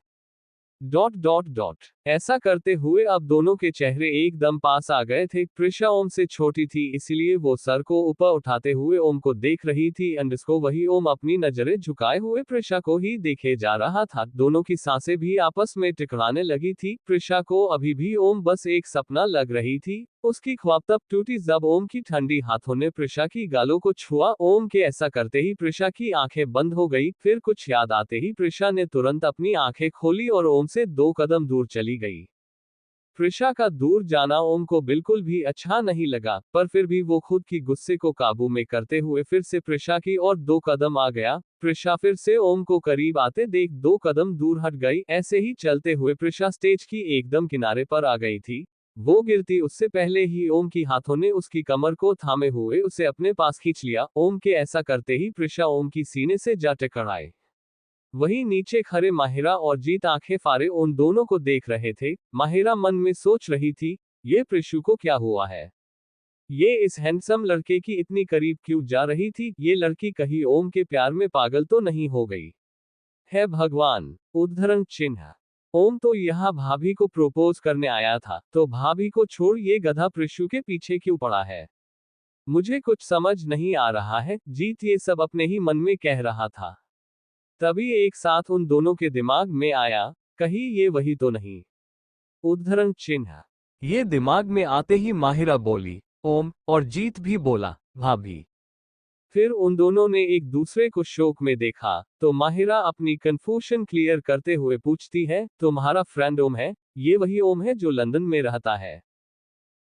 डॉट डॉट डॉट ऐसा करते हुए अब दोनों के चेहरे एकदम पास आ गए थे। प्रिशा ओम से छोटी थी, इसलिए वो सर को ऊपर उठाते हुए ओम को देख रही थी। अंडरस्को वही ओम अपनी नजरें झुकाए हुए प्रिशा को ही देखे जा रहा था। दोनों की सांसें भी आपस में टकराने लगी थी। प्रिशा को अभी भी ओम बस एक सपना लग रही थी। उसकी ख्वाब तब टूटी जब ओम की ठंडी हाथों ने प्रिशा की गालों को छुआ। ओम के ऐसा करते ही प्रिशा की आंखें बंद हो गई। फिर कुछ याद आते ही प्रिशा ने तुरंत अपनी आंखें खोली और ओम से 2 कदम दूर चली गई। प्रिशा का दूर जाना ओम को बिल्कुल भी अच्छा नहीं लगा, पर फिर भी वो खुद की गुस्से को काबू में करते हुए फिर से प्रिशा की ओर 2 कदम आ गया। प्रिशा फिर से ओम को करीब आते देख 2 कदम दूर हट गई। ऐसे ही चलते हुए प्रिशा स्टेज की एकदम किनारे पर आ गई थी। वो गिरती उससे पहले ही ओम की हाथों ने उसकी कमर को थामे हुए उसे अपने पास खींच लिया। ओम के ऐसा करते ही प्रिशा ओम की सीने से जा टकराए। वहीं नीचे खड़े माहिरा और जीत आंखें फाड़े उन दोनों को देख रहे थे। माहिरा मन में सोच रही थी, ये प्रिशु को क्या हुआ है? ये इस हैंडसम लड़के की इतनी करीब क्यों जा रही थी? ये लड़की कहीं ओम के प्यार में पागल तो नहीं हो गई? है भगवान! उद्धरण चिन्ह। ओम तो यहाँ भाभी को प्रपोज करने आया था, तो भाभी को छोड़ ये गधा प्रिशु के पीछे क्यों पड़ा है? मुझे कुछ समझ नहीं आ रहा है। जीत ये सब अपने ही मन में कह रहा था। तभी एक साथ उन दोनों के दिमाग में आया, कहीं ये वही तो नहीं? उद्धरण चिन्ह। ये दिमाग में आते ही माहिरा बोली, ओम, और जीत भी बोला, भाभी। फिर उन दोनों ने एक दूसरे को शौक में देखा, तो माहिरा अपनी कंफ्यूजन क्लियर करते हुए पूछती है, तुम्हारा फ्रेंड ओम है? ये वही ओम है जो लंदन में रहता है?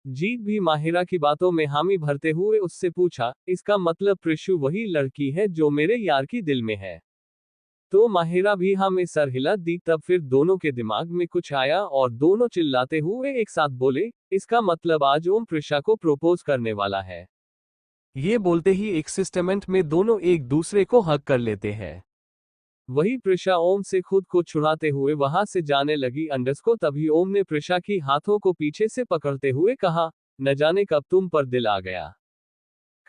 जीत भी माहिरा की बातों में हामी भरते हुए उससे पूछा, इसका मतलब प्रिशु वही लड़की है जो मेरे यार की दिल में है? तो माहिरा भी हाँ में सर हिला दी। तब फिर दोनों के दिमाग में कुछ आया और दोनों चिल्लाते हुए एक साथ बोले, इसका मतलब आज ओम प्रिशा को प्रपोज करने वाला है। ये बोलते ही एक सिस्टमेंट में दोनों एक दूसरे को हक कर लेते हैं। वही प्रिशा ओम से खुद को छुड़ाते हुए वहां से जाने लगी। अंडस को तभी ओम ने प्रिशा की हाथों को पीछे से पकड़ते हुए कहा, न जाने कब तुम पर दिल आ गया,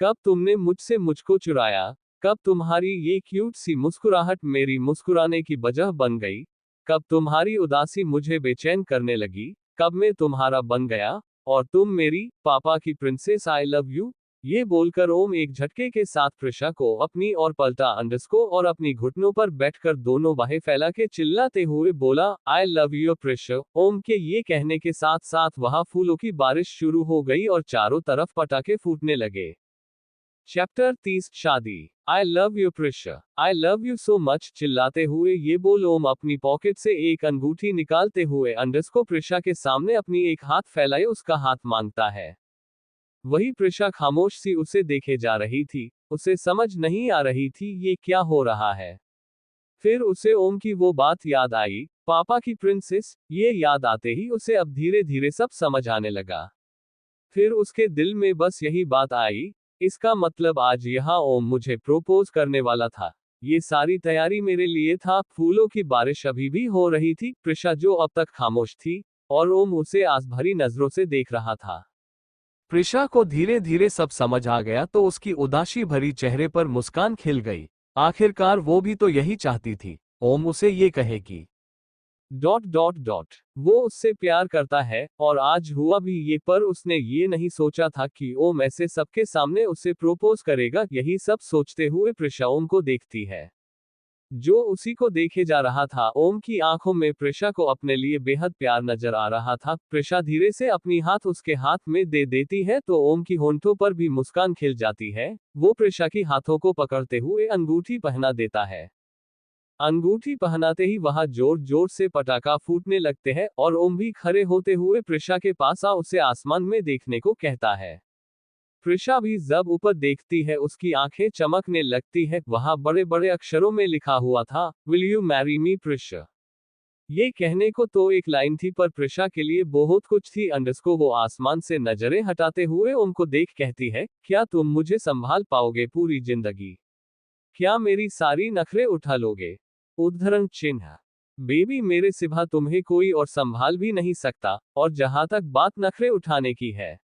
कब तुमने मुझसे मुझको चुराया, कब तुम्हारी ये क्यूट सी मुस्कुराहट मेरी मुस्कुराने की वजह बन गई, कब तुम्हारी उदासी मुझे बेचैन करने लगी, कब मैं तुम्हारा बन गया और तुम मेरी पापा की प्रिंसेस, आई लव यू। ये बोलकर ओम एक झटके के साथ प्रिशा को अपनी ओर पलटा। अंडस को और अपनी घुटनों पर बैठकर दोनों बाहें फैला के चिल्लाते हुए बोला, आई लव यू प्रिशा। ओम के ये कहने के साथ साथ वहां फूलों की बारिश शुरू हो गई और चारों तरफ पटाखे फूटने लगे। चैप्टर 30 शादी। आई love you Prisha, I love you so much चिल्लाते हुए ये बोल ओम अपनी पॉकेट से एक अंगूठी निकालते हुए अंडस को प्रिशा के सामने अपनी एक हाथ फैलाए उसका हाथ मांगता है। वही प्रिशा खामोश सी उसे देखे जा रही थी। उसे समझ नहीं आ रही थी ये क्या हो रहा है। फिर उसे ओम की वो बात याद आई, पापा की प्रिंसेस। ये याद आते ही उसे अब धीरे धीरे सब समझ आने लगा। फिर उसके दिल में बस यही बात आई, इसका मतलब आज यहाँ ओम मुझे प्रोपोज करने वाला था। ये सारी तैयारी मेरे लिए था। फूलों की बारिश अभी भी हो रही थी। प्रिशा जो अब तक खामोश थी और ओम उसे आस भरी नजरों से देख रहा था। प्रिशा को धीरे धीरे सब समझ आ गया तो उसकी उदासी भरी चेहरे पर मुस्कान खिल गई। आखिरकार वो भी तो यही चाहती थी, ओम उसे ये कहे कि डॉट डॉट डॉट वो उससे प्यार करता है, और आज हुआ भी ये। पर उसने ये नहीं सोचा था कि ओम ऐसे सबके सामने उसे प्रोपोज करेगा। यही सब सोचते हुए प्रिशा ओम को देखती है। जो उसी को देखे जा रहा था। ओम की आंखों में प्रिशा को अपने लिए बेहद प्यार नजर आ रहा था। प्रिशा धीरे से अपनी हाथ उसके हाथ में दे देती है तो ओम की होंठों पर भी मुस्कान खिल जाती है। वो प्रिशा की हाथों को पकड़ते हुए अंगूठी पहना देता है। अंगूठी पहनाते ही वहां जोर जोर से पटाखा फूटने लगते हैं और ओम भी खड़े होते हुए प्रिशा के पास आ उसे आसमान में देखने को कहता है। प्रिशा भी जब ऊपर देखती है उसकी आंखें चमकने लगती है। वहां बड़े बड़े अक्षरों में लिखा हुआ था, will you marry me Prisha. ये कहने को तो एक लाइन थी पर प्रिशा के लिए बहुत कुछ थी। अंडरस्को वो आसमान से नजरें हटाते हुए ओम को देख कहती है, क्या तुम मुझे संभाल पाओगे पूरी जिंदगी? क्या मेरी सारी नखरे उठा लोगे? उद्धरण चिन्ह। बेबी मेरे सिवा तुम्हें कोई और संभाल भी नहीं सकता, और जहां तक बात नखरे उठाने की है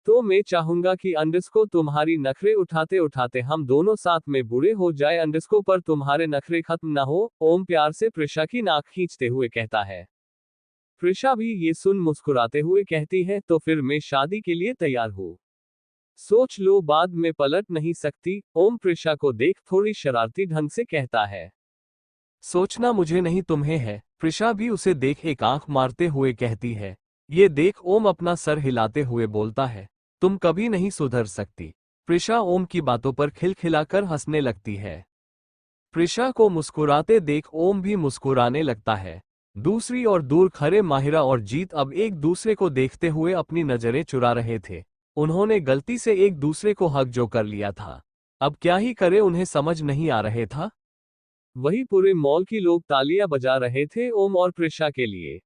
तो मैं चाहूंगा कि अंडरस्को तुम्हारी नखरे उठाते उठाते हम दोनों साथ में बूढ़े हो जाए। अंडरस्को पर तुम्हारे नखरे खत्म ना हो। ओम प्यार से प्रिशा की नाक खींचते हुए कहता है। प्रिशा भी ये सुन मुस्कुराते हुए कहती है, तो फिर मैं शादी के लिए तैयार हूँ। सोच लो बाद में पलट नहीं सकती। ओम प्रिशा को देख थोड़ी शरारती ढंग से कहता है। सोचना मुझे नहीं तुम्हें है, प्रिशा भी उसे देख एक आंख मारते हुए कहती है। ये देख ओम अपना सर हिलाते हुए बोलता है, तुम कभी नहीं सुधर सकती। प्रिशा ओम की बातों पर खिलखिलाकर हंसने लगती है। प्रिशा को मुस्कुराते देख ओम भी मुस्कुराने लगता है। दूसरी ओर दूर खड़े माहिरा और जीत अब एक दूसरे को देखते हुए अपनी नजरें चुरा रहे थे। उन्होंने गलती से एक दूसरे को हक जो कर लिया था। अब क्या ही करे उन्हें समझ नहीं आ रहे था। वही पूरे मॉल की लोग तालियां बजा रहे थे ओम और प्रिशा के लिए।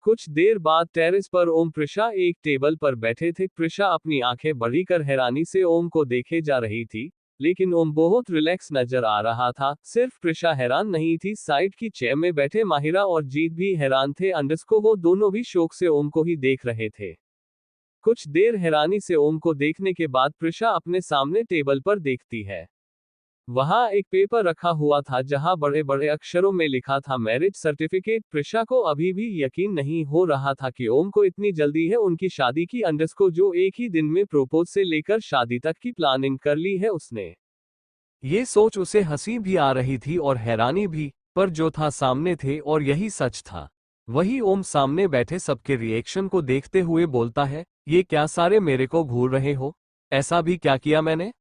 कुछ देर बाद टेरेस पर ओम प्रिशा एक टेबल पर बैठे थे। प्रिशा अपनी आंखें बड़ी कर हैरानी से ओम को देखे जा रही थी, लेकिन ओम बहुत रिलैक्स नजर आ रहा था। सिर्फ प्रिशा हैरान नहीं थी, साइड की चेयर में बैठे माहिरा और जीत भी हैरान थे। अंडरस्को वो दोनों भी शौक से ओम को ही देख रहे थे। कुछ देर हैरानी से ओम को देखने के बाद प्रिशा अपने सामने टेबल पर देखती है। वहां एक पेपर रखा हुआ था जहां बड़े बड़े अक्षरों में लिखा था, मैरिज सर्टिफिकेट। प्रिशा को अभी भी यकीन नहीं हो रहा था कि ओम को इतनी जल्दी है उनकी शादी की। अंडरस्को जो एक ही दिन में प्रपोज से लेकर शादी तक की प्लानिंग कर ली है उसने। ये सोच उसे हंसी भी आ रही थी और हैरानी भी, पर जो था सामने थे और यही सच था। वही ओम सामने बैठे सबके रिएक्शन को देखते हुए बोलता है, ये क्या सारे मेरे को घूर रहे हो? ऐसा भी क्या किया मैंने?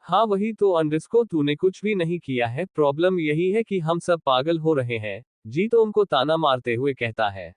हाँ वही तो अंडरस्को, तूने कुछ भी नहीं किया है, प्रॉब्लम यही है कि हम सब पागल हो रहे हैं। जीत ओम को ताना मारते हुए कहता है।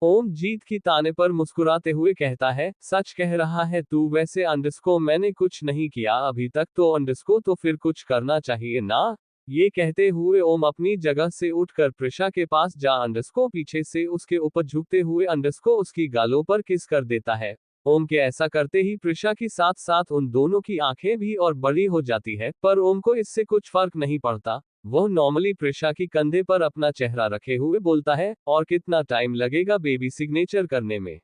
ओम जीत की ताने पर मुस्कुराते हुए कहता है, सच कह रहा है तू? वैसे अंडरस्को मैंने कुछ नहीं किया अभी तक तो अंडरस्को, तो फिर कुछ करना चाहिए ना? ये कहते हुए ओम अपनी जगह से उठकर प्रिशा के पास जा अंडरस्को पीछे से उसके ऊपर झुकते हुए अंडरस्को उसकी गालों पर किस कर देता है। ओम के ऐसा करते ही प्रिशा की साथ साथ उन दोनों की आंखें भी और बड़ी हो जाती है, पर ओम को इससे कुछ फर्क नहीं पड़ता। वह नॉर्मली प्रिशा की कंधे पर अपना चेहरा रखे हुए बोलता है, और कितना टाइम लगेगा बेबी सिग्नेचर करने में?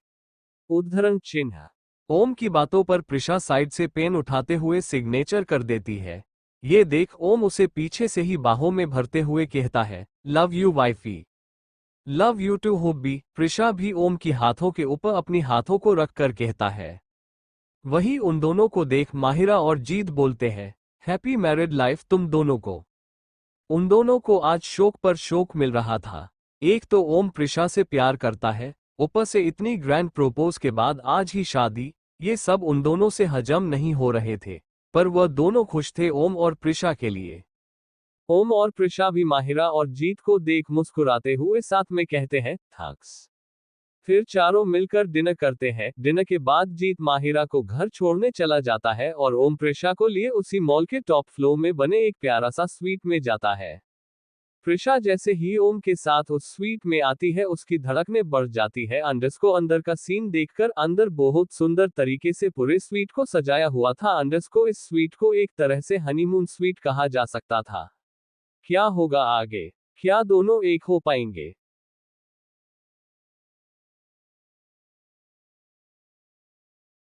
उद्धरण चिन्ह। ओम की बातों पर प्रिशा साइड से पेन उठाते हुए सिग्नेचर कर देती है। ये देख ओम उसे पीछे से ही बाहों में भरते हुए कहता है, love you wifey. Love you too hubby. Prisha भी ओम की हाथों के ऊपर अपनी हाथों को रखकर कहता है। वही उन दोनों को देख माहिरा और जीत बोलते हैं, हैप्पी मैरिड लाइफ तुम दोनों को। उन दोनों को आज शोक पर शोक मिल रहा था। एक तो ओम प्रिशा से प्यार करता है, ऊपर से इतनी ग्रैंड प्रोपोज के बाद आज ही शादी। ये सब उन दोनों से हजम नहीं हो रहे थे, पर वह दोनों खुश थे ओम और प्रिशा के लिए। ओम और प्रिशा भी माहिरा और जीत को देख मुस्कुराते हुए साथ में कहते हैं, थैंक्स। फिर चारों मिलकर डिनर करते हैं। डिनर के बाद जीत माहिरा को घर छोड़ने चला जाता है और ओम प्रिशा को लिए उसी मॉल के टॉप फ्लोर में बने एक प्यारा सा स्वीट में जाता है। प्रिशा जैसे ही ओम के साथ उस स्वीट में आती है उसकी धड़कनें बढ़ जाती है। अंडरस्को अंदर का सीन देखकर, अंदर बहुत सुंदर तरीके से पूरे स्वीट को सजाया हुआ था। अंडरस्को इस स्वीट को एक तरह से हनीमून स्वीट कहा जा सकता था। क्या होगा आगे? क्या दोनों एक हो पाएंगे?